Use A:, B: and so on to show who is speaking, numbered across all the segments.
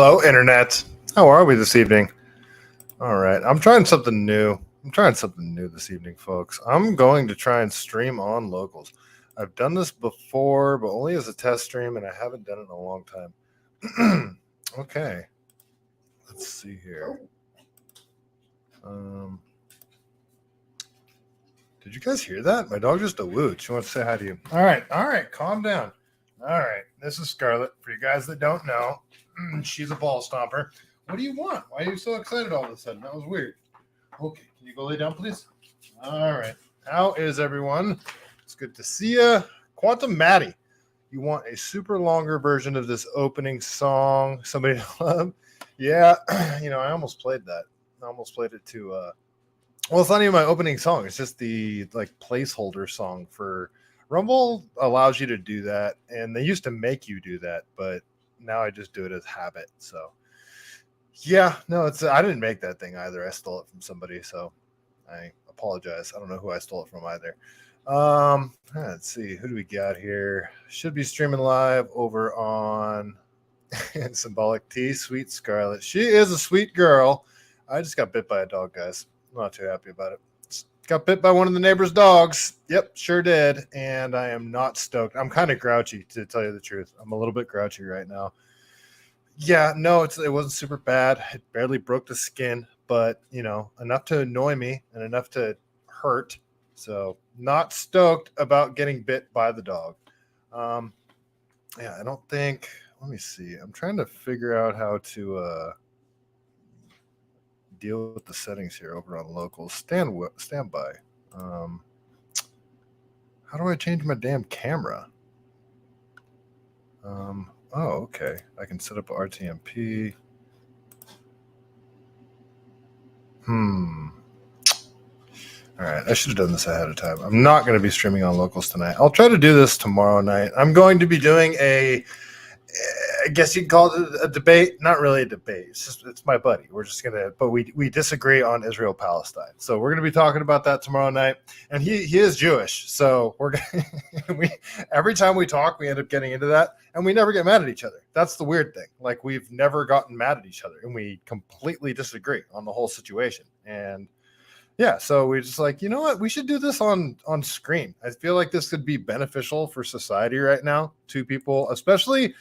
A: Hello, Internet. How are we this evening? All right. I'm trying something new. This evening, folks. I'm going to try and stream on locals. I've done this before, but only as a test stream, and I haven't done it in a long time. Okay. Let's see here. Did you guys hear that? My dog just a-wooed. She wants to say hi to you. All right. Calm down. All right. This is Scarlett. For you guys that don't know, she's a ball stomper. What do you want? Why are you so excited all of a sudden? That was weird. Okay, can you go lay down, please? All right. How is everyone? It's good to see you. Quantum Maddie, you want a super longer version of this opening song? Somebody to love? Yeah, I almost played that. I almost played it too. Well, it's not even my opening song. It's just the placeholder song for Rumble. Allows you to do that, and they used to make you do that, but now I just do it as habit. So yeah, no, I didn't make that thing either. I stole it from somebody, so I apologize. I don't know who I stole it from either. Let's see, who do we got here? Should be streaming live over on Symbolic Tea, Sweet Scarlet. She is a sweet girl. I just got bit by a dog, guys. I'm not too happy about it. Got bit by one of the neighbor's dogs. Yep, sure did. And I am not stoked. I'm kind of grouchy, to tell you the truth. I'm a little bit grouchy right now. Yeah, no, it wasn't super bad. It barely broke the skin, but, enough to annoy me and enough to hurt. So not stoked about getting bit by the dog. I don't think, let me see. I'm trying to figure out how to deal with the settings here over on locals. Stand by. How do I change my damn camera? Okay. I can set up a RTMP. All right. I should have done this ahead of time. I'm not going to be streaming on locals tonight. I'll try to do this tomorrow night. I'm going to be doing I guess you'd call it a debate. Not really a debate. It's my buddy. We're just going to, but we disagree on Israel-Palestine. So we're going to be talking about that tomorrow night. And he is Jewish. So we're going to, every time we talk, we end up getting into that. And we never get mad at each other. That's the weird thing. Like, we've never gotten mad at each other. And we completely disagree on the whole situation. And yeah, so we're just like, you know what? We should do this on screen. I feel like this could be beneficial for society right now to people, especially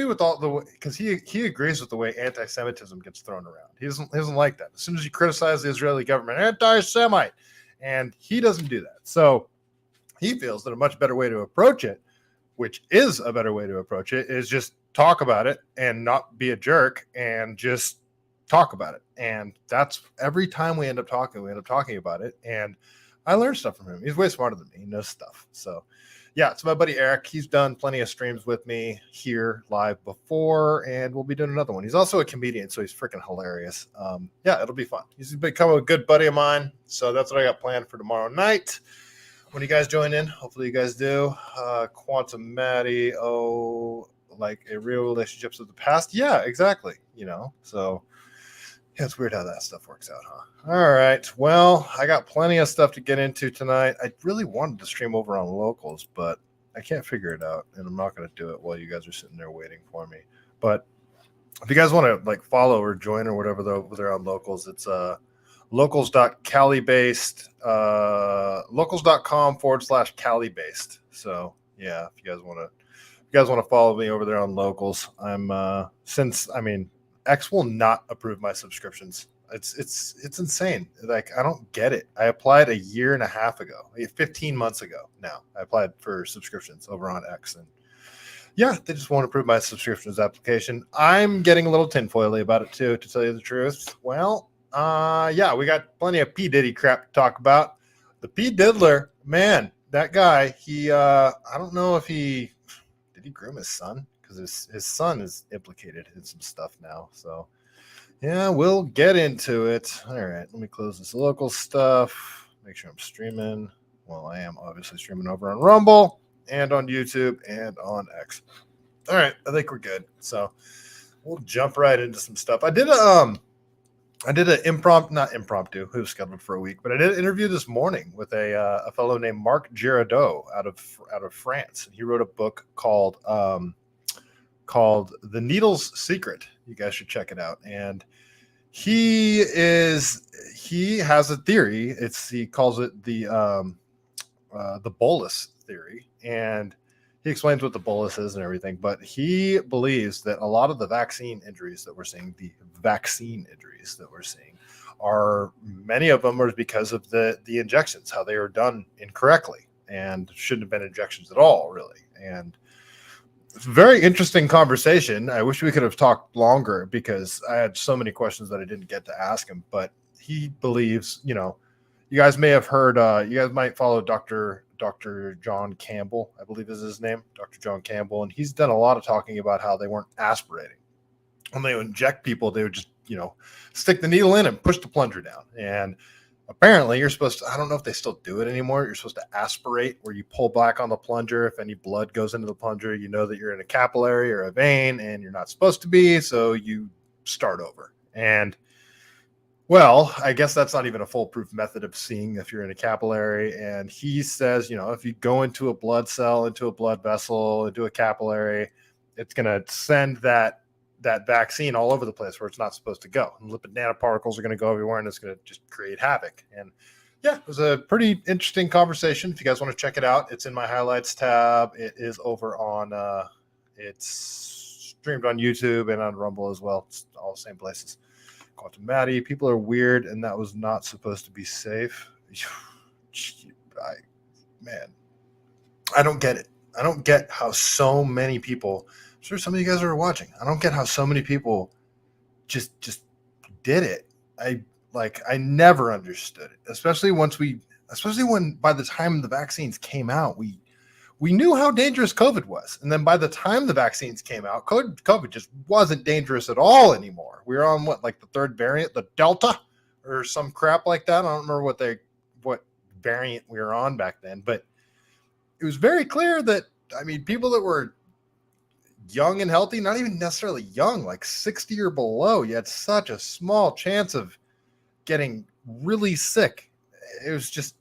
A: with all the, because he agrees with the way anti-Semitism gets thrown around. He doesn't like that. As soon as you criticize the Israeli government, anti-Semite, and he doesn't do that. So he feels that a much better way to approach it, which is a better way to approach it, is just talk about it and not be a jerk and just talk about it. And that's every time we end up talking about it. And I learned stuff from him. He's way smarter than me. He knows stuff. So yeah, it's my buddy Eric. He's done plenty of streams with me here live before, and we'll be doing another one. He's also a comedian, so he's freaking hilarious. Yeah, it'll be fun. He's become a good buddy of mine, so that's what I got planned for tomorrow night. When you guys join in, hopefully you guys do. Quantum Maddie, like a real relationships of the past. Yeah, exactly. So yeah, it's weird how that stuff works out, huh? All right. Well, I got plenty of stuff to get into tonight. I really wanted to stream over on locals, but I can't figure it out, and I'm not going to do it while you guys are sitting there waiting for me. But if you guys want to follow or join or whatever they're on locals, it's locals.CaliBased, locals.com/CaliBased. So yeah, if you guys want to follow me over there on locals, X will not approve my subscriptions. It's insane. Like, I don't get it. I applied a year and a half ago, 15 months ago now. I applied for subscriptions over on X, and yeah, they just won't approve my subscriptions application. I'm getting a little tinfoily about it too, to tell you the truth. Well, yeah, we got plenty of P. Diddy crap to talk about. The P. Diddler, man, that guy, I don't know if did he groom his son? Because his son is implicated in some stuff now. So yeah, we'll get into it. All right, let me close this local stuff. Make sure I'm streaming. Well, I am obviously streaming over on Rumble and on YouTube and on X. All right, I think we're good. So we'll jump right into some stuff. I did an not impromptu, who was scheduled for a week, but I did an interview this morning with a fellow named Marc Giraudoux out of France. And he wrote a book called called The Needle's Secret. You guys should check it out. And he has a theory. He calls it the bolus theory, and he explains what the bolus is and everything. But he believes that a lot of the vaccine injuries that we're seeing, are many of them are because of the injections, how they are done incorrectly and shouldn't have been injections at all, really. And it's a very interesting conversation. I wish we could have talked longer because I had so many questions that I didn't get to ask him. But he believes, you guys may have heard, you guys might follow Dr. John Campbell, I believe is his name, Dr. John Campbell. And he's done a lot of talking about how they weren't aspirating. When they would inject people, they would just, stick the needle in and push the plunger down. And apparently you're supposed to, I don't know if they still do it anymore. You're supposed to aspirate, where you pull back on the plunger. If any blood goes into the plunger, you know that you're in a capillary or a vein and you're not supposed to be. So you start over. And well, I guess that's not even a foolproof method of seeing if you're in a capillary. And he says, if you go into a blood cell, into a blood vessel, into a capillary, it's going to send that vaccine all over the place where it's not supposed to go. And lipid nanoparticles are going to go everywhere, and it's going to just create havoc. And yeah, it was a pretty interesting conversation. If you guys want to check it out, it's in my highlights tab. It is over on, it's streamed on YouTube and on Rumble as well. It's all the same places. Quantum Maddie, people are weird, and that was not supposed to be safe. I don't get it. I don't get how so many people, I'm sure some of you guys are watching, I don't get how so many people just did it. I never understood it, especially when by the time the vaccines came out, we knew how dangerous COVID was. And then by the time the vaccines came out, COVID just wasn't dangerous at all anymore. We were on the third variant, the Delta or some crap like that. I don't remember what variant we were on back then, but it was very clear that, people that were young and healthy, not even necessarily young, like 60 or below, you had such a small chance of getting really sick. It was just,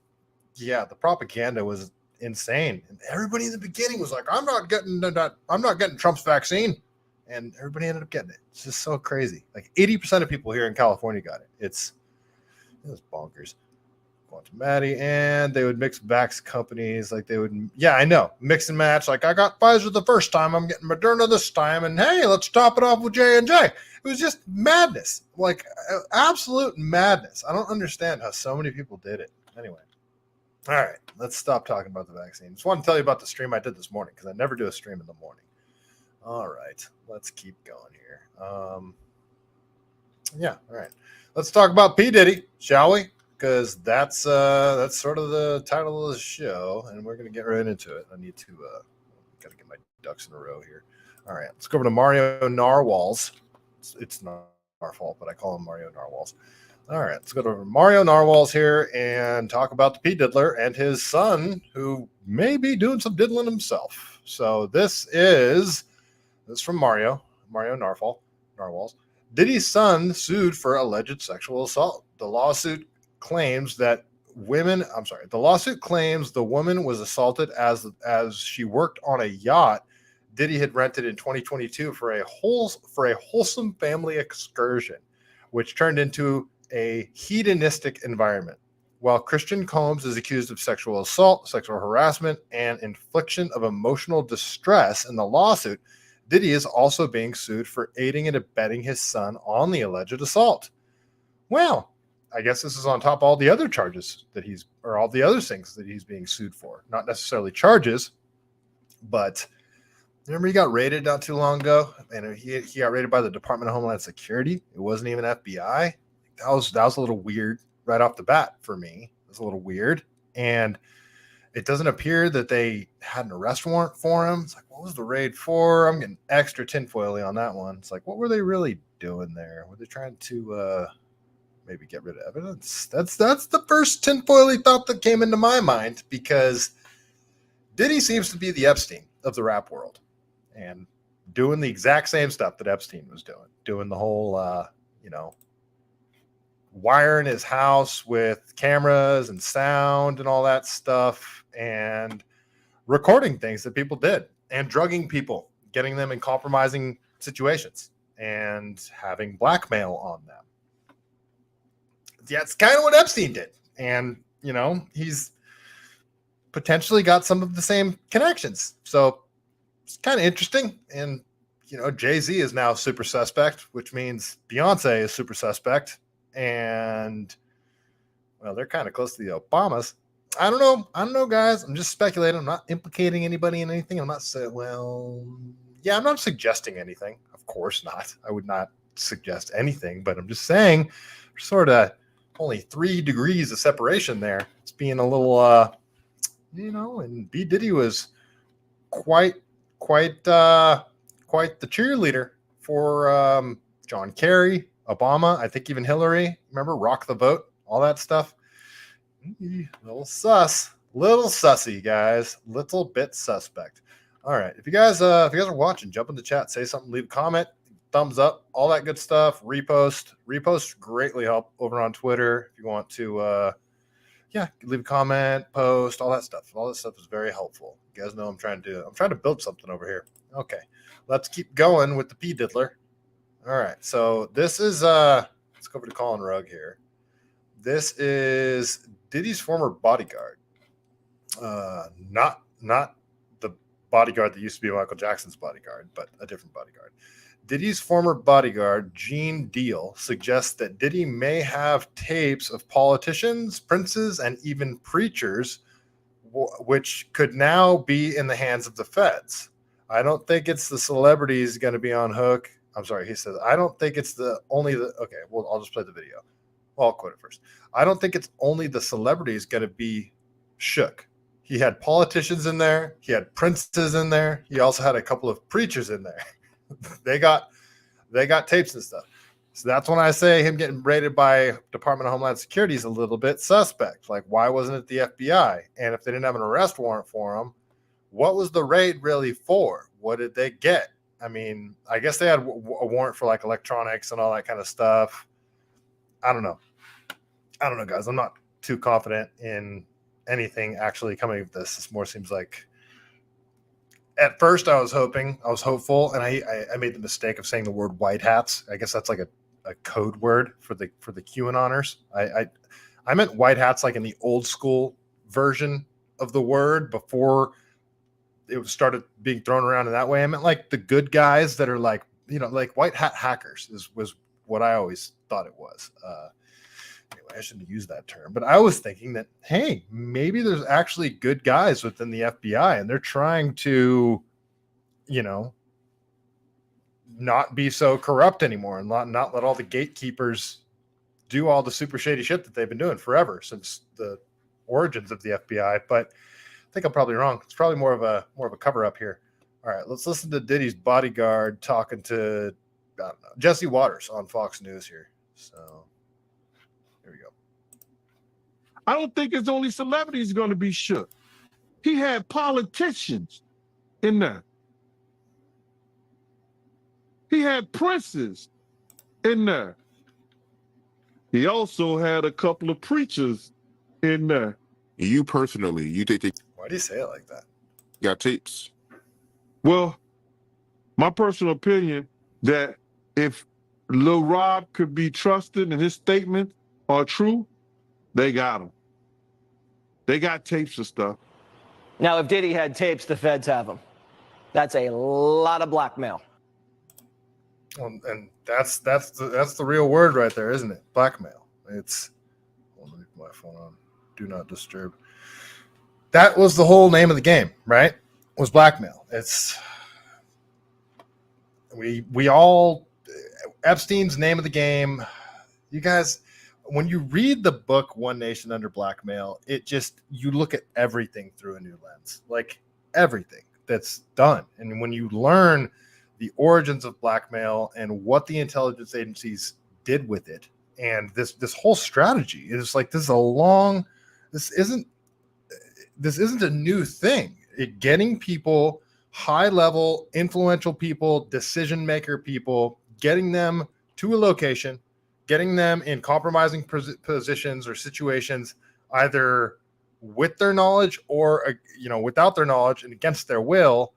A: the propaganda was insane. And everybody in the beginning was like, I'm not getting Trump's vaccine. And everybody ended up getting it. It's just so crazy. Like 80% of people here in California got it. It was bonkers. Quantum Maddie, and they would mix vax companies. I know, mix and match. Like, I got Pfizer the first time, I'm getting Moderna this time, and hey, let's top it off with J&J. It was just madness, absolute madness. I don't understand how so many people did it. Anyway, all right, let's stop talking about the vaccine. Just want to tell you about the stream I did this morning, because I never do a stream in the morning. All right, let's keep going here. All right, let's talk about P. Diddy, shall we? Because that's sort of the title of the show, and we're going to get right into it. I need to got to get my ducks in a row here. All right, let's go over to Mario Narwhals. It's not our fault, but I call him Mario Narwhals. All right, let's go to Mario Narwhals here and talk about the P. Diddler and his son, who may be doing some diddling himself. So this is from Mario Narwhals. Diddy's son sued for alleged sexual assault. The lawsuit claims the woman was assaulted as she worked on a yacht Diddy had rented in 2022 for a wholesome family excursion, which turned into a hedonistic environment. While Christian Combs is accused of sexual assault, sexual harassment, and infliction of emotional distress in the lawsuit, Diddy is also being sued for aiding and abetting his son on the alleged assault. Well, I guess this is on top of all the other charges all the other things that he's being sued for. Not necessarily charges, but remember he got raided not too long ago, and he got raided by the Department of Homeland Security. It wasn't even FBI. That was a little weird right off the bat for me. It was a little weird, and it doesn't appear that they had an arrest warrant for him. It's like, what was the raid for? I'm getting extra tinfoily on that one. It's like, what were they really doing there? Were they trying to maybe get rid of evidence? That's the first tinfoily thought that came into my mind, because Diddy seems to be the Epstein of the rap world and doing the exact same stuff that Epstein was doing the whole, wiring his house with cameras and sound and all that stuff, and recording things that people did, and drugging people getting them in compromising situations and having blackmail on them. That's kind of what Epstein did. And, he's potentially got some of the same connections. So it's kind of interesting. And, Jay-Z is now super suspect, which means Beyonce is super suspect. And, well, they're kind of close to the Obamas. I don't know, guys. I'm just speculating. I'm not implicating anybody in anything. I'm not saying, I'm not suggesting anything. Of course not. I would not suggest anything, but I'm just saying sort of only 3 degrees of separation there. It's being a little, and B. Diddy was quite the cheerleader for John Kerry, Obama, I think even Hillary. Remember, rock the vote, all that stuff. Little sussy, guys. Little bit suspect. All right, if you guys are watching, jump in the chat, say something, leave a comment, thumbs up, all that good stuff. Repost greatly help over on Twitter. If you want to, leave a comment, post, all that stuff. All that stuff is very helpful. You guys know I'm trying to build something over here. Okay, let's keep going with the P Diddler. All right, so this is let's go over to Colin Rugg here. This is Diddy's former bodyguard. Not the bodyguard that used to be Michael Jackson's bodyguard, but a different bodyguard. Diddy's former bodyguard, Gene Deal, suggests that Diddy may have tapes of politicians, princes, and even preachers, which could now be in the hands of the feds. I don't think it's the celebrities going to be on hook. I'm sorry, he says, I don't think it's okay, well, I'll just play the video. Well, I'll quote it first. I don't think it's only the celebrities going to be shook. He had politicians in there. He had princes in there. He also had a couple of preachers in there. They got tapes and stuff. So that's when I say him getting raided by Department of Homeland Security is a little bit suspect. Like, why wasn't it the FBI? And if they didn't have an arrest warrant for him, what was the raid really for? What did they get? I mean, I guess they had a warrant for like electronics and all that kind of stuff. I don't know, guys. I'm not too confident in anything actually coming of this. This more seems like, at first I was hopeful, and I made the mistake of saying the word white hats. I guess that's like a code word for the QAnoners. I meant white hats like in the old school version of the word before it started being thrown around in that way. I meant like the good guys that are like, like white hat hackers was what I always thought it was. Anyway, I shouldn't use that term, but I was thinking that, hey, maybe there's actually good guys within the FBI and they're trying to, not be so corrupt anymore and not let all the gatekeepers do all the super shady shit that they've been doing forever since the origins of the FBI. But I think I'm probably wrong. It's probably more of a cover up here. All right, let's listen to Diddy's bodyguard talking to Jesse Waters on Fox News here. So here we go.
B: I don't think it's only celebrities going to be shook. He had politicians in there. He had princes in there. He also had a couple of preachers in there.
C: You personally, you think they
A: Why do you say it like that?
C: got tapes?
B: Well, my personal opinion that if Lil Rob could be trusted and his statements are true, they got him. They got tapes and stuff.
D: Now, if Diddy had tapes, the feds have them. That's a lot of blackmail.
A: And that's the real word right there, isn't it? Blackmail. It's, let me put my phone on do not disturb. That was the whole name of the game, right? Was blackmail. It's we all Epstein's name of the game. You guys, when you read the book One Nation Under Blackmail, you look at everything through a new lens, like everything that's done. And when you learn the origins of blackmail and what the intelligence agencies did with it, and this whole strategy is like, this isn't a new thing. Getting people, high level, influential people, decision maker people, getting them to a location, getting them in compromising positions or situations, either with their knowledge or without their knowledge and against their will,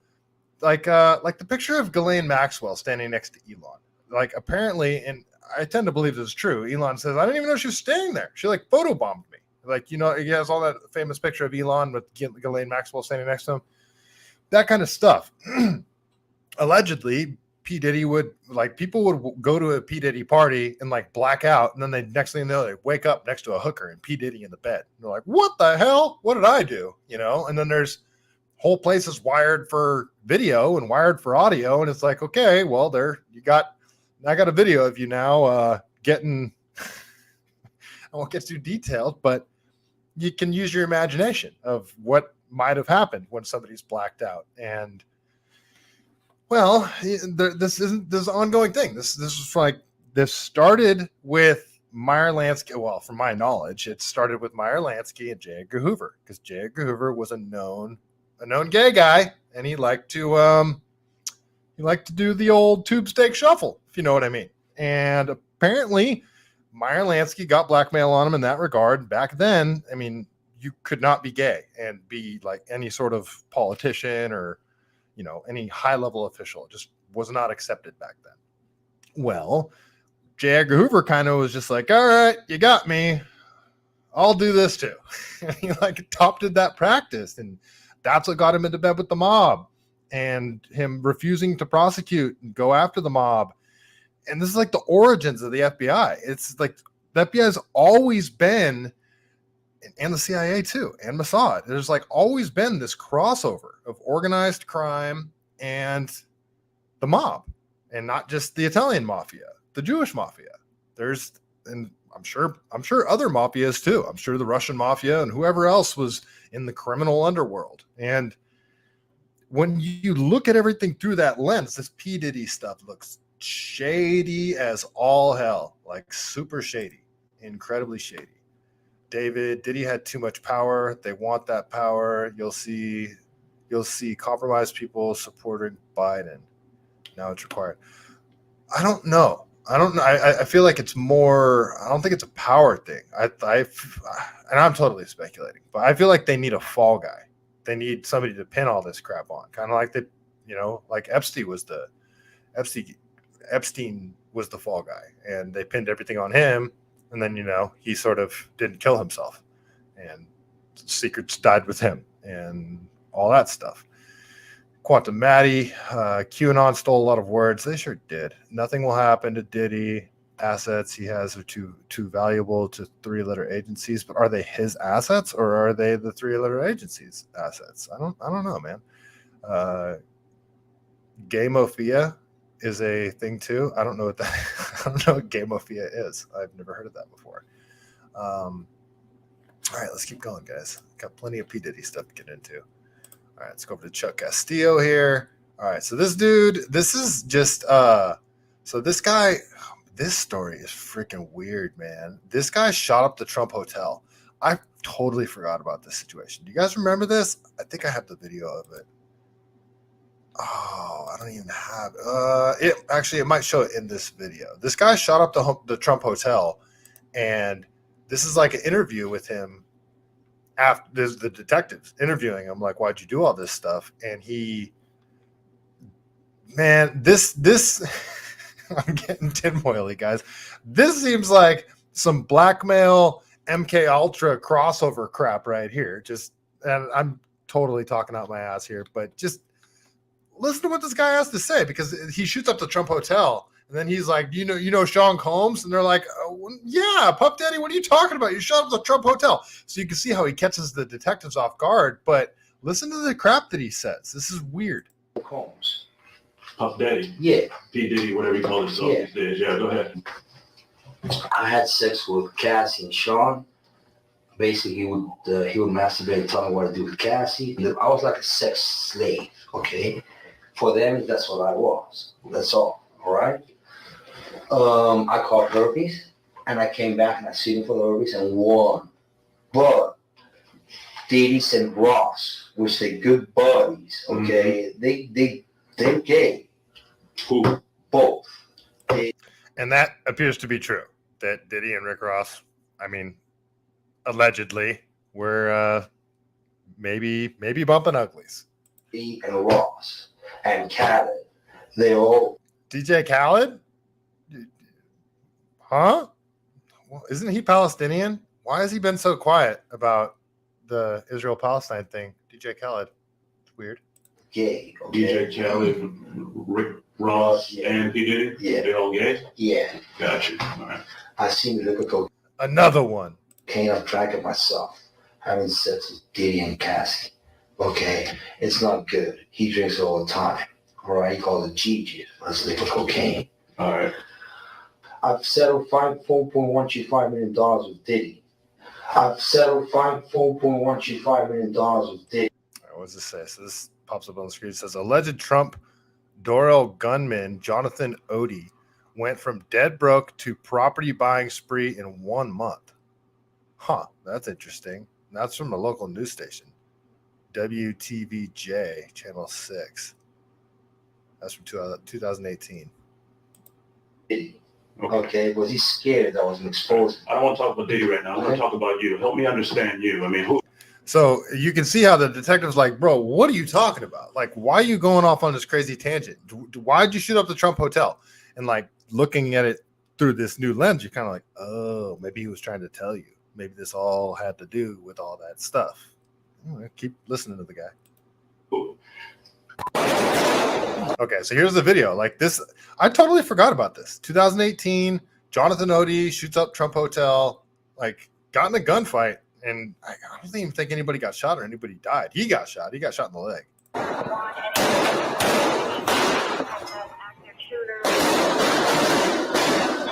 A: like the picture of Ghislaine Maxwell standing next to Elon. Like apparently, and I tend to believe this is true. Elon says, I didn't even know she was staying there. She like photobombed me. Like, you know, he has all that famous picture of Elon with Ghislaine Maxwell standing next to him. That kind of stuff. Allegedly, P. Diddy would, like, people would go to a P. Diddy party and like black out, and then they next thing they know, they wake up next to a hooker and P. Diddy in the bed. And they're like, what the hell? What did I do? You know, and then there's whole places wired for video and wired for audio, and it's like, okay, well, I got a video of you now getting I won't get too detailed, but you can use your imagination of what might have happened when somebody's blacked out. And well, this isn't this ongoing thing. This is like, this started with Meyer Lansky. Well, from my knowledge, it started with Meyer Lansky and J. Edgar Hoover, because J. Edgar Hoover was a known gay guy, and he liked to do the old tube steak shuffle, if you know what I mean. And apparently Meyer Lansky got blackmail on him in that regard. Back then, I mean, you could not be gay and be like any sort of politician or, you know, any high level official. It just was not accepted back then. Well, J. Edgar Hoover kind of was just like, all right, you got me, I'll do this too. He like adopted that practice, and that's what got him into bed with the mob, and him refusing to prosecute and go after the mob. And this is like the origins of the FBI. It's like the FBI has always been, and the CIA too, and Mossad. There's like always been this crossover of organized crime and the mob, and not just the Italian mafia, the Jewish mafia. And I'm sure other mafias too. I'm sure the Russian mafia and whoever else was in the criminal underworld. And when you look at everything through that lens, this P. Diddy stuff looks shady as all hell, like super shady, incredibly shady. Diddy had too much power. They want that power. You'll see compromised people supporting Biden. Now it's required. I don't know. I feel like it's more, I don't think it's a power thing. And I'm totally speculating, but I feel like they need a fall guy. They need somebody to pin all this crap on. Kind of like like Epstein was the fall guy, and they pinned everything on him. And then, he sort of didn't kill himself, and secrets died with him and all that stuff. Quantum Matty, QAnon stole a lot of words. They sure did. Nothing will happen to Diddy. Assets he has are too valuable to three-letter agencies. But are they his assets, or are they the three-letter agencies' assets? I don't know, man. Gamophia is a thing too. I don't know what gamophia is. I've never heard of that before. All right, let's keep going, guys. Got plenty of P. Diddy stuff to get into. All right, let's go over to Chuck Castillo here. All right, so this dude, this is just so this guy, this story is freaking weird, man. This guy shot up the Trump hotel. I totally forgot about this situation. Do you guys remember this? I think I have the video of it. Oh, I don't even have it. Actually, it might show it in this video. This guy shot up the Trump hotel, and this is like an interview with him. After there's the detectives interviewing him, like, why'd you do all this stuff? And this I'm getting tinfoily, guys. This seems like some Blackmail MK Ultra crossover crap right here. And I'm totally talking out my ass here, but just listen to what this guy has to say, because he shoots up the Trump hotel, and then he's like, you know Sean Combs? And they're like, oh, yeah, Pup Daddy, what are you talking about? You shot up the Trump hotel. So you can see how he catches the detectives off guard, but listen to the crap that he says. This is weird.
E: Combs.
F: Puff Daddy.
E: Yeah.
F: P. Diddy, whatever he calls himself these days. Yeah, go ahead.
E: I had sex with Cassie and Sean. Basically, he would masturbate and tell me what to do with Cassie. I was like a sex slave, okay? For them, that's what I was. That's all right? I caught herpes, and I came back and I sued him for the herpes and won. But Diddy and Ross, which they good buddies, okay? They're gay.
F: Who?
E: Both.
A: And that appears to be true, that Diddy and Rick Ross, I mean, allegedly, were maybe bumping uglies.
E: Diddy and Ross. and Khaled. They all.
A: DJ Khaled? Huh? Well, isn't he Palestinian? Why has he been so quiet about the Israel-Palestine thing? DJ Khaled. It's weird.
E: Gay. Okay?
F: DJ Khaled, Rick Ross,
E: Yeah.
F: and P. Diddy?
E: Yeah.
F: They all gay?
E: Yeah.
F: Gotcha. All right.
E: I seen liquor
A: Another one.
E: cocaine. I've drank it myself. Having sex with Diddy and Cassie. Okay? It's not good. He drinks it all the time. All right? He calls it Gigi. That's liquor cocaine.
F: All right.
E: I've settled $4.125 million with Diddy. I've settled $4.125 million with Diddy.
A: All right, what does this say? So this pops up on the screen. It says, alleged Trump Dorrell gunman Jonathan Odie went from dead broke to property buying spree in 1 month. Huh, that's interesting. That's from a local news station. WTVJ, Channel 6. That's from 2018.
E: Diddy.
F: Okay.
E: Okay, was he scared that I was exposed?
F: I don't want to talk about Diddy right now. I want to talk about you. Help me understand you. I mean, who?
A: So you can see how the detective's like, bro, what are you talking about? Like, why are you going off on this crazy tangent? Why'd you shoot up the Trump hotel? And like looking at it through this new lens, you're kind of like, oh, maybe he was trying to tell you. Maybe this all had to do with all that stuff. Keep listening to the guy.
F: Who?
A: Okay, so here's the video. Like this, I totally forgot about this. 2018, Jonathan Odie shoots up Trump hotel, like got in a gunfight, and I don't even think anybody got shot or anybody died. He got shot. He got shot in the leg.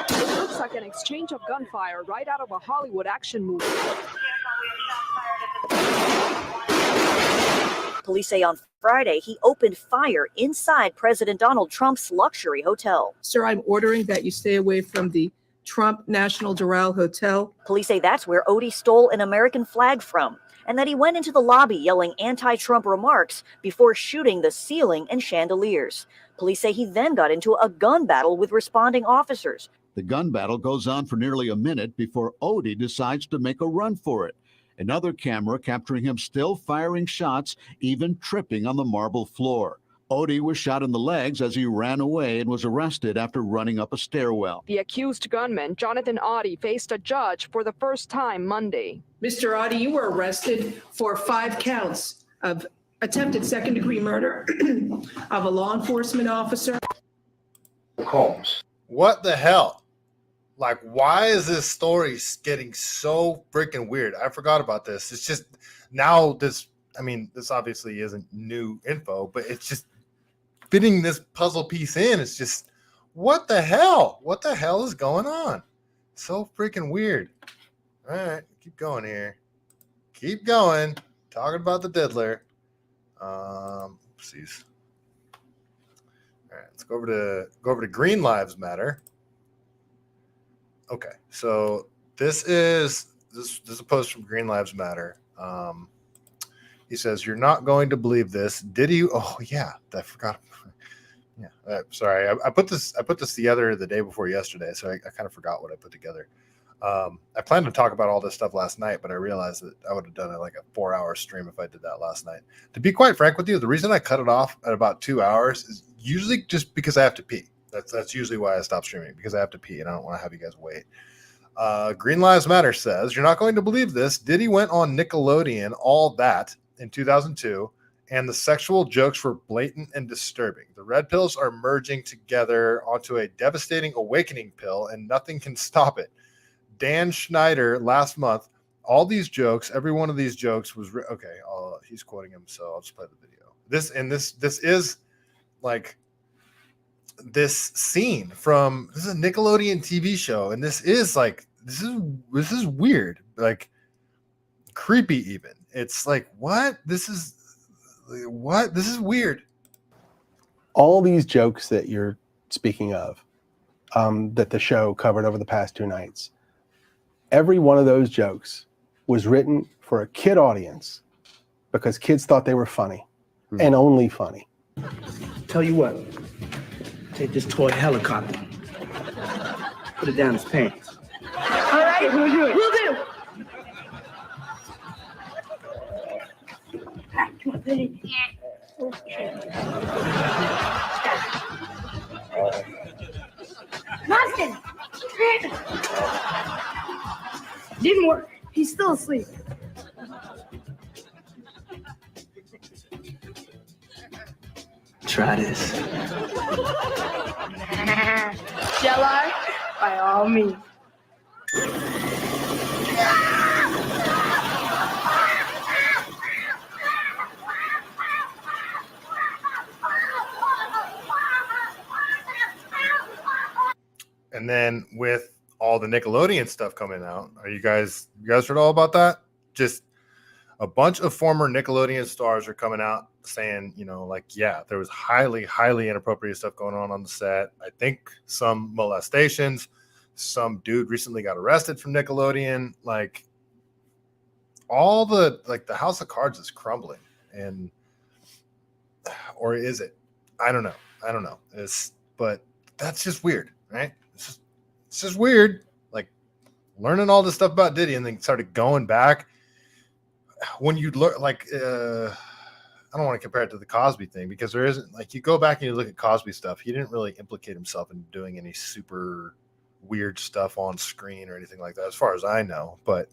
G: It looks like an exchange of gunfire right out of a Hollywood action movie.
H: Police say on Friday he opened fire inside President Donald Trump's luxury hotel.
I: Sir, I'm ordering that you stay away from the Trump National Doral Hotel.
H: Police say that's where Odie stole an American flag from, and that he went into the lobby yelling anti-Trump remarks before shooting the ceiling and chandeliers. Police say he then got into a gun battle with responding officers.
J: The gun battle goes on for nearly a minute before Odie decides to make a run for it. Another camera capturing him still firing shots, even tripping on the marble floor. Odie was shot in the legs as he ran away and was arrested after running up a stairwell.
G: The accused gunman, Jonathan Odie, faced a judge for the first time Monday.
I: Mr. Odie, you were arrested for 5 counts of attempted second-degree murder of a law enforcement officer.
E: Combs.
A: What the hell? Like, why is this story getting so freaking weird? I forgot about this. It's just now this, I mean, this obviously isn't new info, but it's just fitting this puzzle piece in. It's just, what the hell? What the hell is going on? So freaking weird. All right, keep going here. Keep going. Talking about the Diddler. Oopsies. All right, let's go over to Green Lives Matter. Okay, so this is a post from Green Lives Matter. He says, "You're not going to believe this. Diddy?" Oh yeah, I forgot. Yeah, sorry. I put this together the day before yesterday, so I kind of forgot what I put together. I planned to talk about all this stuff last night, but I realized that I would have done it like a 4-hour stream if I did that last night. To be quite frank with you, the reason I cut it off at about 2 hours is usually just because I have to pee. That's usually why I stop streaming, because I have to pee and I don't want to have you guys wait. Green Lives Matter says, "You're not going to believe this. Diddy went on Nickelodeon, All That, in 2002, and the sexual jokes were blatant and disturbing. The red pills are merging together onto a devastating awakening pill, and nothing can stop it. Dan Schneider last month, all these jokes, every one of these jokes was okay. He's quoting him, so I'll just play the video. This is like this scene from, this is a Nickelodeon TV show, and this is weird, like creepy even. It's like, what? This is weird.
K: All these jokes that you're speaking of, that the show covered over the past 2 nights, every one of those jokes was written for a kid audience because kids thought they were funny and only funny.
L: Tell you what, take this toy helicopter, put it down his pants. All right, we'll do it. We'll do. Come on, put it in.
M: Didn't work. He's still asleep.
L: Try this.
M: Shall I? By all means.
A: And then with all the Nickelodeon stuff coming out, are you guys heard all about that? Just a bunch of former Nickelodeon stars are coming out saying, you know, like, yeah, there was highly inappropriate stuff going on the set. I think some molestations. Some dude recently got arrested from Nickelodeon. Like, all the House of Cards is crumbling, and or is it? I don't know. But that's just weird, right? It's just weird. Like, learning all this stuff about Diddy and then started going back. When you look, like, I don't want to compare it to the Cosby thing, because there isn't, like, you go back and you look at Cosby stuff, he didn't really implicate himself in doing any super weird stuff on screen or anything like that, as far as I know. But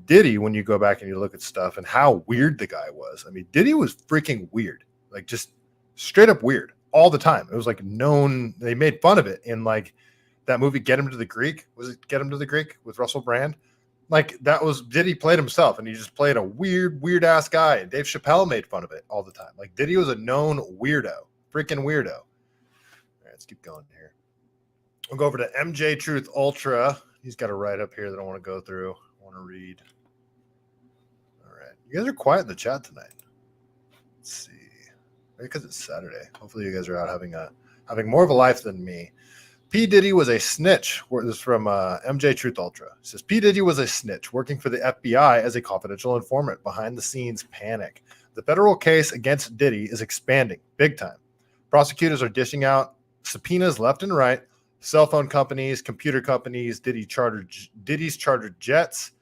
A: Diddy, when you go back and you look at stuff and how weird the guy was, I mean, Diddy was freaking weird, like, just straight up weird all the time. It was like known, they made fun of it in, like, that movie Get Him to the Greek. Was it Get Him to the Greek with Russell Brand? Like, that was Diddy played himself, and he just played a weird ass guy. And Dave Chappelle made fun of it all the time. Like, Diddy was a known weirdo, freaking weirdo. All right, let's keep going here. We'll go over to MJ Truth Ultra. He's got a write up here that I want to go through. I want to read. All right, you guys are quiet in the chat tonight. Let's see, maybe because it's Saturday. Hopefully, you guys are out having more of a life than me. P. Diddy was a snitch. This is from MJ Truth Ultra. It says, P. Diddy was a snitch working for the FBI as a confidential informant. Behind the scenes panic. The federal case against Diddy is expanding big time. Prosecutors are dishing out subpoenas left and right. Cell phone companies, computer companies, Diddy's chartered jets,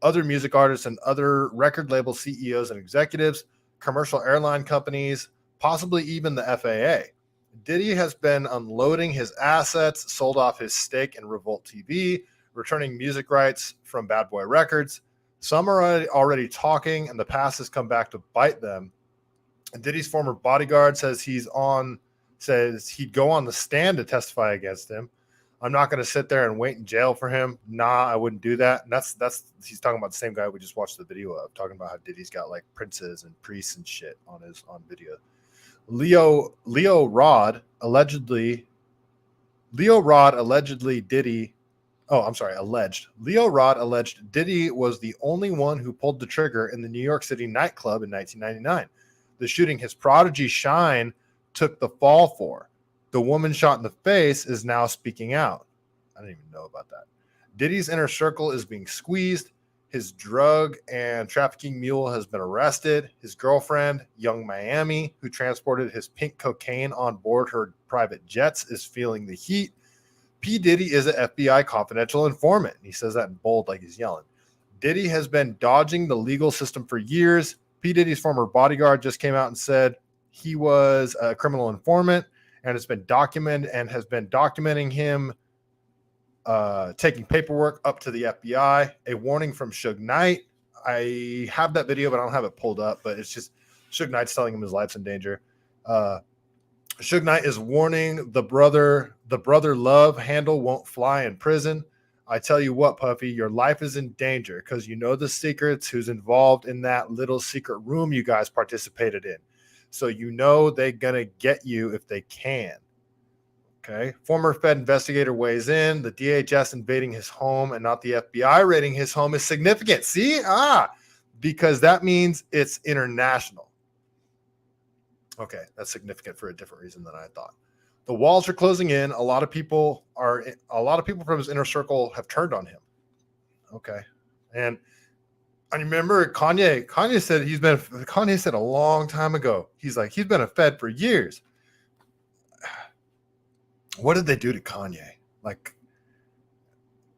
A: other music artists and other record label CEOs and executives, commercial airline companies, possibly even the FAA. Diddy has been unloading his assets, sold off his stake in Revolt TV, returning music rights from Bad Boy Records. Some are already talking, and the past has come back to bite them. And Diddy's former bodyguard says he'd go on the stand to testify against him. I'm not going to sit there and wait in jail for him. Nah, I wouldn't do that. And that's he's talking about the same guy we just watched the video of, talking about how Diddy's got like princes and priests and shit on video. Leo Rod alleged Leo Rod alleged Diddy was the only one who pulled the trigger in the New York City nightclub in 1999. The shooting his prodigy Shine took the fall for. The woman shot in the face is now speaking out. I didn't even know about that. Diddy's inner circle is being squeezed. His drug and trafficking mule has been arrested. His girlfriend, Young Miami, who transported his pink cocaine on board her private jets, is feeling the heat. P. Diddy is an FBI confidential informant. He says that in bold, like he's yelling. Diddy has been dodging the legal system for years. P. Diddy's former bodyguard just came out and said he was a criminal informant and has been documenting him taking paperwork up to the FBI. A warning from Suge Knight. I have that video, but I don't have it pulled up. But it's just Suge Knight's telling him his life's in danger. Suge Knight is warning the brother love handle won't fly in prison. I tell you what, Puffy, your life is in danger because you know the secrets, who's involved in that little secret room you guys participated in. So you know they're going to get you if they can. Okay. Former Fed investigator weighs in. The DHS invading his home and not the FBI raiding his home is significant. See? Because that means it's international. Okay. That's significant for a different reason than I thought. The walls are closing in. A lot of people from his inner circle have turned on him. Okay. And I remember Kanye said a long time ago, he's been a Fed for years. What did they do to Kanye? Like,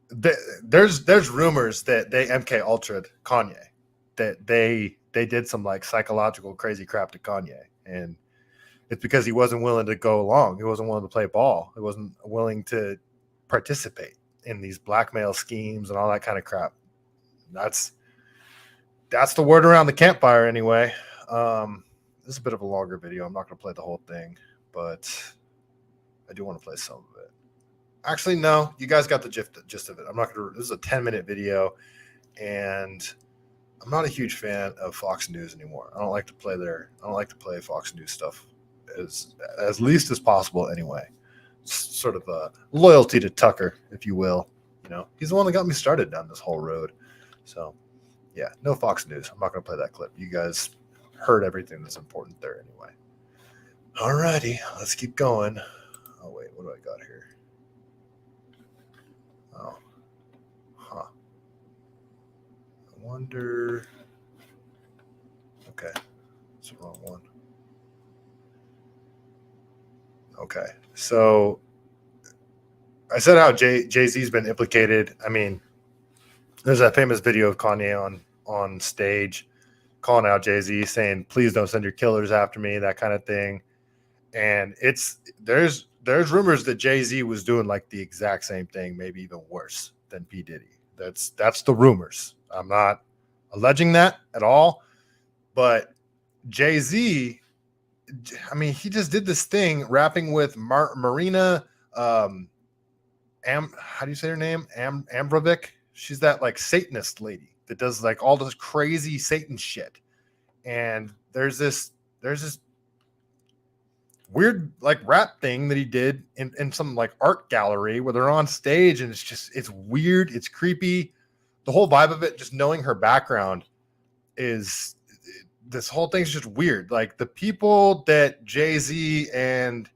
A: there's rumors that they MK Ultra'd Kanye, that they did some like psychological crazy crap to Kanye, and it's because he wasn't willing to go along. He wasn't willing to play ball. He wasn't willing to participate in these blackmail schemes and all that kind of crap. That's the word around the campfire anyway. This is a bit of a longer video. I'm not going to play the whole thing, but I do want to play some of it. Actually, no, you guys got the gist of it. I'm not going to. This is a 10-minute video, and I'm not a huge fan of Fox News anymore. I don't like to play Fox News stuff as least as possible anyway. It's sort of a loyalty to Tucker, if you will. You know, he's the one that got me started down this whole road. So, yeah, no Fox News. I'm not going to play that clip. You guys heard everything that's important there anyway. Alrighty, let's keep going. Oh, wait, what do I got here? Oh, huh. I wonder. Okay, it's the wrong one. Okay, so I said how Jay-Z's been implicated. I mean, there's that famous video of Kanye on stage calling out Jay-Z, saying, "Please don't send your killers after me," that kind of thing. And there's rumors that Jay-Z was doing like the exact same thing, maybe even worse than P. Diddy. That's the rumors. I'm not alleging that at all, but Jay-Z, I mean, he just did this thing rapping with Marina how do you say her name? Ambrovic. She's that like Satanist lady that does like all this crazy Satan shit. And there's this weird like rap thing that he did in some like art gallery where they're on stage, and it's weird, it's creepy. The whole vibe of it, just knowing her background, is this whole thing's just weird. Like the people that Jay-Z and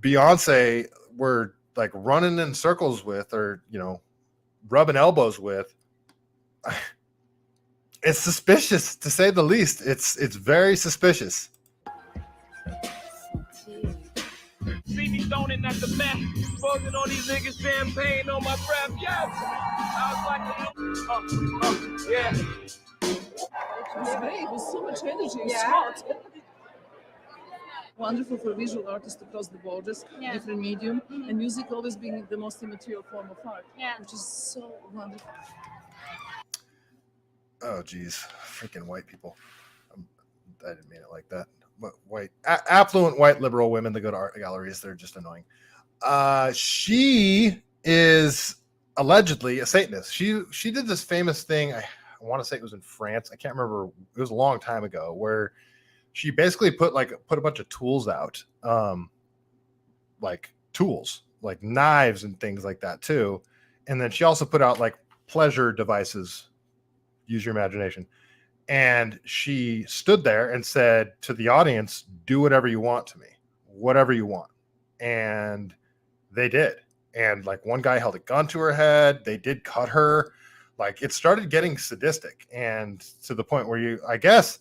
A: Beyonce were like running in circles with, or, you know, rubbing elbows with, it's suspicious to say the least. It's very suspicious.
N: See me stoning at the map, exposing all these niggas, champagne on my breath. Yes, I was like, yeah.
O: It was great. It was so much energy.
M: Yeah.
O: Smart. Wonderful for visual artists across the borders, different medium, and music always being the most immaterial form of art, which is so wonderful.
A: Oh, geez. Freaking white people. I didn't mean it like that. But affluent white liberal women that go to art galleries, they're just annoying. She is allegedly a Satanist. She did this famous thing. I want to say it was in France. I can't remember. It was a long time ago, where she basically put a bunch of tools out, like tools, like knives and things like that too. And then she also put out like pleasure devices. Use your imagination. And she stood there and said to the audience, "Do whatever you want to me, whatever you want." And they did. And like one guy held a gun to her head. They did cut her. Like it started getting sadistic, and to the point where I guess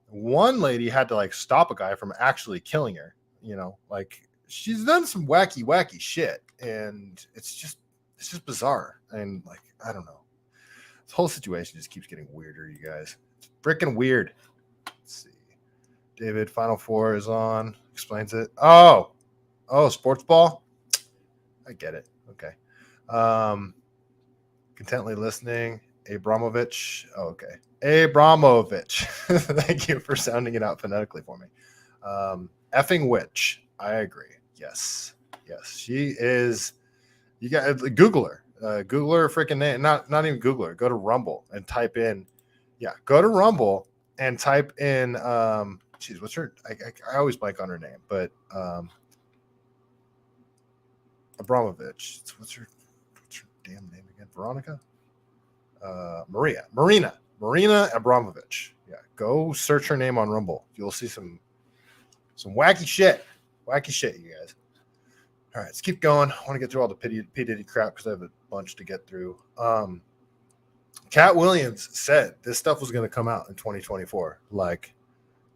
A: one lady had to like stop a guy from actually killing her. You know, like she's done some wacky shit, and it's just bizarre. And like, I don't know. This whole situation just keeps getting weirder, you guys. It's freaking weird. Let's see. David, Final Four is on. Explains it. Oh, sports ball. I get it. Okay. Contently listening. Abramovich. Oh, okay. Abramovich. Thank you for sounding it out phonetically for me. Effing witch. I agree. Yes. She is. You got Google her. Google her freaking name. Not even Google her. Go to Rumble and type in. Yeah. Go to Rumble and type in. What's her? I always blank on her name, but Abramovich. What's her damn name again? Veronica? Marina Abramovich. Yeah, go search her name on Rumble. You'll see some wacky shit. Wacky shit, you guys. All right, let's keep going. I want to get through all the P. Diddy crap because I have a bunch to get through. Cat Williams said this stuff was going to come out in 2024. Like,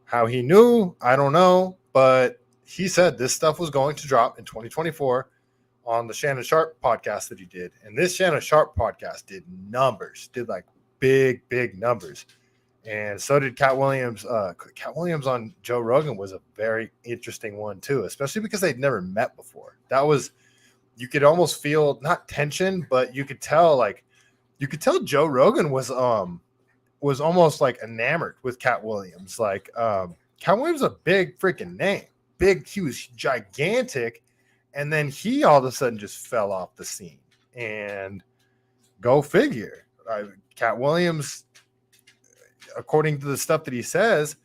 A: how he knew, I don't know, but he said this stuff was going to drop in 2024 on the Shannon Sharp podcast that he did. And this Shannon Sharp podcast did like big numbers. And so did Cat Williams. Cat Williams on Joe Rogan was a very interesting one too, especially because they'd never met before. That was, you could almost feel not tension, but you could tell like you could tell Joe Rogan was almost like enamored with Cat Williams. Like Cat Williams is a big freaking name, big, huge, gigantic, and then he all of a sudden just fell off the scene. And go figure, Cat Williams, according to the stuff that he says,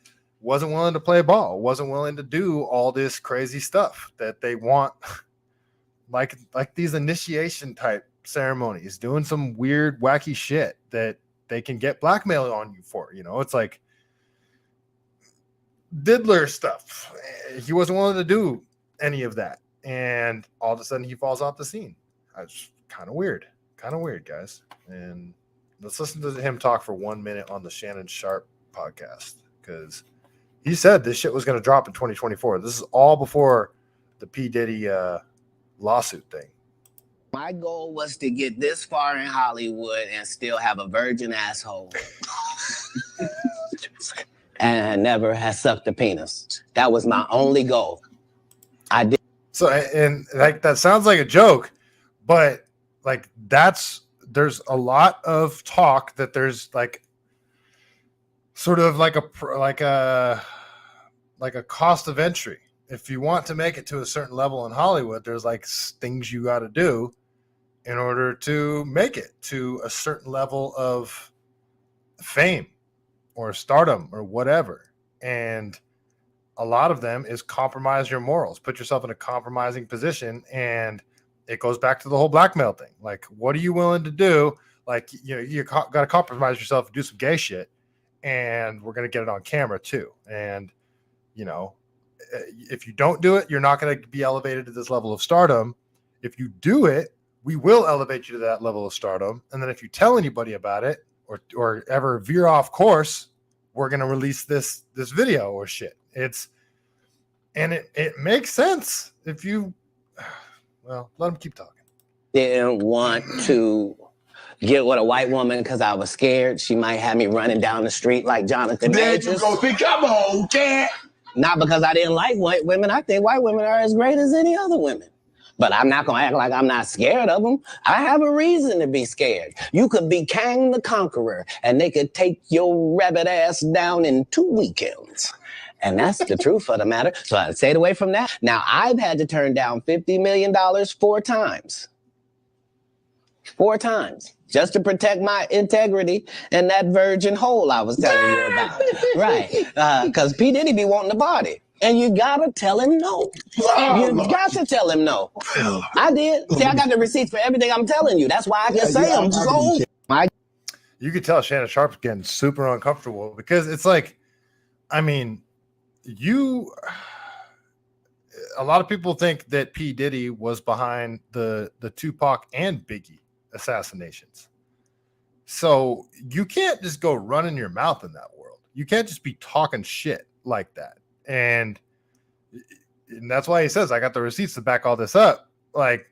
A: wasn't willing to play ball, wasn't willing to do all this crazy stuff that they want, like these initiation type ceremonies, doing some weird, wacky shit that they can get blackmail on you for. You know, it's like Diddler stuff. He wasn't willing to do any of that, and all of a sudden he falls off the scene. That's kind of weird, guys. And let's listen to him talk for 1 minute on the Shannon Sharp podcast, because he said this shit was going to drop in 2024. This is all before the P. Diddy lawsuit thing.
P: My goal was to get this far in Hollywood and still have a virgin asshole. And never has sucked a penis. That was my only goal. I did.
A: So, and like, that sounds like a joke, but like, there's a lot of talk that there's like sort of like a cost of entry. If you want to make it to a certain level in Hollywood, there's like things you got to do in order to make it to a certain level of fame or stardom or whatever. And a lot of them is compromise your morals, put yourself in a compromising position. And it goes back to the whole blackmail thing. Like, what are you willing to do? Like, you know, you got to compromise yourself and do some gay shit. And we're going to get it on camera too. And, you know, if you don't do it, you're not going to be elevated to this level of stardom. If you do it, we will elevate you to that level of stardom. And then if you tell anybody about it or ever veer off course, we're going to release this video or shit. It makes sense if you, well, let them keep talking.
P: Didn't want to get with a white woman because I was scared she might have me running down the street like Jonathan Majors. There you go. Come on, cat. Not because I didn't like white women. I think white women are as great as any other women. But I'm not going to act like I'm not scared of them. I have a reason to be scared. You could be Kang the Conqueror, and they could take your rabbit ass down in 2 weekends. And that's the truth of the matter. So I stayed away from that. Now, I've had to turn down $50 million 4 times. 4 times. Just to protect my integrity and that virgin hole I was telling you about. Right. Because P. Diddy be wanting the body. And you gotta tell him no. You got to tell him no. I did. See, I got the receipts for everything I'm telling you. That's why I can say I'm so.
A: You could tell Shannon Sharp's getting super uncomfortable because it's like, I mean, a lot of people think that P. Diddy was behind the Tupac and Biggie assassinations. So you can't just go running your mouth in that world. You can't just be talking shit like that. And that's why he says, I got the receipts to back all this up. Like,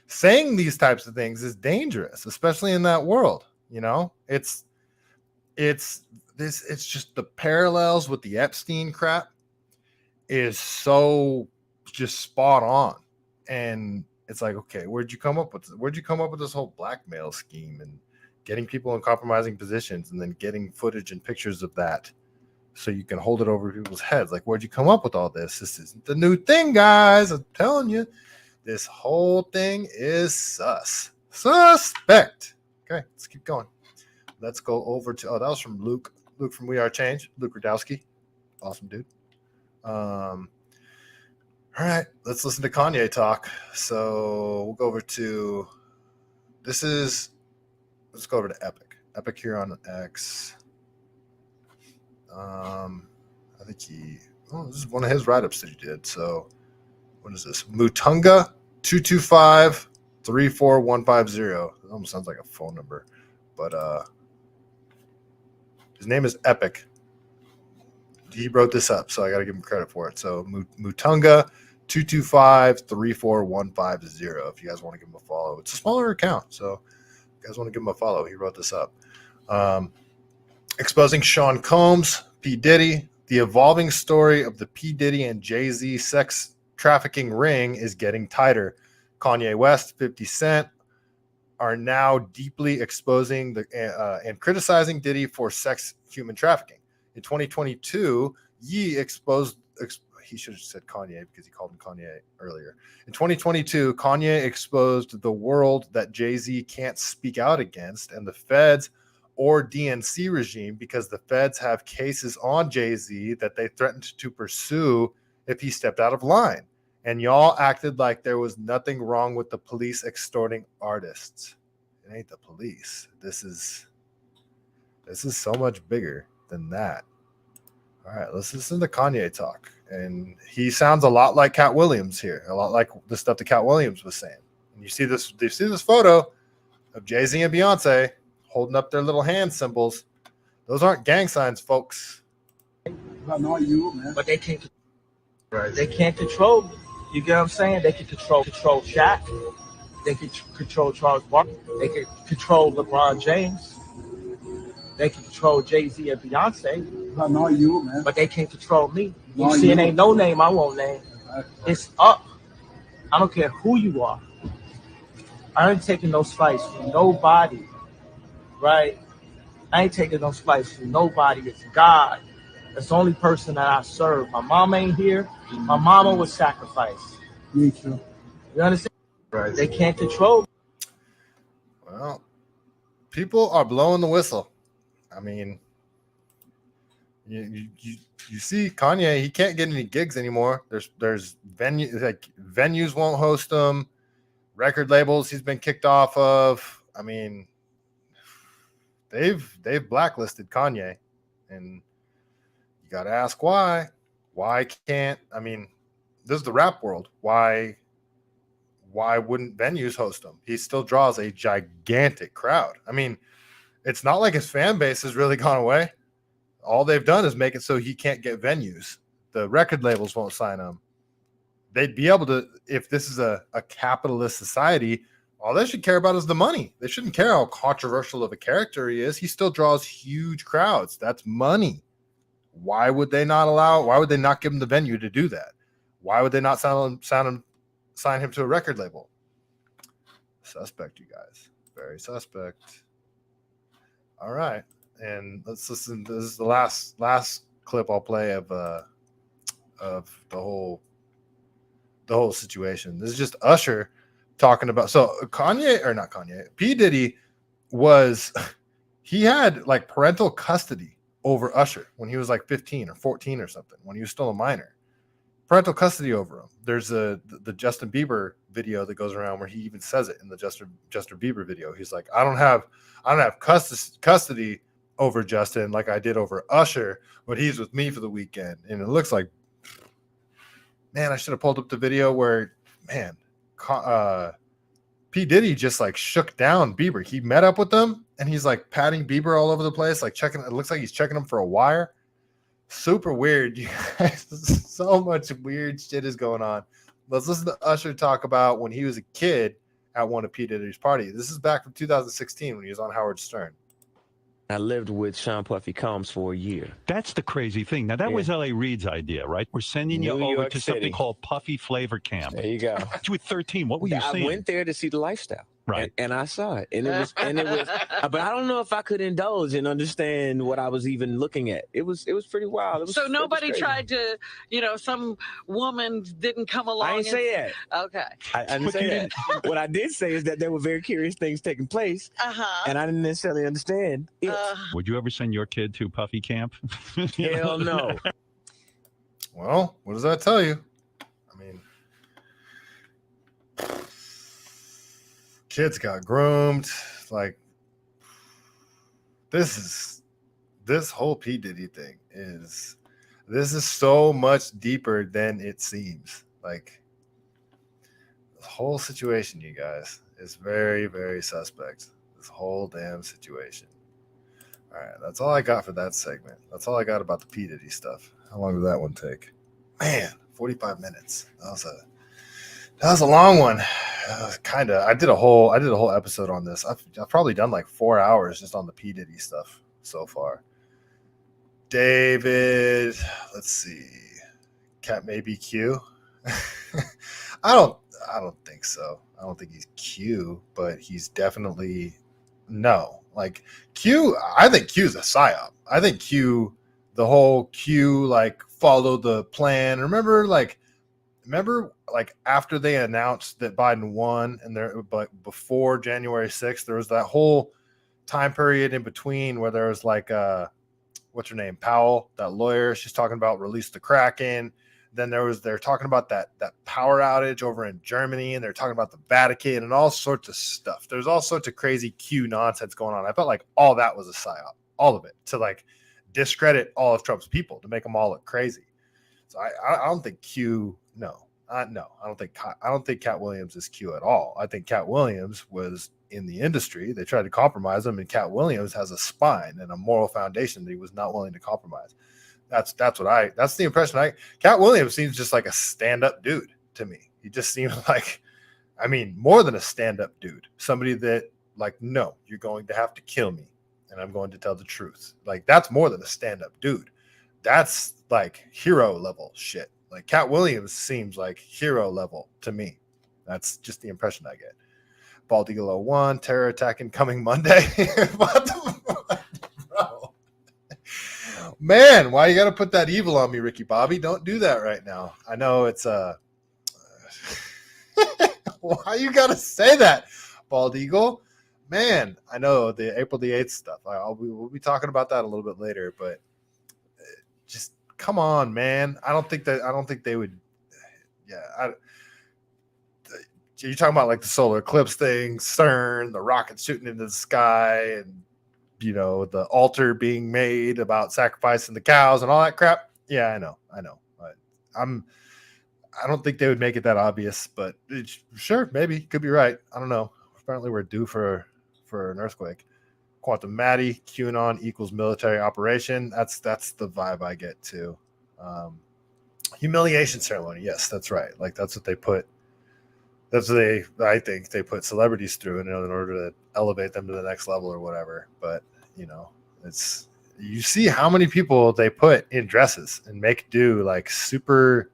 A: saying these types of things is dangerous, especially in that world. You know, it's just the parallels with the Epstein crap is so just spot on. And it's like, okay, where'd you come up with this whole blackmail scheme and getting people in compromising positions and then getting footage and pictures of that so you can hold it over people's heads? Like, where'd you come up with all this? This isn't the new thing, guys. I'm telling you, this whole thing is suspect. Okay, let's keep going. Let's go over to, that was from Luke from We Are Change, Luke Rudowski. Awesome dude. All right, let's listen to Kanye talk. So we'll go over to, let's go over to Epic here on X. I think this is one of his write-ups that he did. So what is this? Mutunga 225-34150. It almost sounds like a phone number, but his name is Epic. He wrote this up, so I got to give him credit for it. So Mutunga 225-34150. If you guys want to give him a follow, it's a smaller account, so if you guys want to give him a follow, he wrote this up. Exposing Sean Combs, P. Diddy. The evolving story of the P. Diddy and Jay-Z sex trafficking ring is getting tighter. Kanye West, 50 Cent are now deeply exposing and criticizing Diddy for sex human trafficking. In 2022, Ye exposed. He should have said Kanye because he called him Kanye earlier. In 2022, Kanye exposed the world that Jay-Z can't speak out against, and the feds or DNC regime, because the feds have cases on Jay-Z that they threatened to pursue if he stepped out of line. And y'all acted like there was nothing wrong with the police extorting artists. It ain't the police. This is so much bigger than that. All right, let's listen to Kanye talk. And he sounds a lot like Cat Williams here, a lot like the stuff that Cat Williams was saying. And you see this photo of Jay-Z and Beyonce holding up their little hand symbols. Those aren't gang signs, folks.
L: I know you, man. But they can't. Right. They can't control me. You get what I'm saying? They can control Shaq. They can control Charles Barkley. They can control LeBron James. They can control Jay-Z and Beyonce. I know you, man. But they can't control me. You see, it ain't no name I won't name. It's up. I don't care who you are. I ain't taking no slice from nobody. Right? I ain't taking no slice from nobody. It's God. That's the only person that I serve. My mom ain't here. My mama was sacrificed. Me too. You understand? Right. They can't control.
A: Well, people are blowing the whistle. I mean, you see Kanye, he can't get any gigs anymore. There's venues won't host him. Record labels he's been kicked off of. I mean, they've blacklisted Kanye, and you got to ask why. Why can't, I mean, this is the rap world. Why wouldn't venues host him? He still draws a gigantic crowd. I mean, it's not like his fan base has really gone away. All they've done is make it so he can't get venues. The record labels won't sign him. They'd be able to, if this is a capitalist society, all they should care about is the money. They shouldn't care how controversial of a character he is. He still draws huge crowds. That's money. Why would they not give him the venue to do that? Why would they not sign him to a record label? Suspect, you guys. Very suspect. All right. And let's listen. This is the last clip I'll play of the whole situation. This is just Usher talking about, so P. Diddy he had like parental custody over Usher when he was like 15 or 14 or something, when he was still a minor. Parental custody over him. There's the Justin Bieber video that goes around where he even says it in the Justin Bieber video. He's like, I don't have custody over Justin like I did over Usher, but he's with me for the weekend. And it looks like, man, I should have pulled up the video where, man, P. Diddy just like shook down Bieber. He met up with them and he's like patting Bieber all over the place, like checking. It looks like he's checking him for a wire. Super weird, you guys. So much weird shit is going on. Let's listen to Usher talk about when he was a kid at one of P. Diddy's parties. This is back from 2016 when he was on Howard Stern.
Q: I lived with Sean Puffy Combs for a year.
R: That's the crazy thing. Now, that was L.A. Reid's idea, right? We're sending you over to something called Puffy Flavor Camp.
Q: There you go.
R: You were 13. What were you seeing?
Q: I went there to see the lifestyle.
R: Right.
Q: And I saw it. And it was, but I don't know if I could indulge and understand what I was even looking at. It was pretty wild.
S: So nobody tried to, some woman didn't come along.
Q: I didn't say that.
S: Okay.
Q: I didn't say that. What I did say is that there were very curious things taking place. And I didn't necessarily understand it.
R: Would you ever send your kid to Puffy Camp?
Q: Hell no.
A: Well, what does that tell you? I mean, kids got groomed. Like, this whole P. Diddy thing is so much deeper than it seems. Like, the whole situation, you guys, is very, very suspect. This whole damn situation. All right, that's all I got for that segment. That's all I got about the P. Diddy stuff. How long did that one take? Man, 45 minutes. That was a long one. Kinda. I did a whole episode on this. I've probably done like 4 hours just on the P. Diddy stuff so far. David, let's see. Cat maybe Q. I don't think so. I don't think he's Q, but he's definitely no. Like Q, I think Q's a psyop. I think Q, the whole Q, like follow the plan. Remember after they announced that Biden won, and there, but before January 6th, there was that whole time period in between where there was like what's her name, Powell, that lawyer, she's talking about release the Kraken. Then they're talking about that power outage over in Germany, and they're talking about the Vatican and all sorts of stuff. There's all sorts of crazy Q nonsense going on. I felt like all that was a psyop, all of it, to like discredit all of Trump's people, to make them all look crazy. So I don't think Q. No, I don't think Cat Williams is Q at all. I think Cat Williams was in the industry. They tried to compromise him, and Cat Williams has a spine and a moral foundation that he was not willing to compromise. That's the impression Cat Williams seems just like a stand-up dude to me. He just seems like, I mean, more than a stand-up dude. Somebody that like, no, you're going to have to kill me, and I'm going to tell the truth. Like, that's more than a stand-up dude. That's like hero level shit. Like Cat Williams seems like hero level to me. That's just the impression I get. Bald Eagle 01, terror attack incoming Monday. What the fuck, bro? Man, why you got to put that evil on me, Ricky Bobby? Don't do that right now. I know it's why you got to say that, Bald Eagle? Man, I know the April the 8th stuff. We'll be talking about that a little bit later, but just come on, man. I don't think they would. Yeah, you're talking about like the solar eclipse thing, CERN, the rocket shooting into the sky, and the altar being made about sacrificing the cows and all that crap. Yeah, I know. But I don't think they would make it that obvious, but sure, maybe could be right. I don't know. Apparently, we're due for an earthquake. Quantum Maddie, QAnon equals military operation. That's the vibe I get too. Humiliation ceremony. Yes, that's right. Like that's what they put. I think they put celebrities through in order to elevate them to the next level or whatever. But you see how many people they put in dresses and make do like super.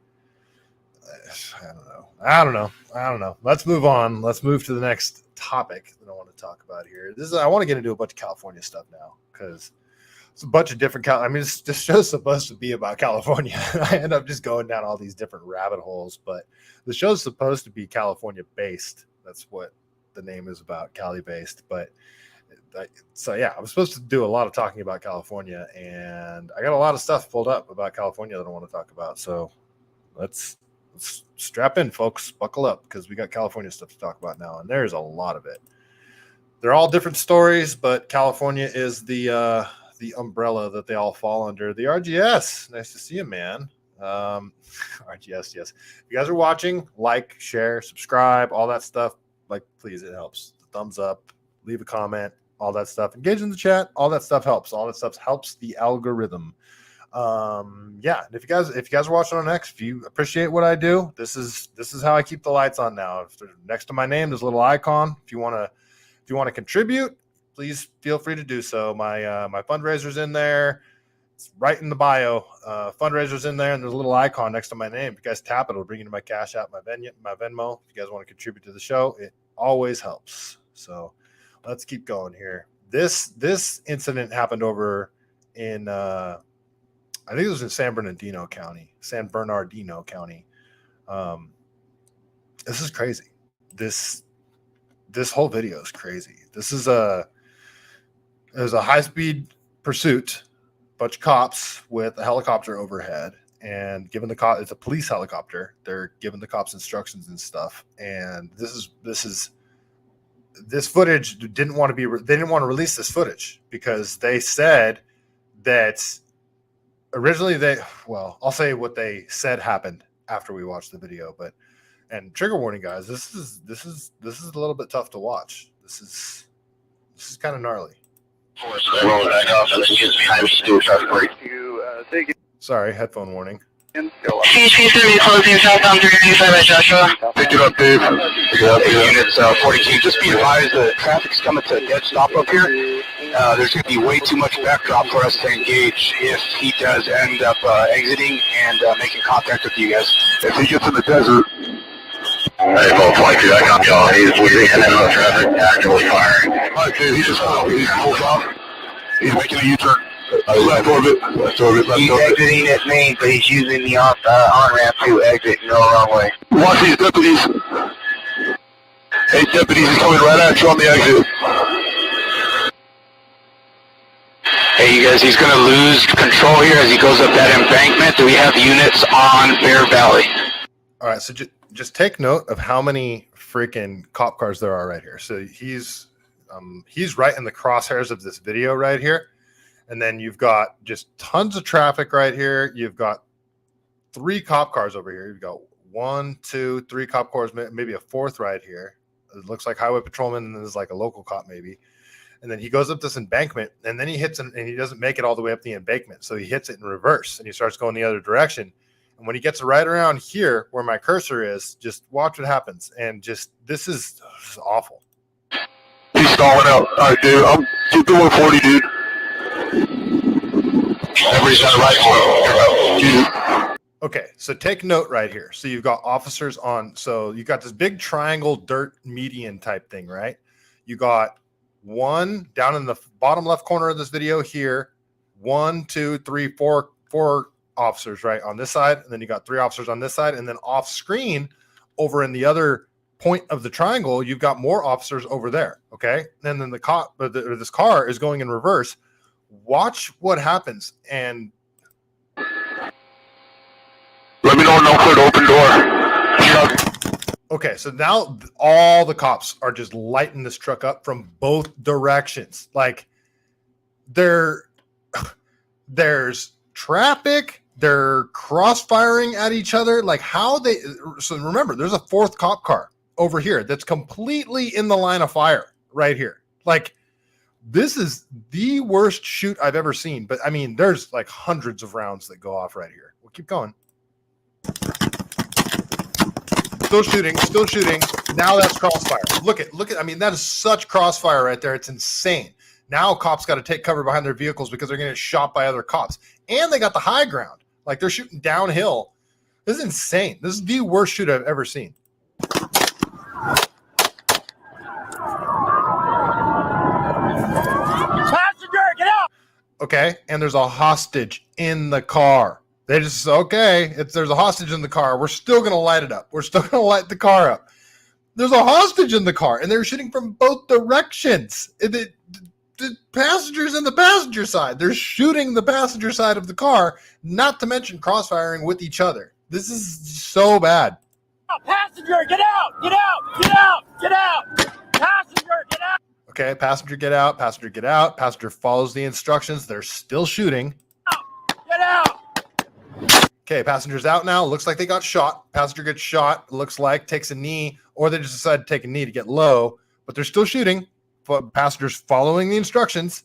A: I don't know. Let's move on. Let's move to the next topic that I want to talk about here. I want to get into a bunch of California stuff now because it's a bunch of different. This show's supposed to be about California. I end up just going down all these different rabbit holes, but the show's supposed to be California based. That's what the name is about, CaliBased. But so yeah, I'm supposed to do a lot of talking about California, and I got a lot of stuff pulled up about California that I want to talk about. So let's strap in, folks. Buckle up, because we got California stuff to talk about now, and there's a lot of it. They're all different stories, but California is the umbrella that they all fall under. The RGS, nice to see you, man. RGS, yes. If you guys are watching, like, share, subscribe, all that stuff. Like, please, it helps. Thumbs up, leave a comment, all that stuff. Engage in the chat. All that stuff helps. All that stuff helps the algorithm. Yeah. And if you guys are watching on X, if you appreciate what I do, this is how I keep the lights on now. If next to my name, there's a little icon. If you want to contribute, please feel free to do so. My fundraiser's in there. It's right in the bio. Fundraiser's in there, and there's a little icon next to my name. If you guys tap it, it'll bring you to my Cash App, my Venmo. If you guys want to contribute to the show, it always helps. So let's keep going here. This incident happened over in I think it was in San Bernardino County. This is crazy. This whole video is crazy. There's a high-speed pursuit, bunch of cops with a helicopter overhead, and given it's a police helicopter. They're giving the cops instructions and stuff. And this footage they didn't want to release this footage because they said that originally I'll say what they said happened after we watched the video, and trigger warning, guys, this is a little bit tough to watch. This is kind of gnarly. Sorry, headphone warning.
T: CC3 closing southbound 395 at Joshua. Pick it up, Dave. Pick it up, units 42. Just be advised the traffic's coming to a dead stop up here. There's going to be way too much backdrop for us to engage if he does end up exiting and making contact with you guys. If he gets in the desert, most likely that copy all. He's leaving and then the traffic actively firing. Alright, dude, he's just pulls off. He's making a U-turn. Left orbit. He's exiting at main, but he's using the on-ramp to exit no wrong way. Watch these deputies. Hey, deputies, he's coming right at you on the exit. Hey, you guys, he's going to lose control here as he goes up that embankment. Do we have units on Bear Valley?
A: All right, so just take note of how many freaking cop cars there are right here. So he's right in the crosshairs of this video right here. And then you've got just tons of traffic right here. You've got 3 cop cars over here. You've got 1, 2, 3 cop cars, maybe a 4th right here. It looks like highway patrolman, and there's like a local cop maybe. And then he goes up this embankment, and then he hits it, and he doesn't make it all the way up the embankment. So he hits it in reverse, and he starts going the other direction. And when he gets right around here where my cursor is, just watch what happens. And just, this is awful.
T: He's stalling out. All right, dude. I'm keep the 140, dude. Everybody's on the right one.
A: Okay, so take note right here. So you've got officers on, so you got this big triangle dirt median type thing, right? You got 1 down in the bottom left corner of this video here, 1, 2, 3, 4 officers right on this side, and then you got 3 officers on this side, and then off screen over in the other point of the triangle, you've got more officers over there. Okay, and then the cop, this car is going in reverse. Watch what happens, and
T: let me know no clear open door.
A: Okay, so now all the cops are just lighting this truck up from both directions. Like there's traffic, they're cross-firing at each other. Like how they, so remember, there's a 4th cop car over here that's completely in the line of fire right here. Like this is the worst shoot I've ever seen. But I mean, there's like hundreds of rounds that go off right here. We'll keep going. Still shooting. Now that's crossfire. Look at, I mean, that is such crossfire right there. It's insane. Now cops got to take cover behind their vehicles because they're going to get shot by other cops. And they got the high ground. Like they're shooting downhill. This is insane. This is the worst shoot I've ever seen.
N: Passenger, get out!
A: Okay, and there's a hostage in the car. They just, okay, there's a hostage in the car. We're still going to light it up. We're still going to light the car up. There's a hostage in the car, and they're shooting from both directions. The passengers in the passenger side. They're shooting the passenger side of the car, not to mention crossfiring with each other. This is so bad.
N: Passenger, get out! Get out! Get out! Get out! Passenger, get out!
A: Okay, passenger, get out. Passenger, get out. Passenger follows the instructions. They're still shooting.
N: Get out!
A: Okay, passenger's out now. Looks like they got shot. Passenger gets shot. Looks like takes a knee, or they just decide to take a knee to get low, but they're still shooting. But passengers following the instructions.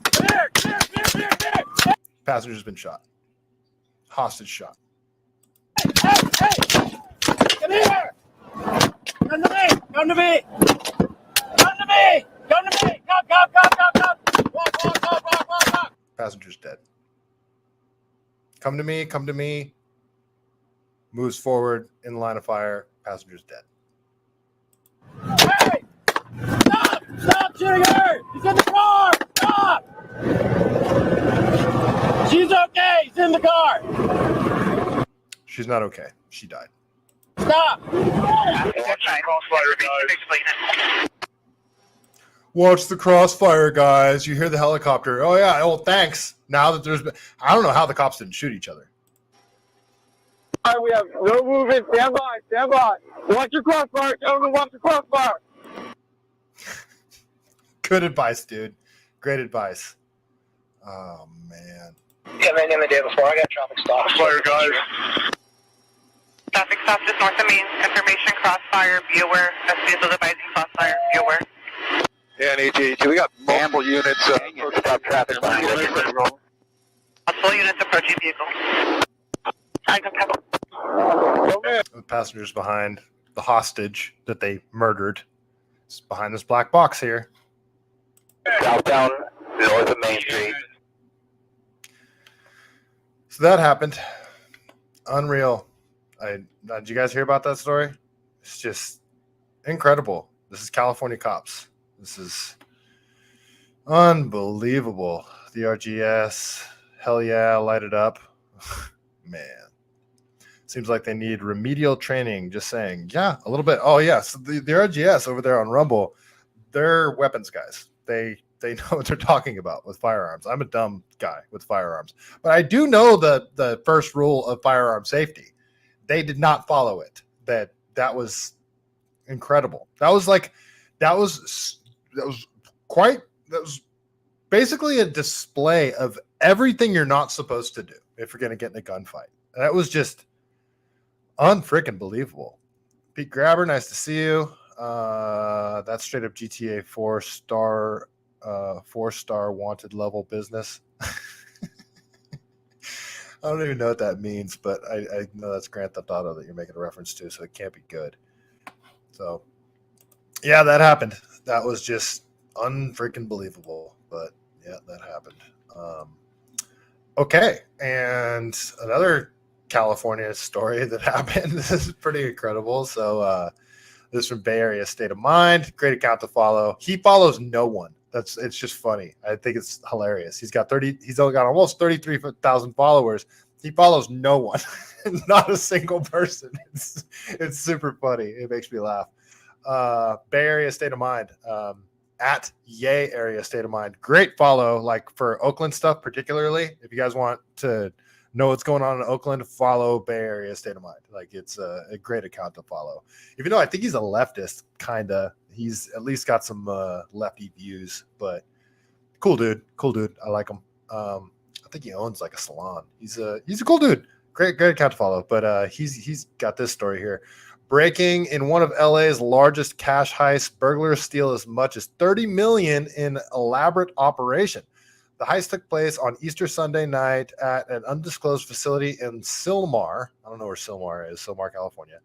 N: Clear!
A: Passenger's been shot. Hostage shot.
N: Hey! Come here! Come to me! Come to me! Come to me! Come to me! Come! Walk!
A: Passenger's dead. Come to me, come to me. Moves forward in line of fire. Passenger's dead.
N: Hey! Stop! Stop shooting her! He's in the car! Stop! She's okay! He's in the car!
A: She's not okay. She died.
N: Stop!
A: Watch the crossfire, guys. You hear the helicopter. Oh, yeah. Oh, thanks. Now that there's been, I don't know how the cops didn't shoot each other.
N: All right, we have no movement. Stand by. Stand by. Watch your crossfire. Gentlemen, watch your crossfire.
A: Good advice, dude. Great advice. Oh, man.
T: Coming in the day before, I got traffic stop. Fire, guys.
U: Traffic stop just north of Main. Information crossfire. Be aware. Messages of advising crossfire. Be aware.
T: Yeah, and AT, we got multiple units stop traffic behind us.
U: Multiple units approaching vehicle.
A: The passengers behind the hostage that they murdered. It's behind this black box here.
T: Southbound, north of Main Street.
A: So that happened. Unreal. Did you guys hear about that story? It's just incredible. This is California cops. This is unbelievable. The RGS, hell yeah, light it up. Man, seems like they need remedial training. Just saying. Yeah, a little bit. Oh yeah, so the RGS over there on Rumble, they're weapons guys. They know what they're talking about with firearms. I'm a dumb guy with firearms, but I do know the first rule of firearm safety. They did not follow it. That was incredible. That was basically a display of everything you're not supposed to do if you're going to get in a gunfight. That was just unfreaking believable. Pete Grabber, nice to see you. That's straight up GTA 4-star wanted level business. I don't even know what that means, but I know that's Grand Theft Auto that you're making a reference to, so it can't be good. So, yeah, that happened. That was just unfreaking believable, but yeah, that happened. Okay, and another California story that happened. This is pretty incredible. So, this is from Bay Area State of Mind. Great account to follow. He follows no one. It's just funny. I think it's hilarious. He's only got almost 33,000 followers. He follows no one, not a single person. It's super funny. It makes me laugh. Bay Area State of Mind, at Yay Area State of Mind. Great follow, like for Oakland stuff particularly. If you guys want to know what's going on in Oakland, follow Bay Area State of Mind. Like it's a great account to follow. Even though I think he's a leftist, kinda. He's at least got some lefty views, but cool dude. I like him. I think he owns like a salon. He's a cool dude. Great account to follow. But he's got this story here. Breaking in one of LA's largest cash heists, burglars steal as much as $30 million in elaborate operation. The heist took place on Easter Sunday night at an undisclosed facility in Sylmar. I don't know where Sylmar is, Sylmar, California.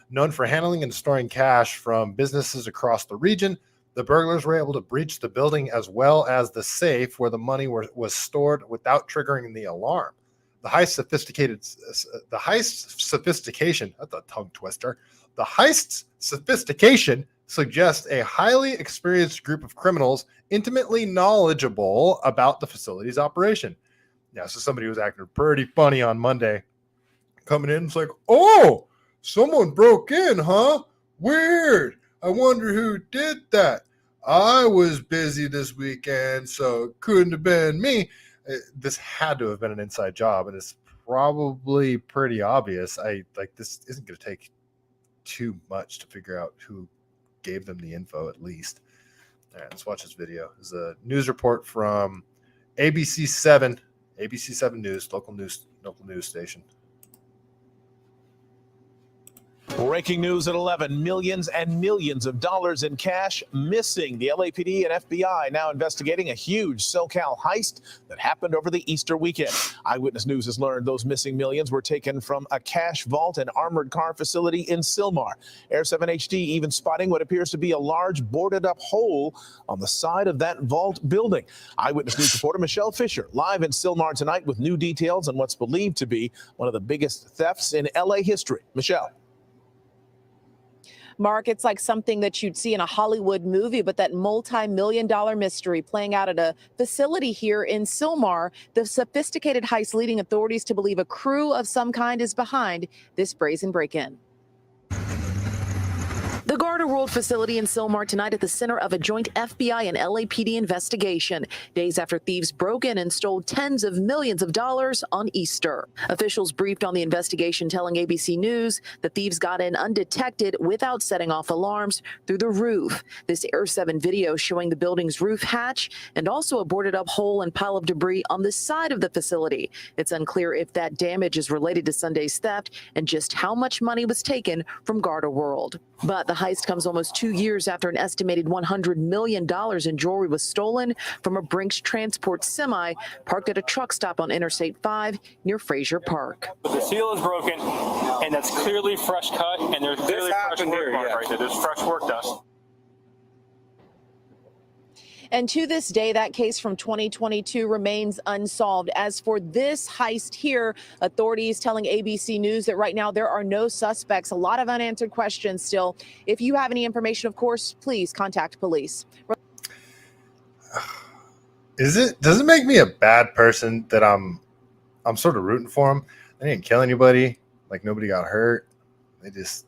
A: Known for handling and storing cash from businesses across the region, the burglars were able to breach the building as well as the safe where the money was stored without triggering the alarm. The heist's sophistication, that's a tongue twister. The heist's sophistication suggests a highly experienced group of criminals intimately knowledgeable about the facility's operation. Yeah, so somebody was acting pretty funny on Monday. Coming in, it's like, oh, someone broke in, huh? Weird. I wonder who did that. I was busy this weekend, so it couldn't have been me. This had to have been an inside job, and it's probably pretty obvious. This isn't going to take too much to figure out who gave them the info, at least. All right, let's watch this video. This is a news report from ABC7 News, local news station.
C: Breaking news at 11, millions and millions of dollars in cash missing. The LAPD and FBI now investigating a huge SoCal heist that happened over the Easter weekend. Eyewitness News has learned those missing millions were taken from a cash vault and armored car facility in Sylmar. Air 7 HD even spotting what appears to be a large boarded up hole on the side of that vault building. Eyewitness News reporter Michelle Fisher live in Sylmar tonight with new details on what's believed to be one of the biggest thefts in LA history. Michelle.
V: Mark, it's like something that you'd see in a Hollywood movie, but that multi-million-dollar mystery playing out at a facility here in Sylmar. The sophisticated heist leading authorities to believe a crew of some kind is behind this brazen break-in. The Garter World facility in Sylmar tonight at the center of a joint FBI and LAPD investigation, days after thieves broke in and stole tens of millions of dollars on Easter. Officials briefed on the investigation telling ABC News the thieves got in undetected without setting off alarms through the roof. This Air 7 video showing the building's roof hatch and also a boarded up hole and pile of debris on the side of the facility. It's unclear if that damage is related to Sunday's theft and just how much money was taken from Garter World. But the heist comes almost 2 years after an estimated $100 million in jewelry was stolen from a Brinks transport semi parked at a truck stop on Interstate 5 near Frazier Park.
W: The seal is broken, and that's clearly fresh cut, and there's clearly fresh work right there. There's fresh work dust.
V: And to this day, that case from 2022 remains unsolved. As for this heist here, authorities telling ABC News that right now there are no suspects. A lot of unanswered questions still. If you have any information, of course, please contact police.
A: Does it make me a bad person that I'm sort of rooting for them? They didn't kill anybody. Like, nobody got hurt. They just,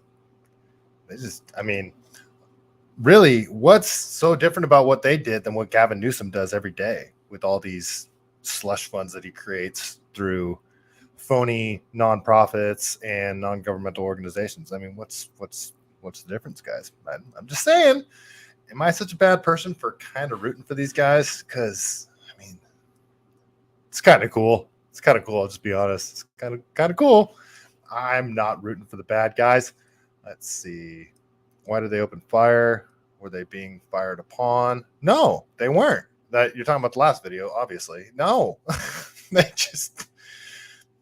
A: I mean, really, what's so different about what they did than what Gavin Newsom does every day with all these slush funds that he creates through phony nonprofits and non-governmental organizations? I mean, what's the difference, guys? I'm just saying, am I such a bad person for kind of rooting for these guys? Because, I mean, it's kind of cool. It's kind of cool. I'll just be honest. It's kind of cool. I'm not rooting for the bad guys. Let's see. Why did they open fire? Were they being fired upon? No, they weren't. That you're talking about the last video, obviously. No,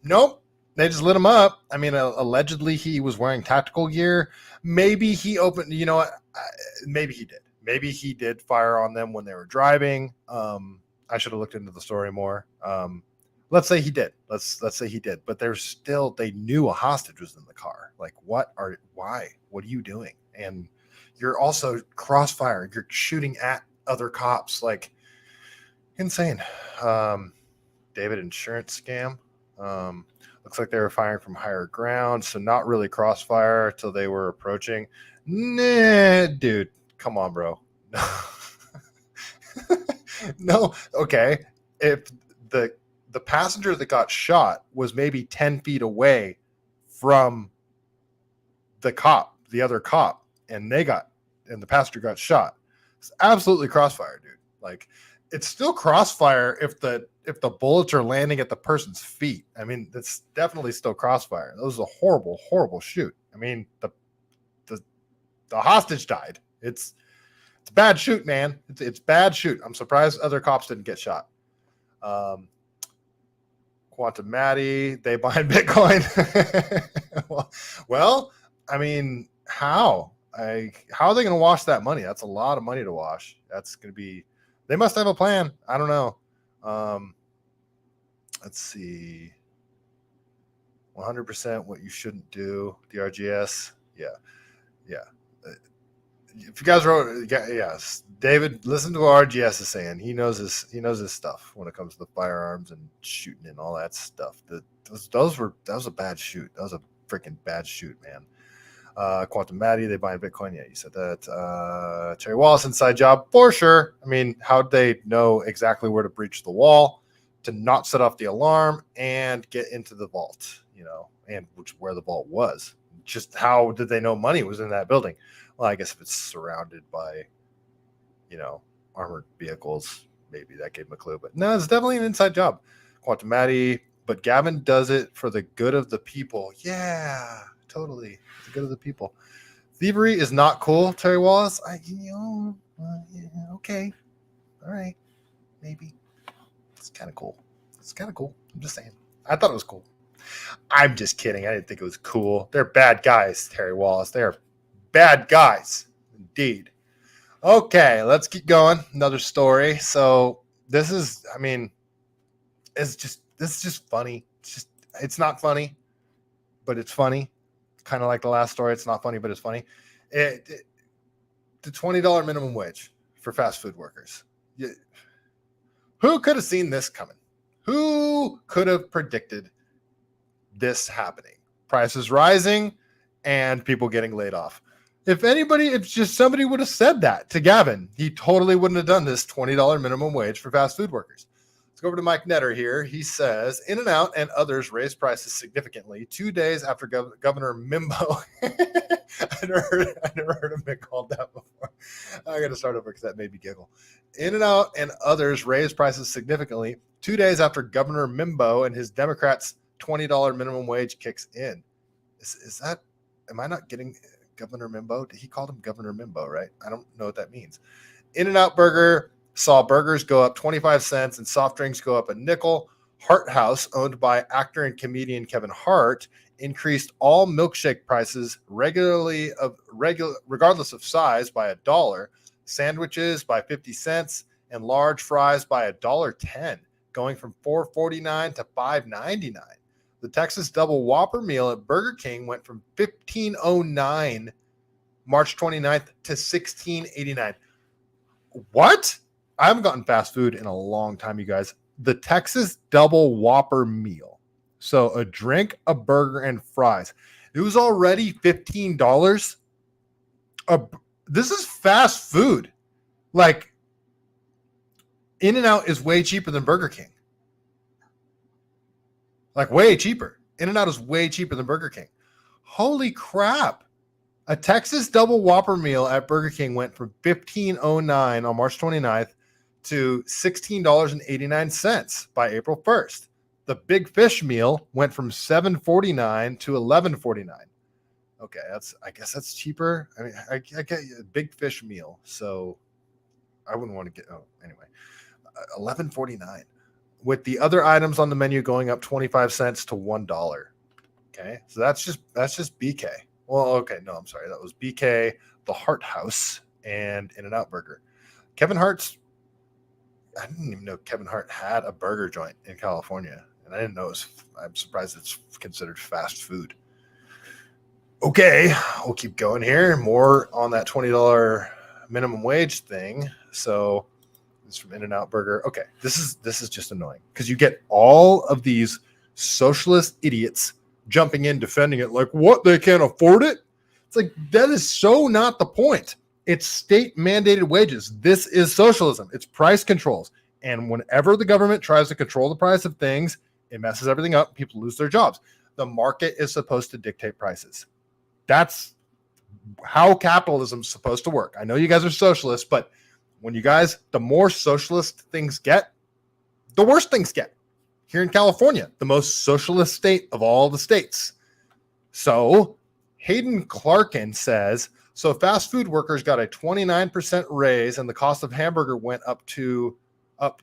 A: nope. They just lit him up. I mean, allegedly he was wearing tactical gear. Maybe he opened. You know what? Maybe he did. Maybe he did fire on them when they were driving. I should have looked into the story more. Let's say he did. Let's say he did. But they knew a hostage was in the car. Like, why? What are you doing? And you're also crossfire. You're shooting at other cops. Like, insane. David insurance scam. Looks like they were firing from higher ground. So not really crossfire until they were approaching. Nah, dude. Come on, bro. No. Okay. If the passenger that got shot was maybe 10 feet away from the other cop, and the passenger got shot, it's absolutely crossfire, dude. Like, it's still crossfire if the bullets are landing at the person's feet. I mean, that's definitely still crossfire. That was a horrible, horrible shoot. I mean, the hostage died. It's a bad shoot, man. It's bad shoot. I'm surprised other cops didn't get shot. Quantum Matty, they buying Bitcoin. well, I mean, how are they going to wash that money? That's a lot of money to wash. That's going to be, they must have a plan. I don't know. Let's see. 100% what you shouldn't do. The RGS. Yeah. If you guys wrote, yes, David, listen to what RGS is saying. He knows his stuff when it comes to the firearms and shooting and all that stuff. That was a bad shoot. That was a freaking bad shoot, man. Quantum Matty, they buying Bitcoin. Yeah, you said that. Terry Wallace, inside job for sure. I mean, how'd they know exactly where to breach the wall to not set off the alarm and get into the vault? And where the vault was. Just how did they know money was in that building? Well, I guess if it's surrounded by, armored vehicles, maybe that gave him a clue. But no, it's definitely an inside job. Quantum Matty, but Gavin does it for the good of the people. Yeah, totally. The good of the people. Thievery is not cool, Terry Wallace. Okay. All right. Maybe. It's kind of cool. I'm just saying. I thought it was cool. I'm just kidding. I didn't think it was cool. They're bad guys, Terry Wallace. They're bad guys. Indeed. Okay, let's keep going. Another story. So this is just funny. It's not funny, but it's funny. Kind of like the last story. It's not funny, but it's funny. The $20 minimum wage for fast food workers. Who could have seen this coming? Who could have predicted this happening? Prices rising and people getting laid off. If just somebody would have said that to Gavin, he totally wouldn't have done this $20 minimum wage for fast food workers. Let's go over to Mike Netter here. He says, In-N-Out and others raised prices significantly 2 days after Governor Mimbo. I never heard him get called that before. I got to start over because that made me giggle. In-N-Out and others raised prices significantly 2 days after Governor Mimbo and his Democrats' $20 minimum wage kicks in. Is that, am I not getting Governor Mimbo? He called him Governor Mimbo, right? I don't know what that means. In-N-Out Burger saw burgers go up 25 cents and soft drinks go up a nickel. Hart House, owned by actor and comedian Kevin Hart, increased all milkshake prices regardless of size by $1, sandwiches by 50 cents, and large fries by $1.10, going from $4.49 to $5.99. The Texas Double Whopper meal at Burger King went from $15.09 March 29th to $16.89. What? I haven't gotten fast food in a long time, you guys. The Texas Double Whopper meal. So a drink, a burger, and fries. It was already $15. This is fast food. Like, In-N-Out is way cheaper than Burger King. Like, way cheaper. In-N-Out is way cheaper than Burger King. Holy crap. A Texas Double Whopper meal at Burger King went from $15.09 on March 29th to $16.89 by April 1st. The Big Fish meal went from $7.49 to $11.49. Okay, I guess that's cheaper. I mean, I get a Big Fish meal, so I wouldn't want to get. Oh, anyway, $11.49 with the other items on the menu going up 25 cents to $1. Okay, so that's just BK. Well, okay, no, I'm sorry, that was BK, the Hart House, and In-N-Out Burger. Kevin Hart's. I didn't even know Kevin Hart had a burger joint in California, and I didn't know I'm surprised it's considered fast food. Okay, we'll keep going here. More on that $20 minimum wage thing. So it's from In-N-Out Burger. Okay, this is just annoying because you get all of these socialist idiots jumping in, defending it like, what, they can't afford it? It's like, that is so not the point. It's state mandated wages. This is socialism. It's price controls. And whenever the government tries to control the price of things, it messes everything up. People lose their jobs. The market is supposed to dictate prices. That's how capitalism is supposed to work. I know you guys are socialists, but when you guys, the more socialist things get, the worse things get. Here in California, the most socialist state of all the states. So Hayden Clarkin says, so fast food workers got a 29% raise and the cost of hamburger went up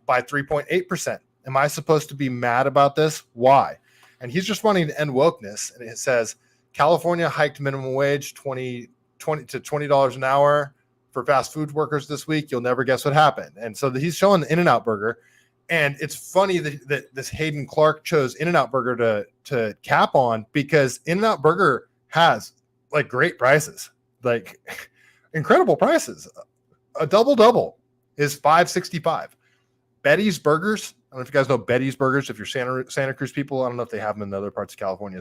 A: by 3.8%. Am I supposed to be mad about this? Why? And he's just wanting to end wokeness. And it says, California hiked minimum wage $20 to $20 an hour for fast food workers this week. You'll never guess what happened. And so he's showing the In-N-Out Burger. And it's funny that this Hayden Clark chose In-N-Out Burger to cap on, because In-N-Out Burger has like great prices, like incredible prices. A double is $5.65. Betty's Burgers. I don't know if you guys know Betty's Burgers. If you're Santa Cruz people, I don't know if they have them in other parts of California,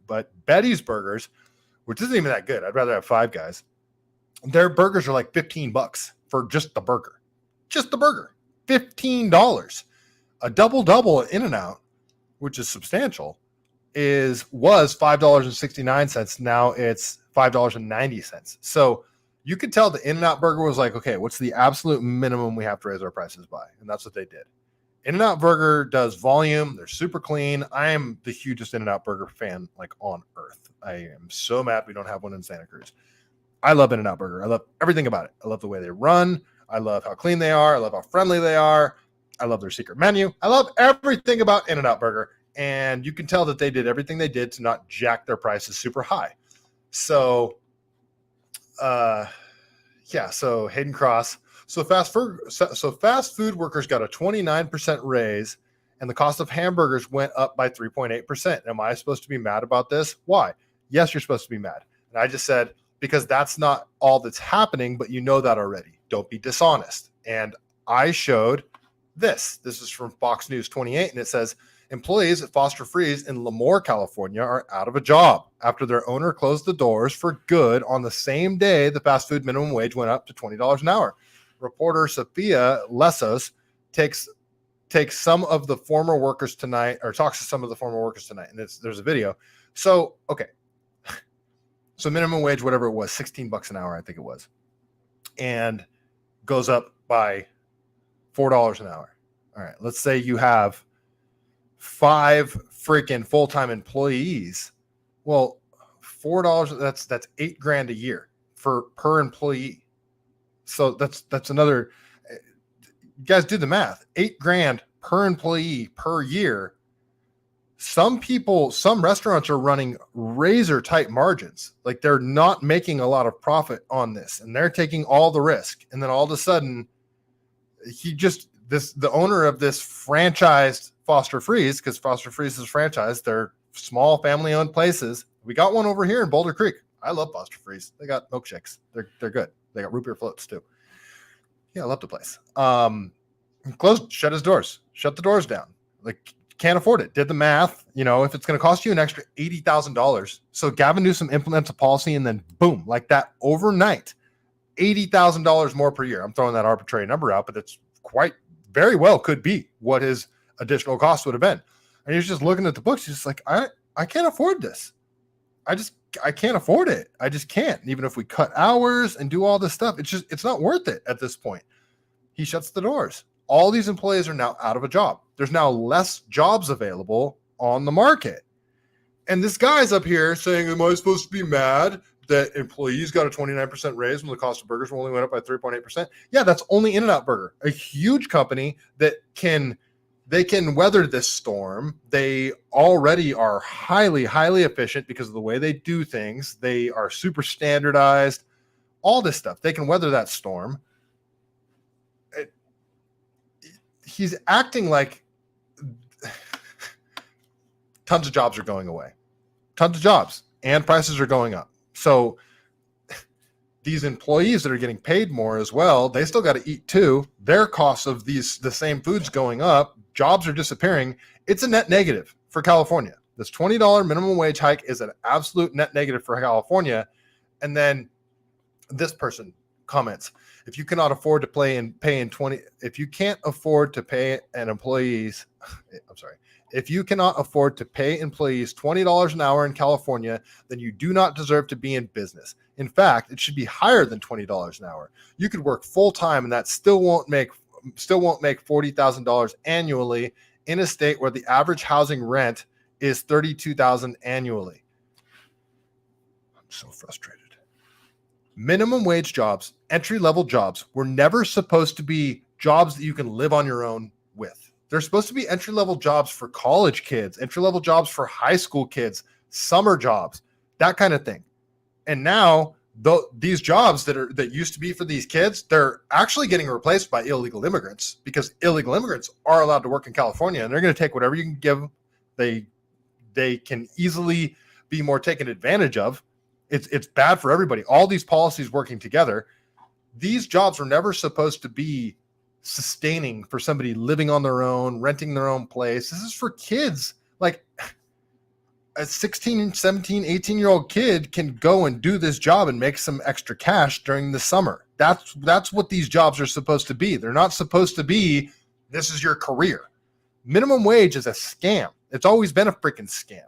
A: but Betty's Burgers, which isn't even that good. I'd rather have Five Guys. Their burgers are like $15 for just the burger. Just the burger. $15. A double at In-N-Out, which is substantial, was $5.69. Now it's $5.90. So you could tell the In-N-Out Burger was like, okay, what's the absolute minimum we have to raise our prices by? And that's what they did. In-N-Out Burger does volume. They're super clean. I am the hugest In-N-Out Burger fan like on earth. I am so mad we don't have one in Santa Cruz. I love In-N-Out Burger. I love everything about it. I love the way they run. I love how clean they are. I love how friendly they are. I love their secret menu. I love everything about In-N-Out Burger. And you can tell that they did everything they did to not jack their prices super high. So, so Hayden Cross. So fast food workers got a 29% raise, and the cost of hamburgers went up by 3.8%. Am I supposed to be mad about this? Why? Yes, you're supposed to be mad. And I just said, because that's not all that's happening, but you know that already. Don't be dishonest. And I showed this. This is from Fox News 28, and it says, employees at Foster Freeze in Lemoore, California are out of a job after their owner closed the doors for good on the same day the fast food minimum wage went up to $20 an hour. Reporter Sophia Lesos takes some of the former workers tonight, or talks to some of the former workers tonight, and there's a video. So, okay. So minimum wage, whatever it was, $16 an hour, I think it was, and goes up by $4 an hour. All right, let's say you have 5 freaking full-time employees. Well, $4, that's $8,000 a year per employee. So that's another. You guys do the math. $8,000 per employee per year. Some restaurants are running razor tight margins. Like they're not making a lot of profit on this, and they're taking all the risk. And then all of a sudden, the owner of this franchised Foster Freeze, because Foster Freeze is franchised, they're small family owned places. We got one over here in Boulder Creek. I love Foster Freeze. They got milkshakes. They're good. They got root beer floats too. Yeah, I love the place. Shut the doors down. Like, can't afford it. Did the math. If it's going to cost you an extra $80,000. So Gavin Newsom implements a policy and then boom, like that overnight, $80,000 more per year. I'm throwing that arbitrary number out, but it's quite very well could be what his additional cost would have been. And he's just looking at the books. He's just like, I can't afford this. I can't afford it. I just can't. Even if we cut hours and do all this stuff, it's not worth it at this point. He shuts the doors. All these employees are now out of a job. There's now less jobs available on the market. And this guy's up here saying, am I supposed to be mad that employees got a 29% raise when the cost of burgers only went up by 3.8%? Yeah, that's only In-N-Out Burger, a huge company that can weather this storm. They already are highly, highly efficient because of the way they do things. They are super standardized, all this stuff. They can weather that storm. He's acting like tons of jobs are going away. Tons of jobs and prices are going up. So these employees that are getting paid more as well, they still got to eat too. Their costs of the same foods going up, jobs are disappearing. It's a net negative for California. This $20 minimum wage hike is an absolute net negative for California. And then this person comments, if you cannot afford to if you can't afford to pay employees $20 an hour in California, then you do not deserve to be in business. In fact, it should be higher than $20 an hour. You could work full time and that still won't make $40,000 annually in a state where the average housing rent is $32,000 annually. I'm so frustrated. Minimum wage jobs, entry-level jobs, were never supposed to be jobs that you can live on your own with. They're supposed to be entry-level jobs for college kids, entry-level jobs for high school kids, summer jobs, that kind of thing. And now these jobs that used to be for these kids, they're actually getting replaced by illegal immigrants, because illegal immigrants are allowed to work in California and they're going to take whatever you can give them. They can easily be more taken advantage of. It's bad for everybody. All these policies working together. These jobs were never supposed to be sustaining for somebody living on their own, renting their own place. This is for kids. Like a 16, 17, 18-year-old kid can go and do this job and make some extra cash during the summer. That's what these jobs are supposed to be. They're not supposed to be, this is your career. Minimum wage is a scam. It's always been a freaking scam.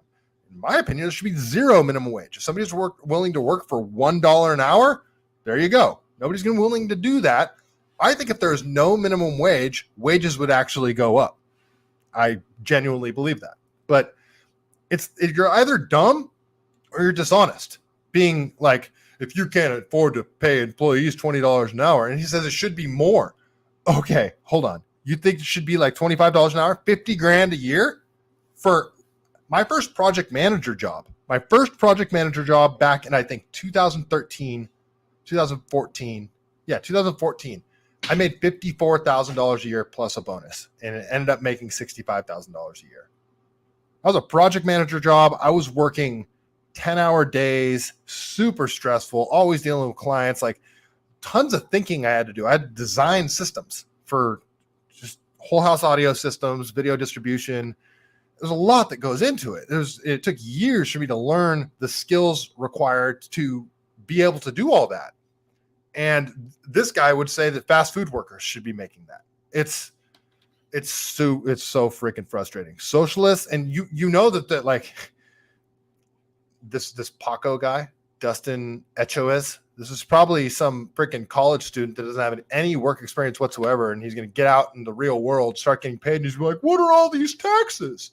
A: In my opinion, there should be zero minimum wage. If somebody's willing to work for $1 an hour, there you go. Nobody's going to be willing to do that. I think if there's no minimum wage, wages would actually go up. I genuinely believe that. But you're either dumb or you're dishonest. Being like, if you can't afford to pay employees $20 an hour, and he says it should be more. Okay, hold on. You think it should be like $25 an hour, $50,000 a year? For my first project manager job back in, I think, 2014. Yeah, 2014. I made $54,000 a year plus a bonus, and it ended up making $65,000 a year. That was a project manager job. I was working 10-hour days, super stressful, always dealing with clients, like tons of thinking I had to do. I had to design systems for just whole house audio systems, video distribution. There's a lot that goes into it. It took years for me to learn the skills required to be able to do all that. And this guy would say that fast food workers should be making that. It's so freaking frustrating. Socialists, and you know that like this Paco guy, Dustin Echoes, this is probably some freaking college student that doesn't have any work experience whatsoever, and he's going to get out in the real world, start getting paid, and he's like, what are all these taxes?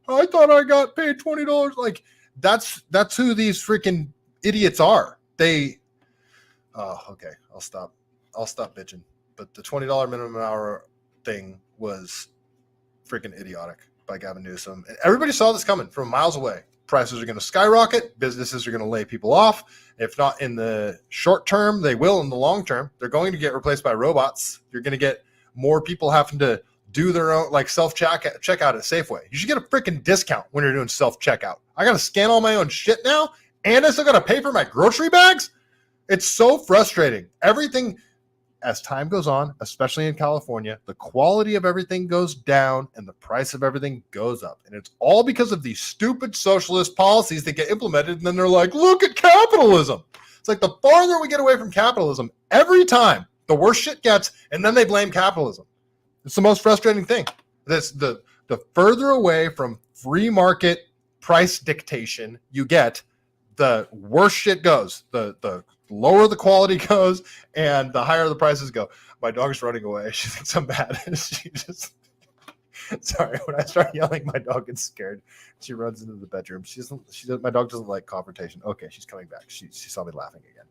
A: I thought I got paid $20. Like that's who these freaking idiots are. Okay, I'll stop bitching. But the $20 minimum hour thing was freaking idiotic by Gavin Newsom. And everybody saw this coming from miles away. Prices are going to skyrocket. Businesses are going to lay people off. If not in the short term, they will in the long term. They're going to get replaced by robots. You're going to get more people having to do their own like self-checkout at Safeway. You should get a freaking discount when you're doing self-checkout. I got to scan all my own shit now, and I still got to pay for my grocery bags? It's so frustrating. Everything, as time goes on, especially in California, the quality of everything goes down and the price of everything goes up. And it's all because of these stupid socialist policies that get implemented, and then they're like, look at capitalism. It's like the farther we get away from capitalism, every time the worse shit gets, and then they blame capitalism. It's the most frustrating thing. That's the further away from free market price dictation you get, the worse shit goes. The lower the quality goes, and the higher the prices go. My dog's running away. She thinks I'm bad. She just sorry. When I start yelling, my dog gets scared. She runs into the bedroom. She doesn't. My dog doesn't like confrontation. Okay, she's coming back. She saw me laughing again.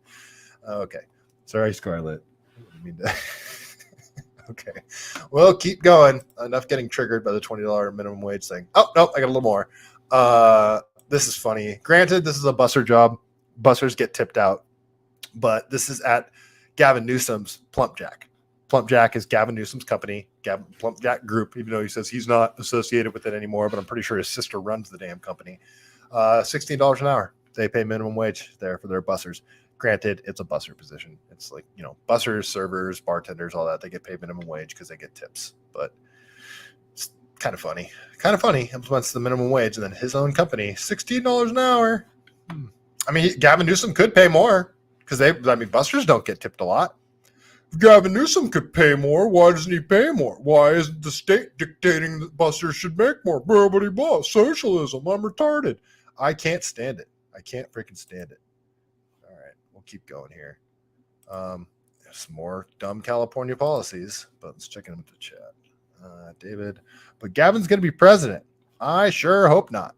A: Okay, sorry, Scarlett. I didn't mean to. Okay, well, keep going. Enough getting triggered by the $20 minimum wage thing. Oh no, I got a little more. This is funny. Granted, this is a busser job. Bussers get tipped out. But this is at Gavin Newsom's Plump Jack. Plump Jack is Gavin Newsom's company, Plump Jack Group, even though he says he's not associated with it anymore, but I'm pretty sure his sister runs the damn company. $16 an hour. They pay minimum wage there for their bussers. Granted, it's a busser position. It's like, bussers, servers, bartenders, all that. They get paid minimum wage because they get tips. But it's kind of funny. Implements the minimum wage, and then his own company, $16 an hour. I mean, Gavin Newsom could pay more. Because bussers don't get tipped a lot. If Gavin Newsom could pay more, why doesn't he pay more? Why isn't the state dictating that bussers should make more? Blah, blah, blah. Socialism. I'm retarded. I can't stand it. I can't freaking stand it. All right, we'll keep going here. Some more dumb California policies, but let's check in with the chat. David, but Gavin's going to be president. I sure hope not.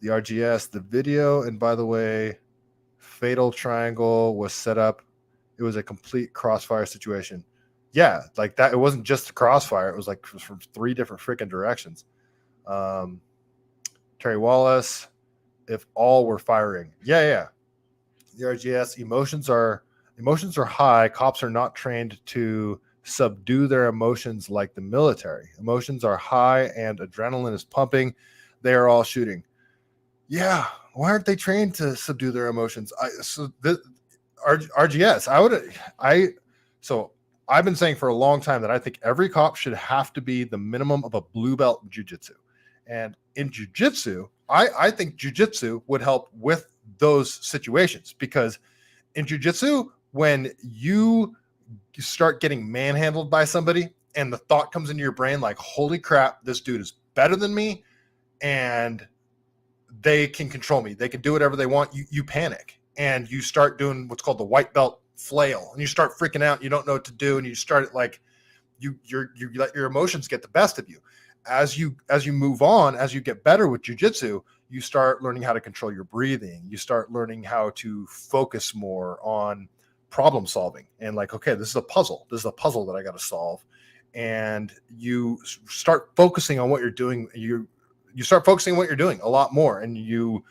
A: The RGS, the video, and by the way, Fatal Triangle was set up. It was a complete crossfire situation. Yeah, like that. It wasn't just a crossfire. It was like from 3 different freaking directions. Terry Wallace, if all were firing. Yeah. The RGS, emotions are high. Cops are not trained to subdue their emotions like the military. Emotions are high and adrenaline is pumping. They are all shooting. Yeah, why aren't they trained to subdue their emotions? RGS, I've been saying for a long time that I think every cop should have to be the minimum of a blue belt in jiu-jitsu. And in jiu-jitsu, I think jiu-jitsu would help with those situations, because in jiu-jitsu, when you start getting manhandled by somebody and the thought comes into your brain like, holy crap, this dude is better than me, and they can control me, they can do whatever they want, you panic and you start doing what's called the white belt flail, and you start freaking out, you don't know what to do, and you start like you let your emotions get the best of you. As you move on, as you get better with jiu-jitsu, you start learning how to control your breathing, you start learning how to focus more on problem solving, and like, okay, this is a puzzle that I got to solve, and you start focusing on what you're doing. You start focusing on what you're doing a lot more, and you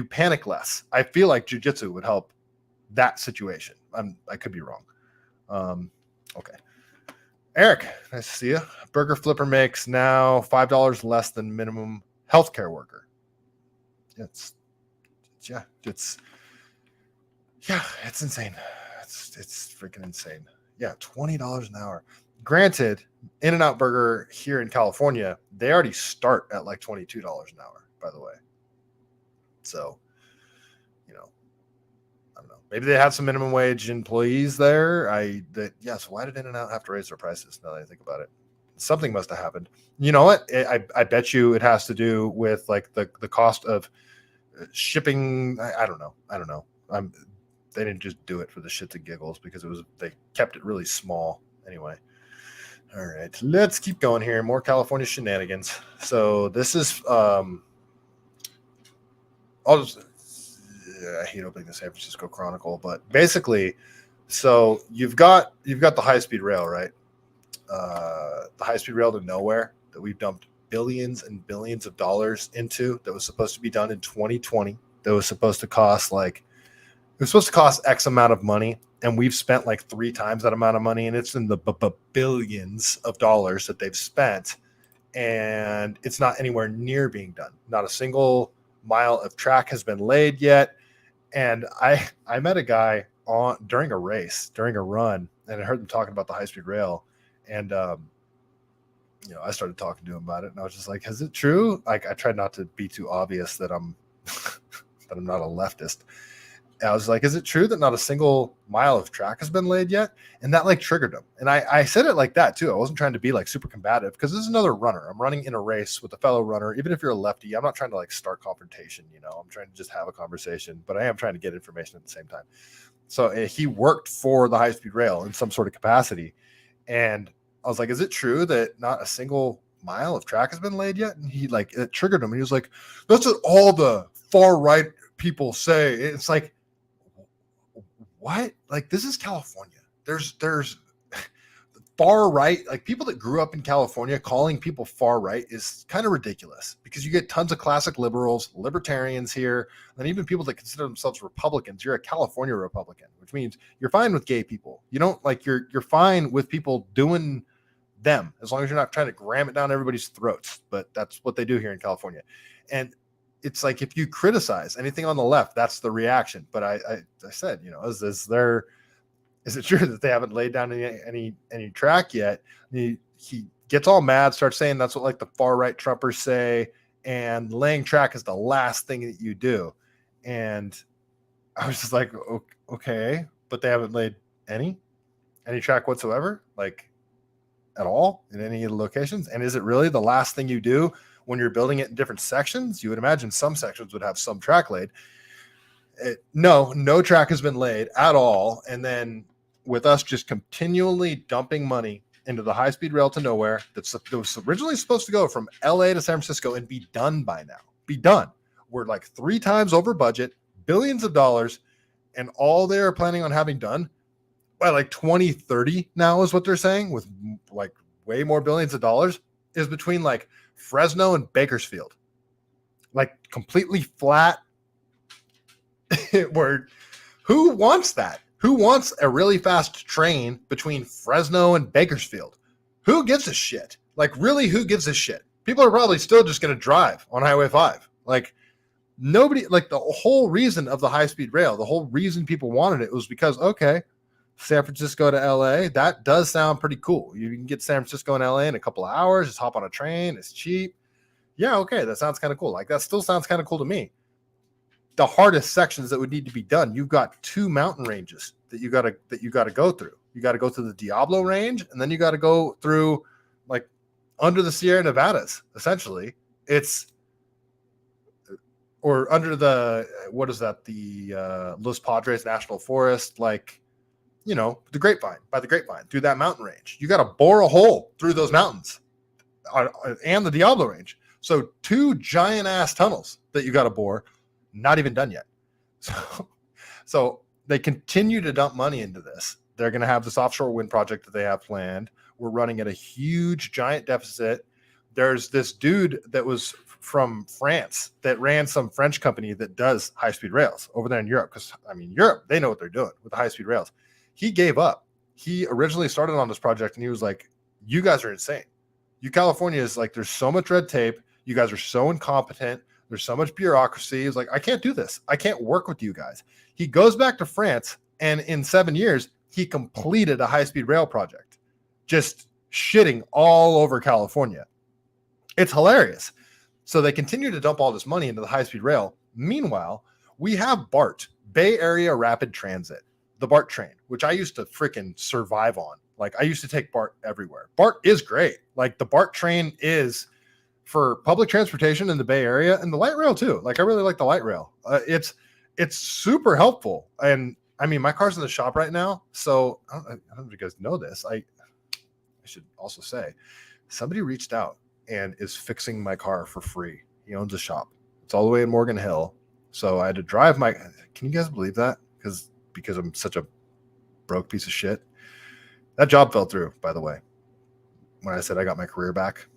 A: panic less. I feel like jiu-jitsu would help that situation. I could be wrong. Okay. Eric, nice to see you. Burger Flipper makes now $5 less than minimum healthcare worker. It's insane. It's freaking insane. Yeah, $20 an hour. Granted, In-N-Out Burger here in California, they already start at like $22 an hour, by the way. So, I don't know. Maybe they have some minimum wage employees there. So why did In-N-Out have to raise their prices? Now that I think about it, something must have happened. You know what? I bet you it has to do with like the cost of shipping. I don't know. They didn't just do it for the shits and giggles, because they kept it really small anyway. All right, let's keep going here. More California shenanigans. So this is I hate opening the San Francisco Chronicle, but basically, so you've got the high-speed rail, right? The high-speed rail to nowhere that we've dumped billions and billions of dollars into, that was supposed to be done in 2020, that was supposed to cost like was supposed to cost X amount of money, and we've spent like 3 times that amount of money, and it's in the billions of dollars that they've spent, and it's not anywhere near being done. Not a single mile of track has been laid yet. And I met a guy during a run, and I heard them talking about the high-speed rail, and I started talking to him about it, and I was just like, "Is it true?" Like, I tried not to be too obvious that I'm that I'm not a leftist. And I was like, "Is it true that not a single mile of track has been laid yet?" And that like triggered him. And I said it like that too. I wasn't trying to be like super combative, because this is another runner. I'm running in a race with a fellow runner. Even if you're a lefty, I'm not trying to like start confrontation. I'm trying to just have a conversation, but I am trying to get information at the same time. So he worked for the high-speed rail in some sort of capacity, and I was like, "Is it true that not a single mile of track has been laid yet?" And it triggered him, and he was like, "That's what all the far right people say." It's like, what? Like, this is California. There's far right, like people that grew up in California calling people far right is kind of ridiculous, because you get tons of classic liberals, libertarians here, and even people that consider themselves Republicans. You're a California Republican, which means you're fine with gay people. You don't like you're fine with people doing them, as long as you're not trying to ram it down everybody's throats. But that's what they do here in California. And it's like, if you criticize anything on the left, that's the reaction. But I said, is it true that they haven't laid down any track yet? He gets all mad, starts saying that's what like the far right Trumpers say, and laying track is the last thing that you do. And I was just like, okay, but they haven't laid any track whatsoever, like at all in any of the locations. And is it really the last thing you do when you're building it in different sections? You would imagine some sections would have some track laid. No track has been laid at all. And then with us just continually dumping money into the high-speed rail to nowhere that was originally supposed to go from LA to San Francisco and be done by now. Be done. We're like 3 times over budget, billions of dollars, and all they're planning on having done by like 2030 now is what they're saying, with like way more billions of dollars, is between like Fresno and Bakersfield. Like completely flat. Where who wants that? Who wants a really fast train between Fresno and Bakersfield? Who gives a shit? Like, really, who gives a shit? People are probably still just going to drive on Highway 5. Like, nobody, like, the whole reason of the high-speed rail, the whole reason people wanted it was because, okay, San Francisco to LA, that does sound pretty cool. You can get San Francisco and LA in a couple of hours, just hop on a train, it's cheap. Yeah, okay, that sounds kind of cool. Like, that still sounds kind of cool to me. The hardest sections that would need to be done, you've got 2 mountain ranges that you got to go through. You got to go through the Diablo range, and then you got to go through like under the Sierra Nevadas. Essentially, or under the the Los Padres National Forest, like the Grapevine, through that mountain range. You got to bore a hole through those mountains, and the Diablo range. So 2 giant ass tunnels that you got to bore. Not even done yet. So they continue to dump money into this. They're going to have this offshore wind project that they have planned. We're running at a huge, giant deficit. There's this dude that was from France that ran some French company that does high-speed rails over there in Europe. Because, Europe, they know what they're doing with the high-speed rails. He gave up. He originally started on this project, and he was like, you guys are insane. You California is like, there's so much red tape. You guys are so incompetent. There's so much bureaucracy. He's like, I can't do this. I can't work with you guys. He goes back to France, and in 7 years, he completed a high-speed rail project, just shitting all over California. It's hilarious. So they continue to dump all this money into the high-speed rail. Meanwhile, we have BART, Bay Area Rapid Transit, the BART train, which I used to freaking survive on. Like, I used to take BART everywhere. BART is great. Like, the BART train is for public transportation in the Bay Area, and the light rail too. Like, I really like the light rail. It's super helpful. And my car's in the shop right now. So I don't know if you guys know this. I should also say somebody reached out and is fixing my car for free. He owns a shop. It's all the way in Morgan Hill. So I had to drive can you guys believe that? Because I'm such a broke piece of shit. That job fell through, by the way. When I said I got my career back,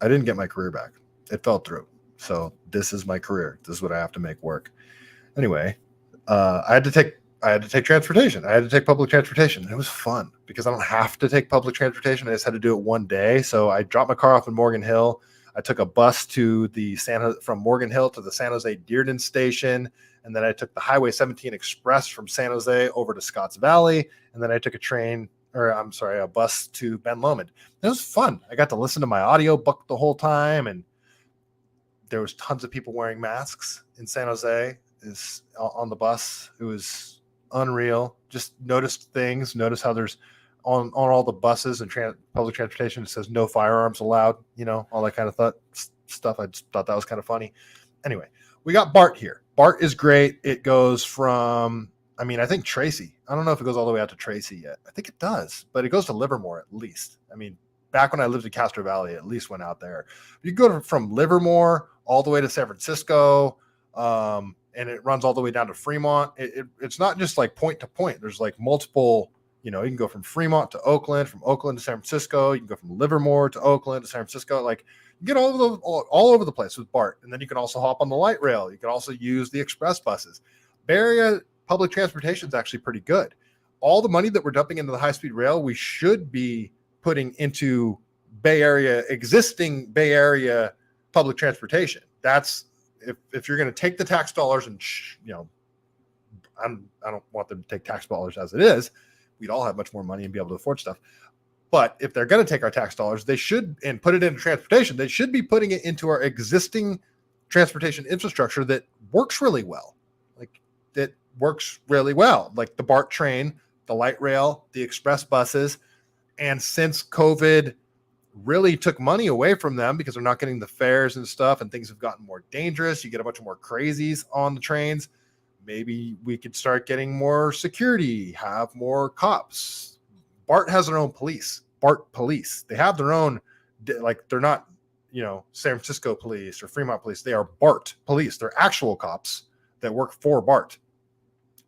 A: I didn't get my career back. It fell through. So this is my career. This is what I have to make work. Anyway, I had to take I had to take transportation. I had to take public transportation. It was fun because I don't have to take public transportation. I just had to do it one day. So I dropped my car off in Morgan Hill. I took a bus to from Morgan Hill to the San Jose Dearden station. And then I took the Highway 17 Express from San Jose over to Scotts Valley. And then I took a bus to Ben Lomond. It was fun. I got to listen to my audiobook the whole time. And there was tons of people wearing masks in San Jose on the bus. It was unreal. Just noticed things. Notice how there's on all the buses and public transportation, it says no firearms allowed, all that kind of stuff. I just thought that was kind of funny. Anyway, we got BART here. BART is great. It goes from, I think Tracy. I don't know if it goes all the way out to Tracy yet. I think it does, but it goes to Livermore at least. Back when I lived in Castro Valley, at least went out there. You go from Livermore all the way to San Francisco, and it runs all the way down to Fremont. It's not just like point to point. There's like multiple, you can go from Fremont to Oakland, from Oakland to San Francisco. You can go from Livermore to Oakland to San Francisco. Like you get all over the place with BART. And then you can also hop on the light rail. You can also use the express buses. Bay Area public transportation is actually pretty good. All the money that we're dumping into the high-speed rail, we should be putting into existing Bay Area public transportation. That's if you're going to take the tax dollars and I don't want them to take tax dollars as it is. We'd all have much more money and be able to afford stuff. But if they're going to take our tax dollars, they should, and put it into transportation, they should be putting it into our existing transportation infrastructure that works really well. Like the BART train, the light rail, the express buses. And since COVID really took money away from them because they're not getting the fares and stuff and things have gotten more dangerous, you get a bunch of more crazies on the trains. Maybe we could start getting more security, have more cops. BART has their own police, BART police. They have their own, like they're not, San Francisco police or Fremont police. They are BART police. They're actual cops that work for BART.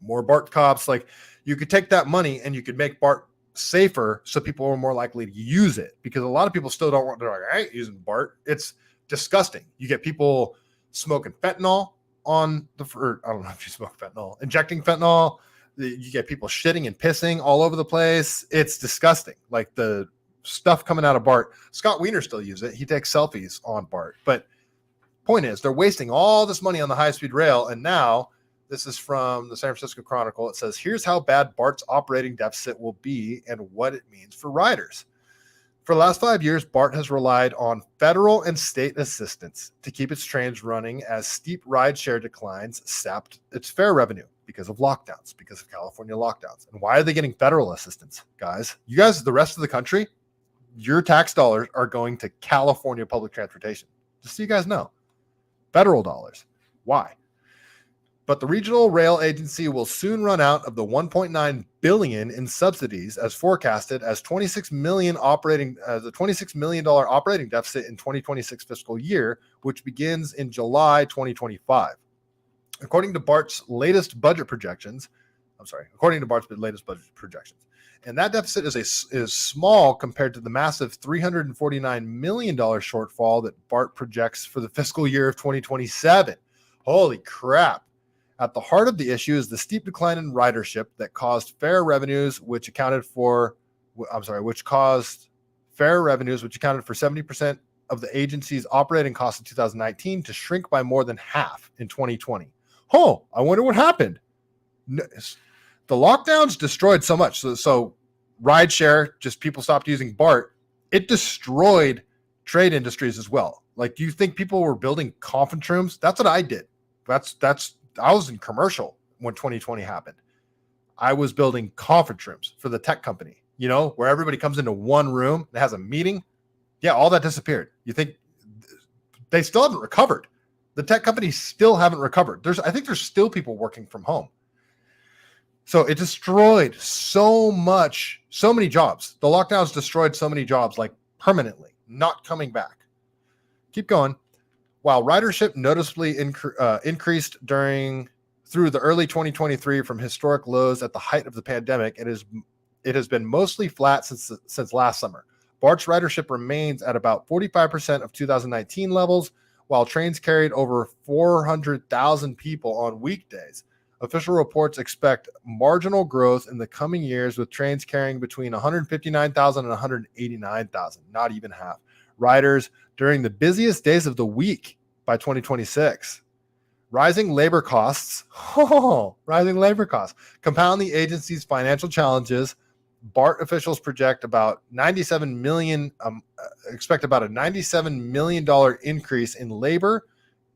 A: More BART cops. Like you could take that money and you could make BART safer so people are more likely to use it because a lot of people still don't want, they're like, I ain't using BART. It's disgusting. You get people smoking fentanyl I don't know if you smoke fentanyl, injecting fentanyl. You get people shitting and pissing all over the place. It's disgusting. Like the stuff coming out of BART. Scott Wiener still uses it. He takes selfies on BART. But point is, they're wasting all this money on the high-speed rail. And now, this is from the San Francisco Chronicle. It says, here's how bad BART's operating deficit will be and what it means for riders. For the last 5 years, BART has relied on federal and state assistance to keep its trains running as steep rideshare declines sapped its fare revenue because of lockdowns, because of California lockdowns. And why are they getting federal assistance, guys? You guys, the rest of the country, your tax dollars are going to California public transportation. Just so you guys know. Federal dollars. Why? But the regional rail agency will soon run out of the $1.9 billion in subsidies as forecasted as $26 million operating deficit in 2026 fiscal year, which begins in July 2025. According to BART's latest budget projections, and that deficit is small compared to the massive $349 million shortfall that BART projects for the fiscal year of 2027. Holy crap. At the heart of the issue is the steep decline in ridership that caused fare revenues, which accounted for 70% of the agency's operating costs in 2019 to shrink by more than half in 2020. Oh, I wonder what happened. The lockdowns destroyed so much. So rideshare, just people stopped using BART. It destroyed trade industries as well. Like, do you think people were building conference rooms? That's what I did. I was in commercial when 2020 happened. I was building conference rooms for the tech company, where everybody comes into one room and has a meeting. Yeah, all that disappeared. You think they still haven't recovered? The tech companies still haven't recovered. I think there's still people working from home. So it destroyed so many jobs. The lockdowns destroyed so many jobs, like permanently, not coming back. Keep going. While ridership noticeably increased through the early 2023 from historic lows at the height of the pandemic, it has been mostly flat since last summer. BART's ridership remains at about 45% of 2019 levels, while trains carried over 400,000 people on weekdays. Official reports expect marginal growth in the coming years, with trains carrying between 159,000 and 189,000, not even half, riders during the busiest days of the week by 2026. Rising labor costs compound the agency's financial challenges. BART officials project about $97 million, expect about a $97 million increase in labor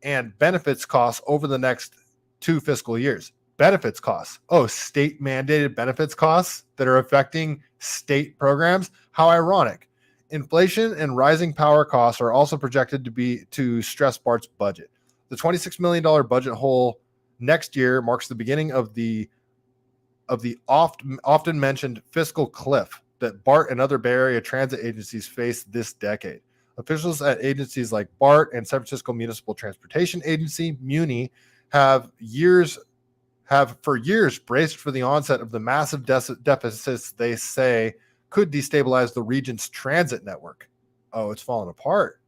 A: and benefits costs over the next 2 fiscal years. Benefits costs. Oh, state mandated benefits costs that are affecting state programs. How ironic. Inflation and rising power costs are also projected to stress BART's budget. The $26 million budget hole next year marks the beginning of the often mentioned fiscal cliff that BART and other Bay Area transit agencies face this decade. Officials at agencies like BART and San Francisco Municipal Transportation Agency, MUNI, have for years braced for the onset of the massive deficits they say could destabilize the region's transit network. Oh, it's falling apart.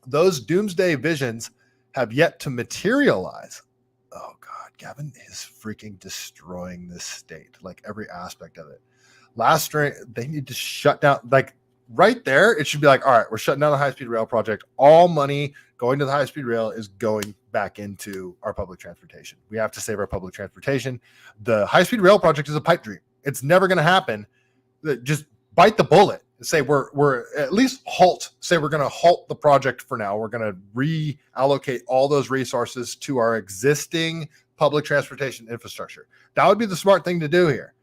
A: Those doomsday visions have yet to materialize. Oh God, Gavin is freaking destroying this state, like every aspect of it. They need to shut down, like right there, it should be like, all right, we're shutting down the high-speed rail project. All money going to the high-speed rail is going back into our public transportation. We have to save our public transportation. The high-speed rail project is a pipe dream. It's never going to happen. Just bite the bullet. Say we're at least say we're going to halt the project for now. We're going to reallocate all those resources to our existing public transportation infrastructure. That would be the smart thing to do here.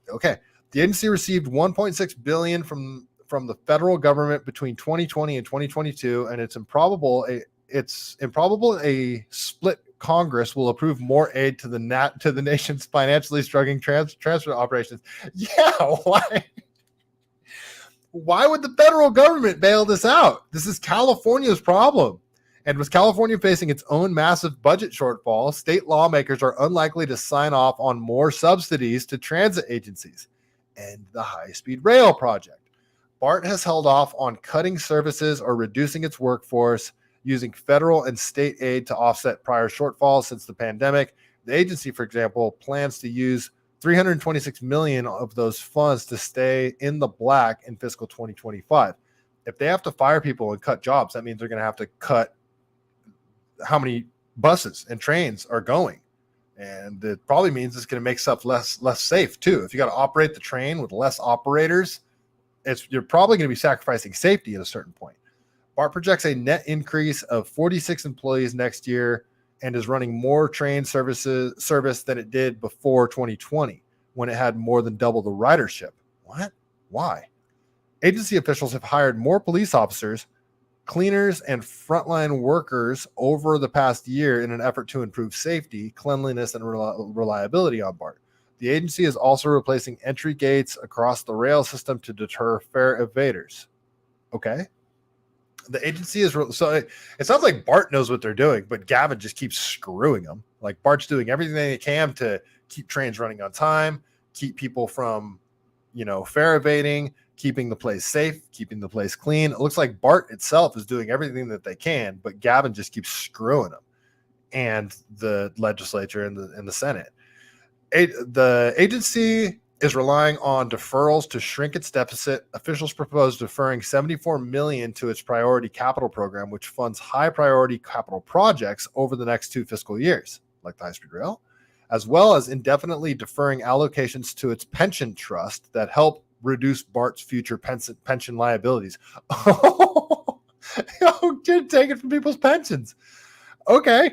A: Okay. The agency received $1.6 billion from the federal government between 2020 and 2022, and it's improbable a split Congress will approve more aid to the nation's financially struggling transport operations. Yeah, why? Why would the federal government bail this out? This is California's problem. And with California facing its own massive budget shortfall, state lawmakers are unlikely to sign off on more subsidies to transit agencies and the high-speed rail project. BART has held off on cutting services or reducing its workforce, using federal and state aid to offset prior shortfalls since the pandemic. The agency, for example, plans to use $326 million of those funds to stay in the black in fiscal 2025. If they have to fire people and cut jobs, that means they're going to have to cut how many buses and trains are going. And it probably means it's going to make stuff less safe too. If you got to operate the train with less operators, you're probably going to be sacrificing safety at a certain point. BART projects a net increase of 46 employees next year and is running more train service than it did before 2020, when it had more than double the ridership. What? Why? Agency officials have hired more police officers, cleaners, and frontline workers over the past year in an effort to improve safety, cleanliness, and reliability on BART. The agency is also replacing entry gates across the rail system to deter fare evaders. Okay. The agency is so it sounds like BART knows what they're doing, but Gavin just keeps screwing them. Like BART's doing everything they can to keep trains running on time, keep people from, fare evading, keeping the place safe, keeping the place clean. It looks like BART itself is doing everything that they can, but Gavin just keeps screwing them, and the legislature and the Senate. The agency is relying on deferrals to shrink its deficit. Officials propose deferring $74 million to its priority capital program, which funds high priority capital projects over the next 2 fiscal years, like the high-speed rail, as well as indefinitely deferring allocations to its pension trust that help reduce BART's future pension liabilities. Oh, dude, take it from people's pensions. Okay.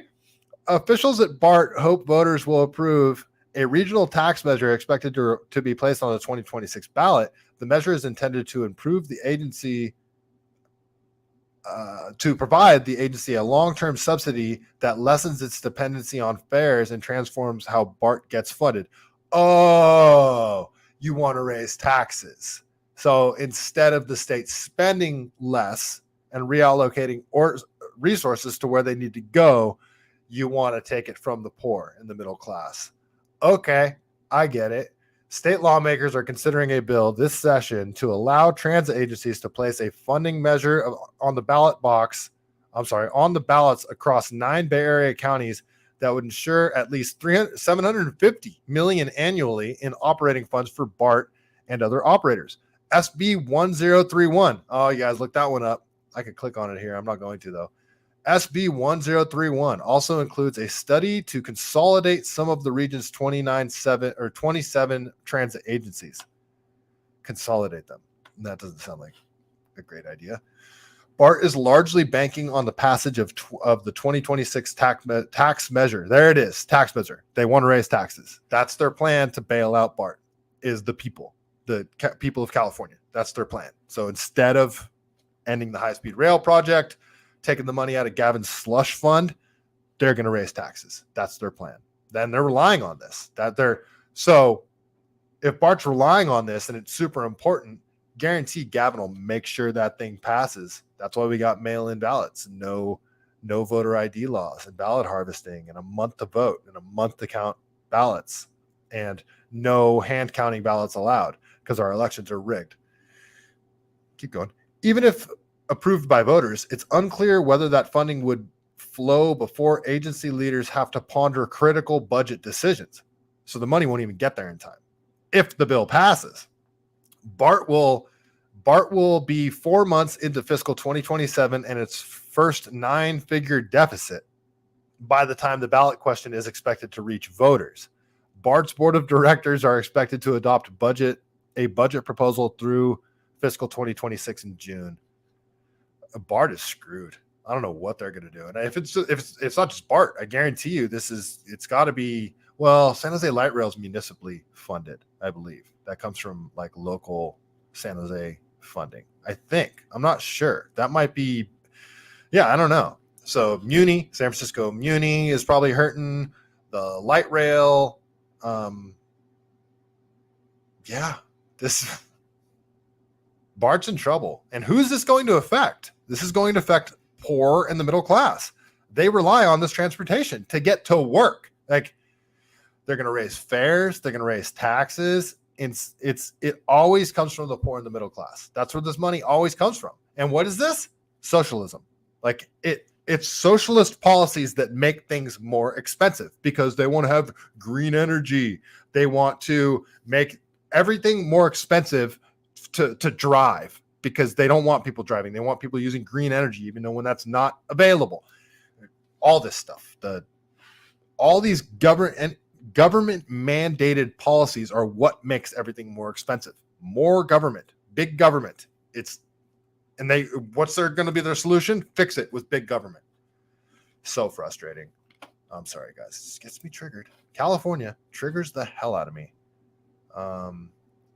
A: Officials at BART hope voters will approve a regional tax measure expected to be placed on the 2026 ballot. The measure is intended to improve the agency, to provide the agency a long-term subsidy that lessens its dependency on fares and transforms how BART gets funded. Oh, you want to raise taxes. So instead of the state spending less and reallocating resources to where they need to go, you want to take it from the poor and the middle class. Okay, I get it. State lawmakers are considering a bill this session to allow transit agencies to place a funding measure on the ballots across 9 Bay Area counties that would ensure at least $750 million annually in operating funds for BART and other operators. SB 1031. Oh, you guys look that one up. I could click on it here. I'm not going to, though. SB 1031 also includes a study to consolidate some of the region's 27 transit agencies. Consolidate them. That doesn't sound like a great idea. BART is largely banking on the passage of the 2026 tax measure. There it is, tax measure. They want to raise taxes. That's their plan to bail out BART, is the people of California. That's their plan. So instead of ending the high-speed rail project, taking the money out of Gavin's slush fund, they're going to raise taxes. That's their plan. Then they're relying on this. So if BART's relying on this and it's super important, guarantee Gavin will make sure that thing passes. That's why we got mail-in ballots, no voter ID laws and ballot harvesting and a month to vote and a month to count ballots and no hand counting ballots allowed because our elections are rigged. Keep going. Even if approved by voters, it's unclear whether that funding would flow before agency leaders have to ponder critical budget decisions. So the money won't even get there in time. If the bill passes, BART will be 4 months into fiscal 2027 and its first 9-figure deficit by the time the ballot question is expected to reach voters. BART's board of directors are expected to adopt a budget proposal through fiscal 2026 in June. BART is screwed. I don't know what they're going to do. And if it's not just BART, I guarantee you it's got to be, well, San Jose Light Rail is municipally funded, I believe. That comes from like local San Jose funding, I think. I'm not sure. That might be, I don't know. So Muni, San Francisco Muni is probably hurting. The light rail, this BART's in trouble. And who's this going to affect? This is going to affect poor and the middle class. They rely on this transportation to get to work. Like, they're going to raise fares, they're going to raise taxes. It always comes from the poor and the middle class. That's where this money always comes from. And what is this? Socialism. Like, it's socialist policies that make things more expensive because they want to have green energy. They want to make everything more expensive to drive because they don't want people driving. They want people using green energy, even though when that's not available. All this stuff, all these government mandated policies are what makes everything more expensive. More government, big government. What's going to be their solution? Fix it with big government. So frustrating. I'm sorry, guys. This gets me triggered. California triggers the hell out of me.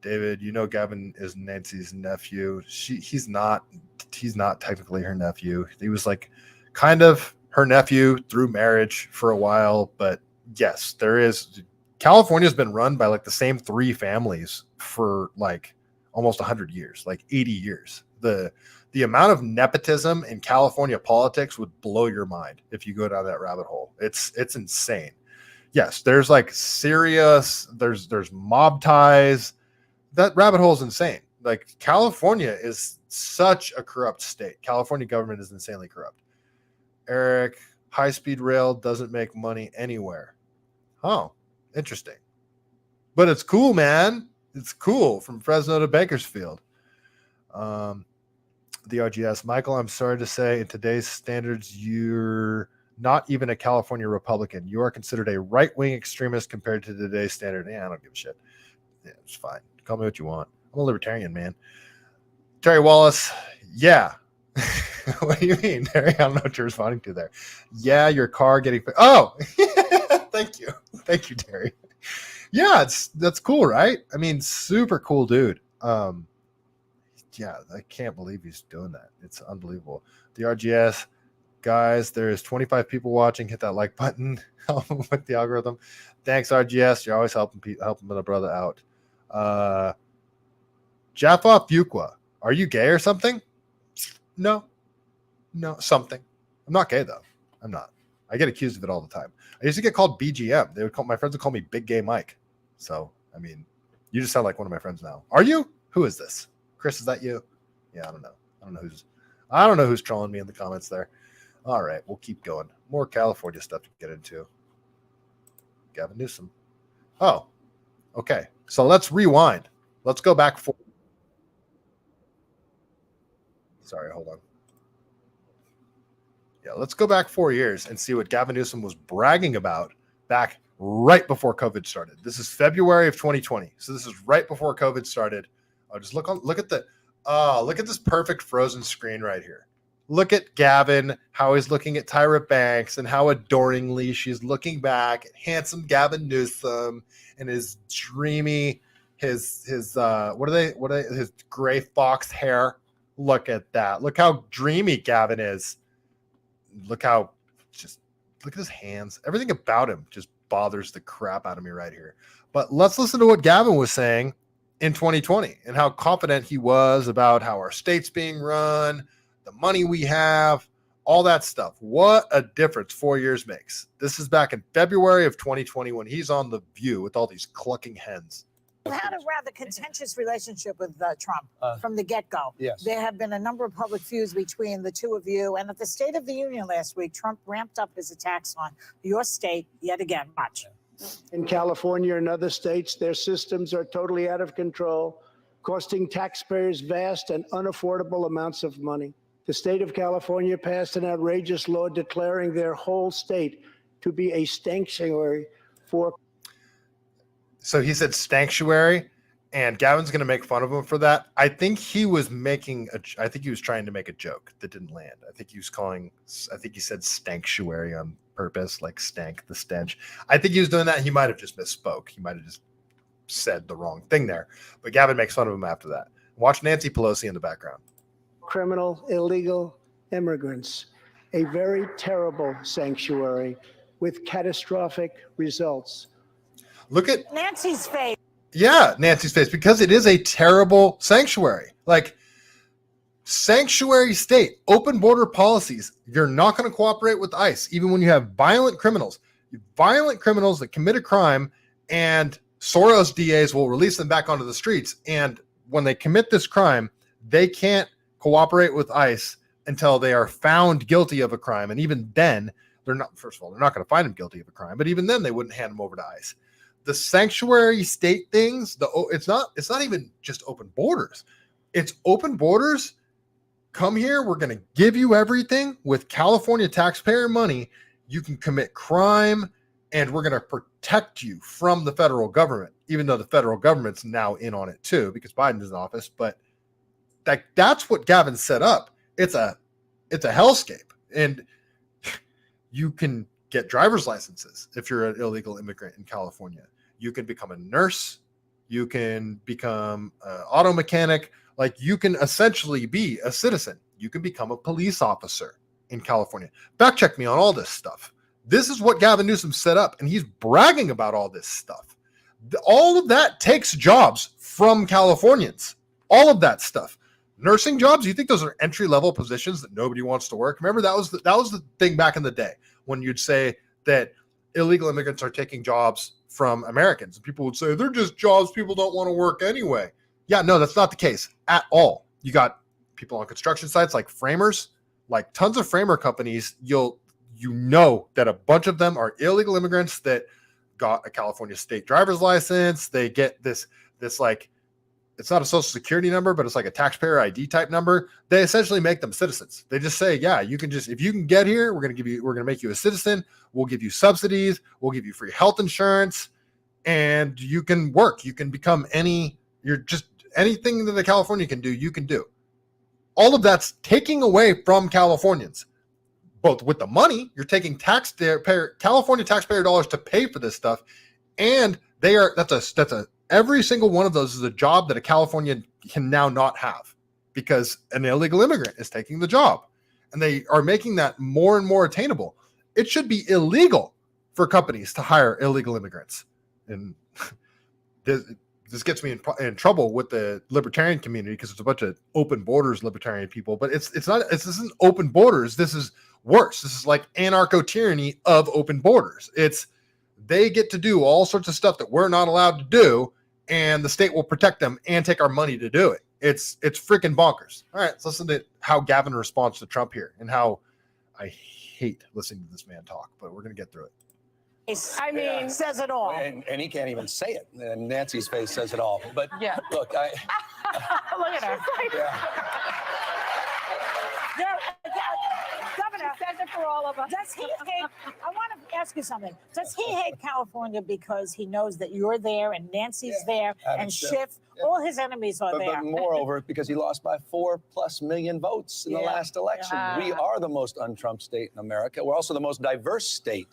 A: David, Gavin is Nancy's nephew. He's not technically her nephew. He was like kind of her nephew through marriage for a while, but yes, there is. California's been run by like the same 3 families for like almost 100 years, like 80 years. The amount of nepotism in California politics would blow your mind if you go down that rabbit hole. It's insane. Yes, there's like serious, there's mob ties. That rabbit hole is insane. Like, California is such a corrupt state. California government is insanely corrupt. Eric, high-speed rail doesn't make money anywhere. Oh, interesting. But it's cool, man. It's cool, from Fresno to Bakersfield. The RGS. Michael, I'm sorry to say, in today's standards, you're not even a California Republican. You are considered a right-wing extremist compared to today's standard. I don't give a shit. Yeah, it's fine. Call me what you want. I'm a libertarian, man. Terry Wallace. Yeah. What do you mean, Terry? I don't know what you're responding to there. Yeah, your car getting... Oh! Thank you. Thank you, Terry. Yeah, that's cool, right? I mean, super cool dude. Yeah, I can't believe he's doing that. It's unbelievable. The RGS, guys, there's 25 people watching. Hit that like button. Help him with the algorithm. Thanks, RGS. You're always helping a brother out. Jaffa Fuqua, are you gay or something? No, something. I'm not gay though. I'm not. I get accused of it all the time. I used to get called BGM. My friends would call me Big Gay Mike. So, I mean, you just sound like one of my friends now. Are you? Who is this? Chris, is that you? Yeah, I don't know. I don't know who's trolling me in the comments there. All right, we'll keep going. More California stuff to get into. Gavin Newsom. Oh, okay. So let's rewind. Let's go back for. Sorry, hold on. Yeah, let's go back 4 years and see what Gavin Newsom was bragging about back right before COVID started. This is February of 2020. So this is right before COVID started. Oh, just look at this perfect frozen screen right here. Look at Gavin, how he's looking at Tyra Banks and how adoringly she's looking back at handsome Gavin Newsom and his dreamy, his gray fox hair. Look at that. Look how dreamy Gavin is. Look at his hands. Everything about him just bothers the crap out of me right here. But let's listen to what Gavin was saying in 2020 and how confident he was about how our state's being run, the money we have, all that stuff. What a difference 4 years makes. This is back in February of 2020 when he's on The View with all these clucking hens.
B: We've had a rather contentious relationship with Trump from the get-go.
D: Yes.
B: There have been a number of public feuds between the two of you. And at the State of the Union last week, Trump ramped up his attacks on your state yet again. Watch.
D: In California and other states, their systems are totally out of control, costing taxpayers vast and unaffordable amounts of money. The state of California passed an outrageous law declaring their whole state to be a sanctuary for.
A: So he said sanctuary, and Gavin's going to make fun of him for that. I think he was trying to make a joke that didn't land. I think he said stanctuary on purpose, like stank, the stench. I think he was doing that. He might have just misspoke. He might have just said the wrong thing there. But Gavin makes fun of him after that. Watch Nancy Pelosi in the background.
D: Criminal, illegal immigrants, a very terrible sanctuary with catastrophic results.
A: Look at
B: Nancy's face.
A: Yeah, Nancy's face, because it is a terrible sanctuary. Like, sanctuary state, open border policies. You're not going to cooperate with ICE, even when you have violent criminals that commit a crime, and Soros DAs will release them back onto the streets. And when they commit this crime, they can't cooperate with ICE until they are found guilty of a crime. And even then, they're not going to find them guilty of a crime, but even then they wouldn't hand them over to ICE. The sanctuary state things, it's not even just open borders. It's open borders. Come here. We're going to give you everything with California taxpayer money. You can commit crime, and we're going to protect you from the federal government, even though the federal government's now in on it too, because Biden's in office. But that's what Gavin set up. It's a hellscape, and you can get driver's licenses if you're an illegal immigrant in California. You can become a nurse. You can become an auto mechanic. Like, you can essentially be a citizen. You can become a police officer in California. Back check me on all this stuff. This is what Gavin Newsom set up, and he's bragging about all this stuff. All of that takes jobs from Californians. All of that stuff. Nursing jobs, you think those are entry-level positions that nobody wants to work? Remember, that was the thing back in the day when you'd say that illegal immigrants are taking jobs from Americans. And people would say, they're just jobs people don't want to work anyway. Yeah, no, that's not the case at all. You got people on construction sites like framers, like tons of framer companies. You know that a bunch of them are illegal immigrants that got a California state driver's license. They get this like, it's not a social security number, but it's like a taxpayer ID type number. They essentially make them citizens. They just say, yeah, you can just, if you can get here, we're going to make you a citizen. We'll give you subsidies. We'll give you free health insurance, and you can work. You can become anything that a California can do, you can do. All of that's taking away from Californians. Both with the money, you're taking California taxpayer dollars to pay for this stuff. And every single one of those is a job that a Californian can now not have because an illegal immigrant is taking the job, and they are making that more and more attainable. It should be illegal for companies to hire illegal immigrants. And this gets me in trouble with the libertarian community because it's a bunch of open borders libertarian people, but this isn't open borders. This is worse. This is like anarcho-tyranny of open borders. They get to do all sorts of stuff that we're not allowed to do, and the state will protect them and take our money to do it. It's freaking bonkers. All right, let's listen to how Gavin responds to Trump here and how I hate listening to this man talk, but we're going to get through it.
B: I mean, says it all.
F: And he can't even say it. And Nancy's face says it all. But
B: Yeah.
F: look,
B: Look at her. Governor,
G: Says it for all of us.
B: does he hate? I want to ask you something. Does he hate California because he knows that you're there and Nancy's there
F: Adam
B: and
F: Schiff.
B: Schiff? All his enemies are
F: But
B: there.
F: moreover, because he lost by 4+ million votes in the last election. We are the most un-Trump state in America. We're also the most diverse state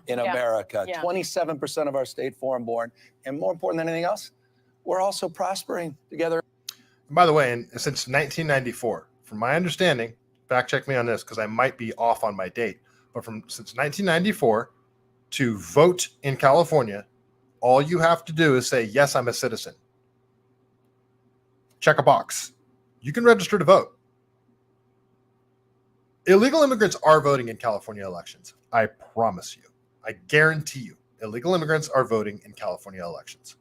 F: in America. 27% of our state foreign-born. And more important than anything else, we're also prospering together.
A: By the way, since 1994, from my understanding, fact check me on this because I might be off on my date, but since 1994 to vote in California, all you have to do is say, yes, I'm a citizen. Check a box. You can register to vote. Illegal immigrants are voting in California elections. I promise you. I guarantee you. Illegal immigrants are voting in California elections.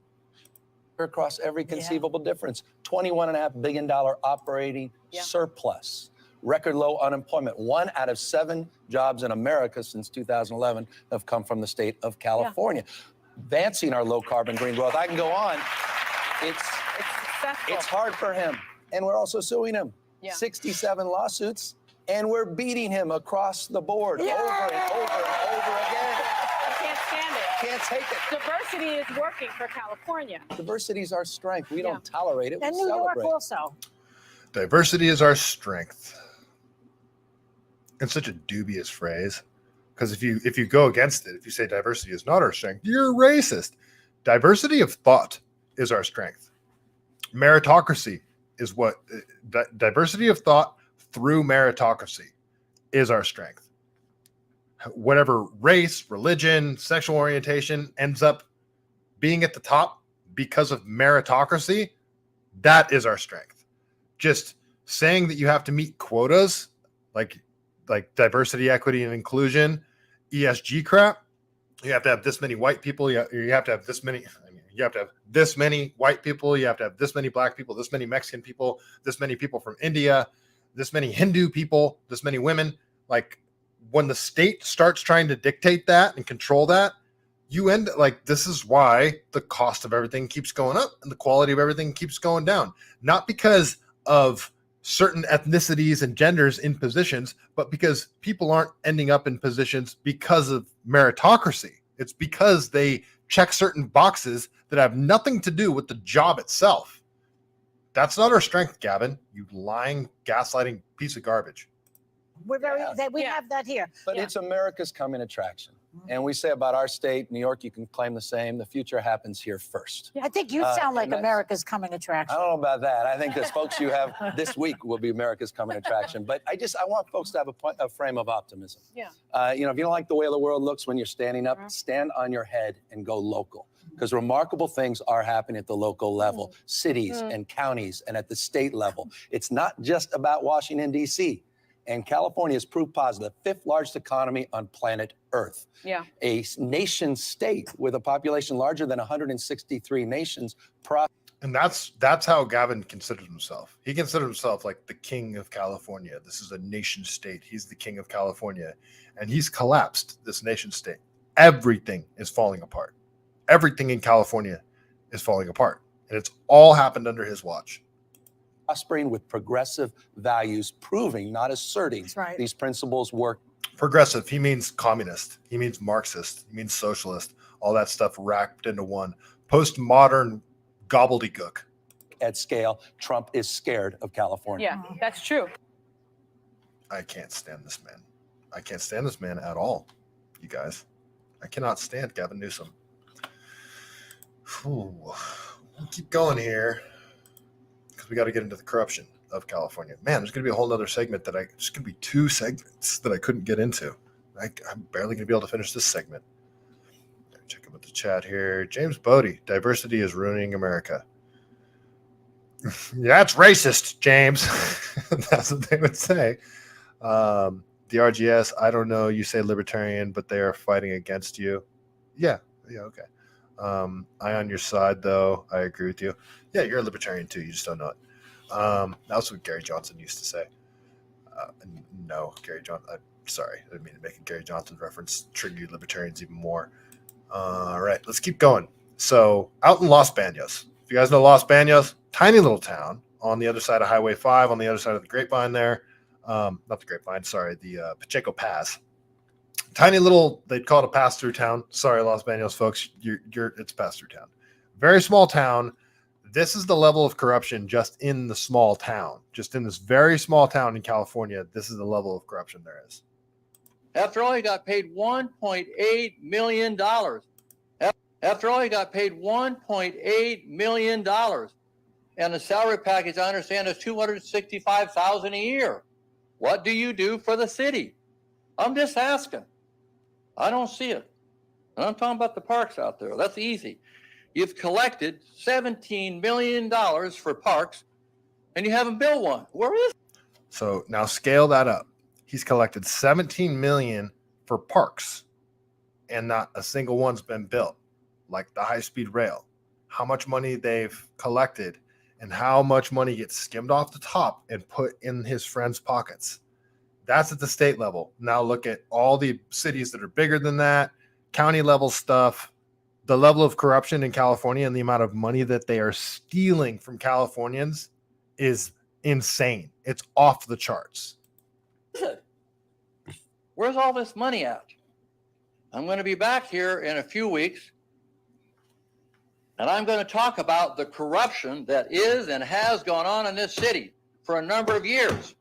F: Across every conceivable difference. $21.5 billion operating surplus. Record low unemployment. 1 out of 7 jobs in America since 2011 have come from the state of California. Advancing our low carbon green growth. I can go on. It's hard for him. And we're also suing him. 67 lawsuits. And we're beating him across the board over and over and over again.
G: Can't stand it.
F: Can't take it.
G: Diversity is working for California.
F: Diversity is our strength. We don't tolerate it.
B: And
F: we
B: New
F: celebrate.
B: York also.
A: Diversity is our strength. It's such a dubious phrase because if you go against it, if you say diversity is not our strength, you're racist. Diversity of thought is our strength. Meritocracy is what diversity of thought through meritocracy is our strength. Whatever race, religion, sexual orientation ends up being at the top because of meritocracy, that is our strength. Just saying that you have to meet quotas like diversity, equity, and inclusion, ESG crap. You have to have this many white people. You have to have this many. You have to have this many white people. You have to have this many black people, this many Mexican people, this many people from India, this many Hindu people, this many women. Like when the state starts trying to dictate that and control that, you end this is why the cost of everything keeps going up and the quality of everything keeps going down. Not because of certain ethnicities and genders in positions, but because people aren't ending up in positions because of meritocracy. It's because they check certain boxes that have nothing to do with the job itself. That's not our strength, Gavin. You lying, gaslighting piece of garbage.
B: We're we have that here.
F: But it's America's coming attraction. And we say about our state, New York, you can claim the same. The future happens here first.
B: I think you sound like America's coming attraction.
F: I don't know about that. I think the folks you have this week will be America's coming attraction. But I want folks to have a frame of optimism.
G: Yeah.
F: If you don't like the way the world looks when you're standing up, stand on your head and go local. Because remarkable things are happening at the local level, cities and counties and at the state level. It's not just about Washington, D.C. And California is proof positive, 5th largest economy on planet Earth.
G: Yeah.
F: A nation state with a population larger than 163 nations.
A: And that's how Gavin considers himself. He considers himself like the king of California. This is a nation state. He's the king of California. And he's collapsed this nation state. Everything is falling apart. Everything in California is falling apart. And it's all happened under his watch.
F: Prospering with progressive values, proving, not asserting, these principles work.
A: Progressive, he means communist. He means Marxist. He means socialist. All that stuff wrapped into one. Postmodern gobbledygook.
F: At scale, Trump is scared of California.
G: Yeah, that's true.
A: I can't stand this man. I can't stand this man at all, you guys. I cannot stand Gavin Newsom. We'll keep going here because we got to get into the corruption of California. Man, there's going to be a whole other segment there's going to be 2 segments that I couldn't get into. I'm barely going to be able to finish this segment. Check out the chat here. James Bodie, diversity is ruining America. That's racist, James. That's what they would say. The RGS, I don't know. You say libertarian, but they are fighting against you. Yeah, okay. I on your side, though. I agree with you. Yeah, you're a libertarian, too. You just don't know it. That's what Gary Johnson used to say. No, Gary Johnson. Sorry, I didn't mean to make a Gary Johnson reference. Trigger you libertarians even more. All right, let's keep going. So out in Los Banos, if you guys know Los Banos, tiny little town on the other side of Highway 5, on the other side of the Grapevine there. Not the Grapevine, sorry, the Pacheco Pass. Tiny little, they'd call it a pass-through town. Sorry, Los Banos folks, it's pass-through town. Very small town. This is the level of corruption just in the small town. Just in this very small town in California, this is the level of corruption there is.
H: After all, he got paid $1.8 million. After all, he got paid $1.8 million. And the salary package, I understand, is $265,000 a year. What do you do for the city? I'm just asking. I don't see it. And I'm talking about the parks out there. That's easy. You've collected $17 million for parks, and you haven't built one. Where is it?
A: So now scale that up. He's collected $17 million for parks, and not a single one's been built, like the high-speed rail. How much money they've collected and how much money gets skimmed off the top and put in his friends' pockets. That's at the state level. Now look at all the cities that are bigger than that, county level stuff. The level of corruption in California and the amount of money that they are stealing from Californians is insane. It's off the charts.
H: Where's all this money at? I'm going to be back here in a few weeks, and I'm going to talk about the corruption that is and has gone on in this city for a number of years.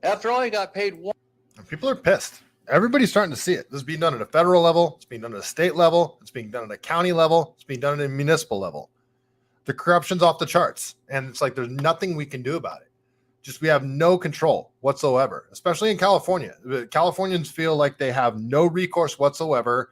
H: After all, he got paid one.
A: People are pissed. Everybody's starting to see it. This is being done at a federal level. It's being done at a state level. It's being done at a county level. It's being done at a municipal level. The corruption's off the charts. And it's like there's nothing we can do about it. Just we have no control whatsoever, especially in California. Californians feel like they have no recourse whatsoever.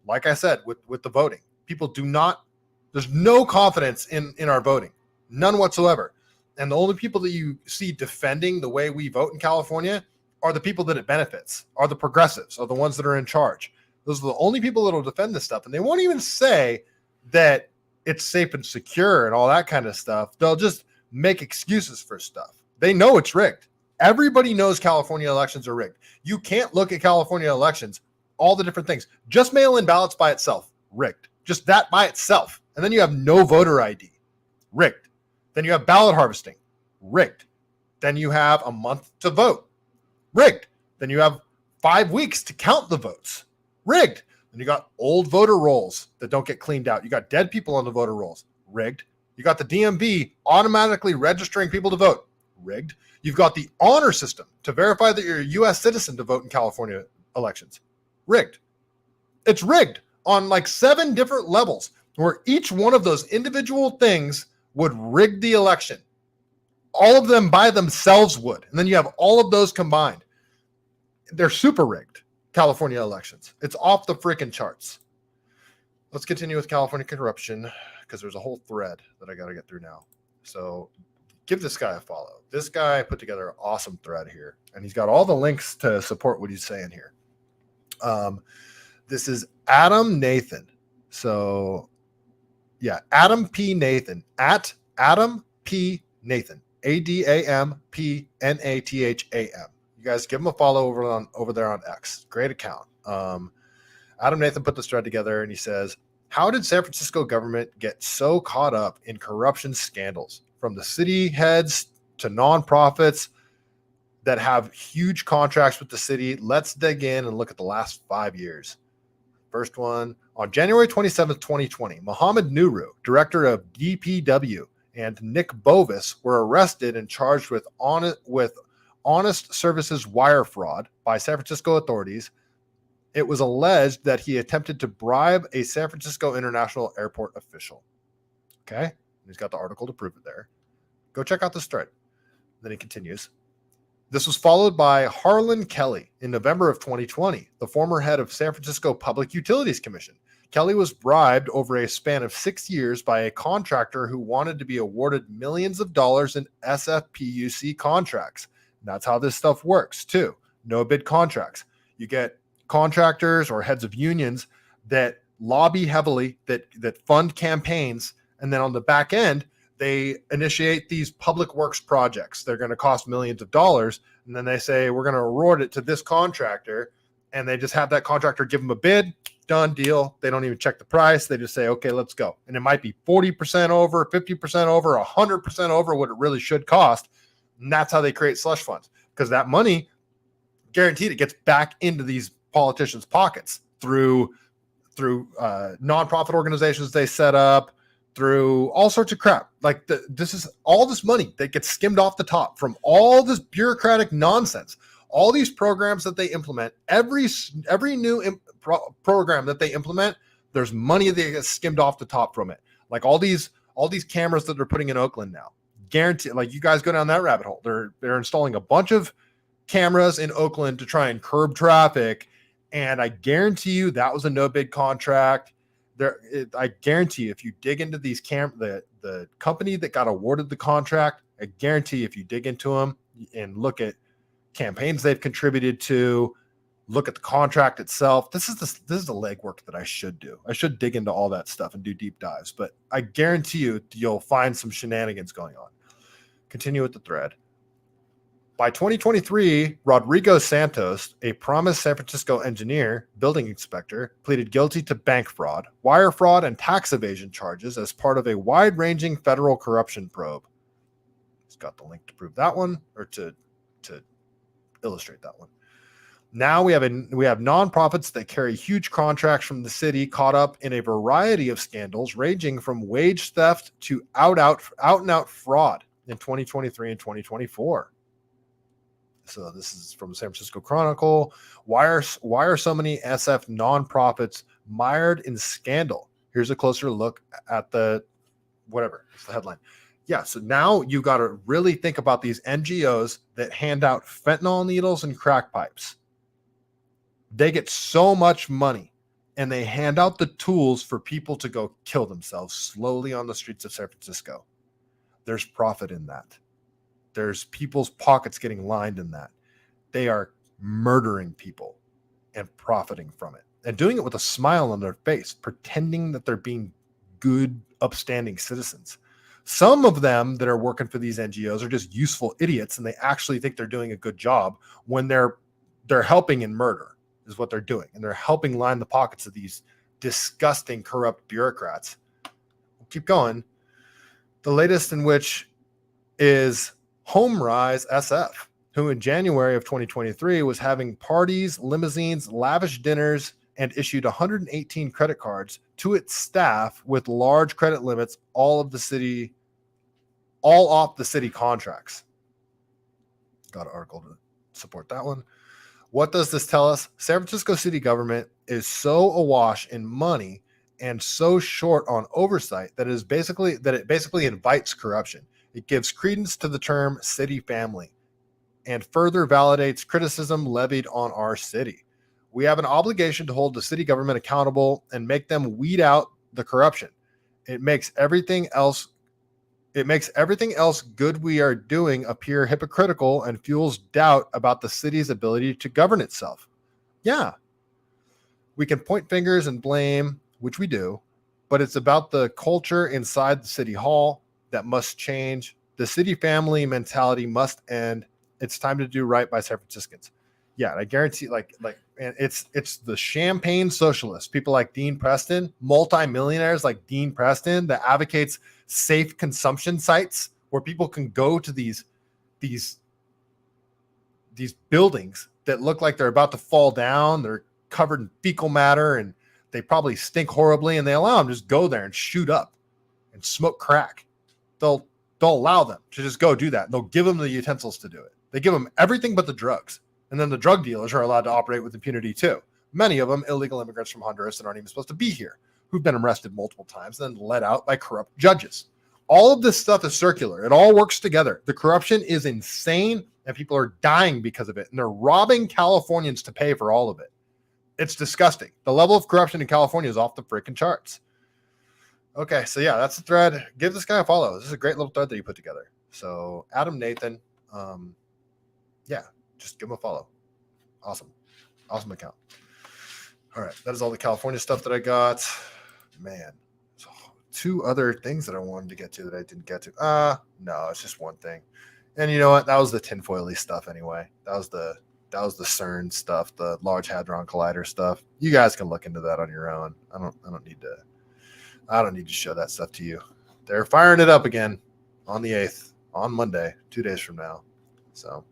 A: Like I said, with the voting. People do not, there's no confidence in our voting. None whatsoever. And the only people that you see defending the way we vote in California are the people that it benefits, are the progressives, are the ones that are in charge. Those are the only people that will defend this stuff. And they won't even say that it's safe and secure and all that kind of stuff. They'll just make excuses for stuff. They know it's rigged. Everybody knows California elections are rigged. You can't look at California elections, all the different things. Just mail-in ballots by itself, rigged. Just that by itself. And then you have no voter ID, rigged. Then you have ballot harvesting, rigged. Then you have a month to vote. Rigged. Then you have 5 weeks to count the votes. Rigged. Then you got old voter rolls that don't get cleaned out. You got dead people on the voter rolls. Rigged. You got the DMV automatically registering people to vote. Rigged. You've got the honor system to verify that you're a U.S. citizen to vote in California elections. Rigged. It's rigged on like 7 different levels where each one of those individual things would rig the election. All of them by themselves would. And then you have all of those combined. They're super rigged, California elections. It's off the freaking charts. Let's continue with California corruption because there's a whole thread that I got to get through now. So give this guy a follow. This guy put together an awesome thread here, and he's got all the links to support what he's saying here. This is Adam Nathan. So, yeah, Adam P. Nathan, at Adam P. Nathan. ADAMPNATHAM. You guys give him a follow over there on X. Great account. Adam Nathan put this thread together and he says, how did San Francisco government get so caught up in corruption scandals from the city heads to nonprofits that have huge contracts with the city? Let's dig in and look at the last 5 years. First one, on January 27th, 2020, Mohammed Nuru, director of DPW, and Nick Bovis were arrested and charged with honest services wire fraud by San Francisco authorities. It was alleged that he attempted to bribe a San Francisco International Airport official. Okay, he's got the article to prove it there. Go check out this thread. Then he continues. This was followed by Harlan Kelly in November of 2020, the former head of San Francisco Public Utilities Commission. Kelly was bribed over a span of 6 years by a contractor who wanted to be awarded millions of dollars in SFPUC contracts. And that's how this stuff works too. No bid contracts. You get contractors or heads of unions that lobby heavily, that fund campaigns, and then on the back end, they initiate these public works projects. They're going to cost millions of dollars, and then they say, we're going to award it to this contractor, and they just have that contractor give them a bid, done deal. They don't even check the price. They just say, okay, let's go. And it might be 40% over, 50% over, 100% over what it really should cost. And that's how they create slush funds, because that money, guaranteed, it gets back into these politicians' pockets through nonprofit organizations they set up, through all sorts of crap. Like this is all this money that gets skimmed off the top from all this bureaucratic nonsense. All these programs that they implement, every new program that they implement, there's money that gets skimmed off the top from it. Like all these cameras that they're putting in Oakland now, guarantee. Like you guys go down that rabbit hole. They're installing a bunch of cameras in Oakland to try and curb traffic, and I guarantee you that was a no bid contract. I guarantee you, if you dig into these the company that got awarded the contract, I guarantee if you dig into them and look at campaigns they've contributed to, look at the contract itself. This is the legwork that I should do. I should dig into all that stuff and do deep dives, but I guarantee you'll find some shenanigans going on. Continue with the thread. By 2023, Rodrigo Santos, a promised San Francisco engineer, building inspector, pleaded guilty to bank fraud, wire fraud, and tax evasion charges as part of a wide-ranging federal corruption probe. He's got the link to prove that one, or to illustrate that one. Now we have nonprofits that carry huge contracts from the city caught up in a variety of scandals, ranging from wage theft to out and out fraud in 2023 and 2024. So this is from San Francisco Chronicle. Why are so many SF nonprofits mired in scandal? Here's a closer look at the headline. Yeah, so now you got to really think about these NGOs that hand out fentanyl needles and crack pipes. They get so much money, and they hand out the tools for people to go kill themselves slowly on the streets of San Francisco. There's profit in that. There's people's pockets getting lined in that. They are murdering people and profiting from it, and doing it with a smile on their face, pretending that they're being good, upstanding citizens. Some of them that are working for these NGOs are just useful idiots, and they actually think they're doing a good job when they're helping in murder is what they're doing. And they're helping line the pockets of these disgusting, corrupt bureaucrats. We'll keep going. The latest in which is HomeRise SF, who in January of 2023 was having parties, limousines, lavish dinners, and issued 118 credit cards to its staff with large credit limits, all off the city contracts. Got an article to support that one. What does this tell us? San Francisco city government is so awash in money and so short on oversight that it basically invites corruption. It gives credence to the term city family and further validates criticism levied on our city. We have an obligation to hold the city government accountable and make them weed out the corruption. It makes everything else good we are doing appear hypocritical and fuels doubt about the city's ability to govern itself. Yeah. We can point fingers and blame, which we do, but it's about the culture inside the city hall that must change. The city family mentality must end. It's time to do right by San Franciscans. Yeah, I guarantee, and it's the champagne socialists, people like Dean Preston, multimillionaires like Dean Preston, that advocates safe consumption sites where people can go to these buildings that look like they're about to fall down. They're covered in fecal matter and they probably stink horribly, and they allow them to just go there and shoot up and smoke crack. They'll allow them to just go do that. They'll give them the utensils to do it. They give them everything but the drugs. And then the drug dealers are allowed to operate with impunity too. Many of them illegal immigrants from Honduras that aren't even supposed to be here, who've been arrested multiple times and then let out by corrupt judges. All of this stuff is circular. It all works together. The corruption is insane, and people are dying because of it. And they're robbing Californians to pay for all of it. It's disgusting. The level of corruption in California is off the freaking charts. Okay, so yeah, that's the thread. Give this guy a follow. This is a great little thread that he put together. So Adam Nathan, yeah, just give him a follow. Awesome account. All right, that is all the California stuff that I got. Man, so two other things that I wanted to get to that I didn't get to. No, it's just one thing. And you know what? That was the tinfoily stuff anyway. That was the That was the CERN stuff, the Large Hadron Collider stuff. You guys can look into that on your own. I don't need to show that stuff to you. They're firing it up again on the 8th, on Monday, 2 days from now. So,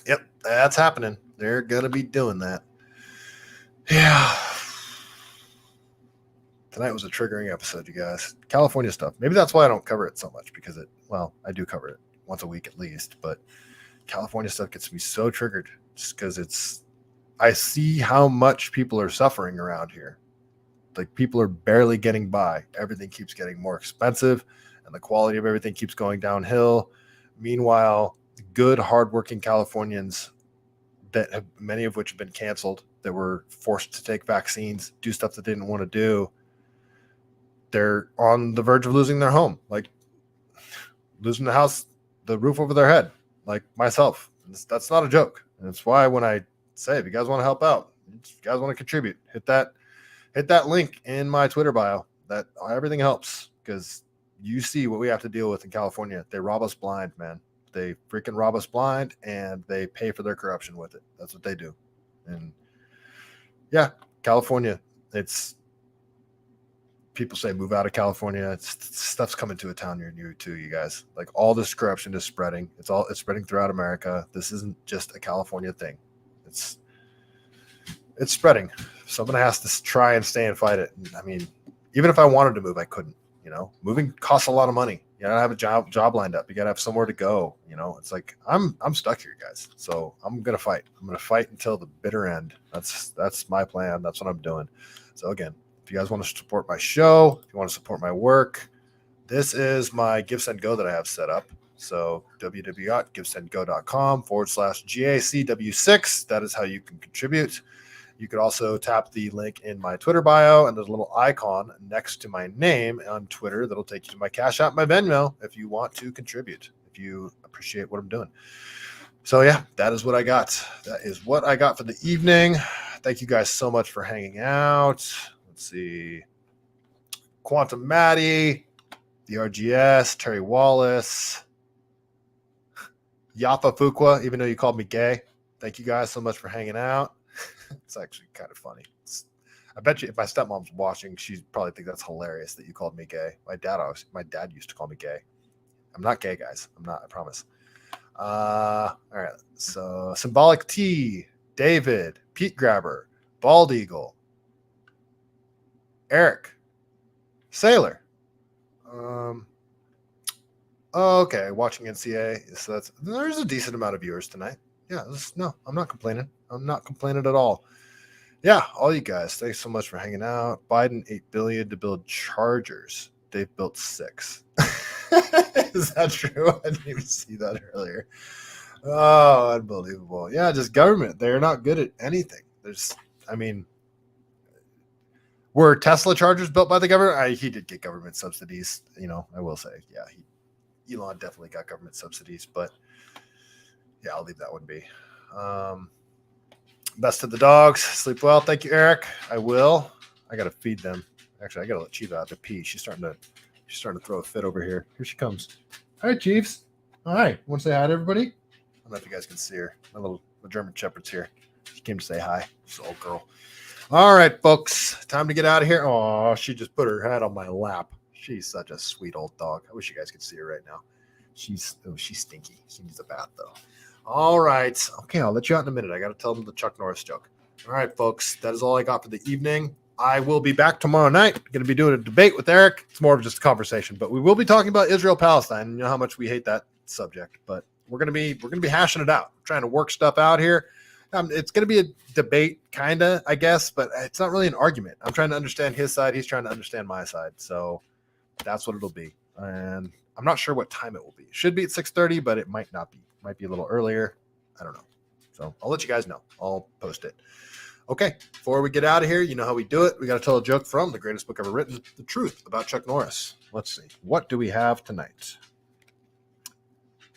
A: yep, that's happening. They're going to be doing that. Yeah. Tonight was a triggering episode, you guys. California stuff. Maybe that's why I don't cover it so much, because I do cover it once a week at least, but California stuff gets me so triggered just because I see how much people are suffering around here. Like, people are barely getting by. Everything keeps getting more expensive and the quality of everything keeps going downhill. Meanwhile, good, hardworking Californians many of which have been canceled, that were forced to take vaccines, do stuff that they didn't want to do, they're on the verge of losing their home, like losing the house, the roof over their head, like myself. That's not a joke. And that's why when I say, if you guys want to help out, if you guys want to contribute, hit that link in my Twitter bio. That everything helps, because you see what we have to deal with in California. They rob us blind, man. They freaking rob us blind, and they pay for their corruption with it. That's what they do. And yeah, California, it's, people say move out of California. Stuff's coming to a town near you too, you guys. Like, all this corruption is spreading. It's spreading throughout America. This isn't just a California thing. It's spreading. Someone has to try and stay and fight it. And, I mean, even if I wanted to move, I couldn't. You know, moving costs a lot of money. You gotta have a job lined up. You gotta have somewhere to go. You know, it's like I'm stuck here, guys. So I'm gonna fight. I'm gonna fight until the bitter end. That's my plan. That's what I'm doing. So again, if you guys want to support my show, if you want to support my work, this is my Give Send Go that I have set up. So www.givesendgo.com/GACW6. That is how you can contribute. You could also tap the link in my Twitter bio, and there's a little icon next to my name on Twitter that'll take you to my Cash App, my Venmo, if you want to contribute, if you appreciate what I'm doing. So yeah, that is what I got. That is what I got for the evening. Thank you guys so much for hanging out. Let's see. Quantum Maddie, the RGS, Terry Wallace, Yapa Fuqua, even though you called me gay. Thank you guys so much for hanging out. It's actually kind of funny. I bet you if my stepmom's watching, she'd probably think that's hilarious that you called me gay. My dad used to call me gay. I'm not gay, guys. I'm not, I promise. All right. So Symbolic T, David, Pete Grabber, Bald Eagle, Eric, Sailor. Okay, watching NCA. So there's a decent amount of viewers tonight. Yeah, no, I'm not complaining. I'm not complaining at all. Yeah, all you guys, thanks so much for hanging out. Biden $8 billion to build chargers. They've built 6. Is that true? I didn't even see that earlier. Oh, unbelievable. Yeah, just government. They're not good at anything. Were Tesla chargers built by the government? He did get government subsidies. You know, I will say, yeah, Elon definitely got government subsidies, but yeah, I'll leave that one be. Best to the dogs. Sleep well. Thank you, Eric. I will. I got to feed them. Actually, I got to let Chief out to pee. She's starting to throw a fit over here. Here she comes. Hi, Chiefs. Hi. Want to say hi to everybody? I don't know if you guys can see her. My German Shepherd's here. She came to say hi. This old girl. All right, folks. Time to get out of here. Oh, she just put her head on my lap. She's such a sweet old dog. I wish you guys could see her right now. She's stinky. She needs a bath, though. All right. Okay, I'll let you out in a minute. I got to tell them the Chuck Norris joke. All right, folks. That is all I got for the evening. I will be back tomorrow night. Going to be doing a debate with Eric. It's more of just a conversation, but we will be talking about Israel-Palestine. You know how much we hate that subject, but we're going to be hashing it out, trying to work stuff out here. It's going to be a debate, kind of, I guess, but it's not really an argument. I'm trying to understand his side. He's trying to understand my side. So that's what it'll be. And I'm not sure what time it will be. It should be at 6:30, but it might not be. It might be a little earlier. I don't know. So I'll let you guys know. I'll post it. Okay. Before we get out of here, you know how we do it. We got to tell a joke from the greatest book ever written, The Truth About Chuck Norris. Let's see. What do we have tonight?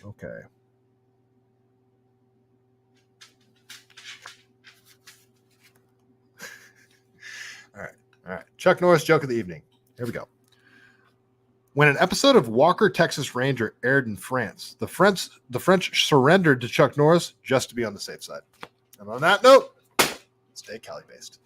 A: Okay. All right. Chuck Norris joke of the evening. Here we go. When an episode of Walker, Texas Ranger aired in France, the French surrendered to Chuck Norris just to be on the safe side. And on that note, stay CaliBased.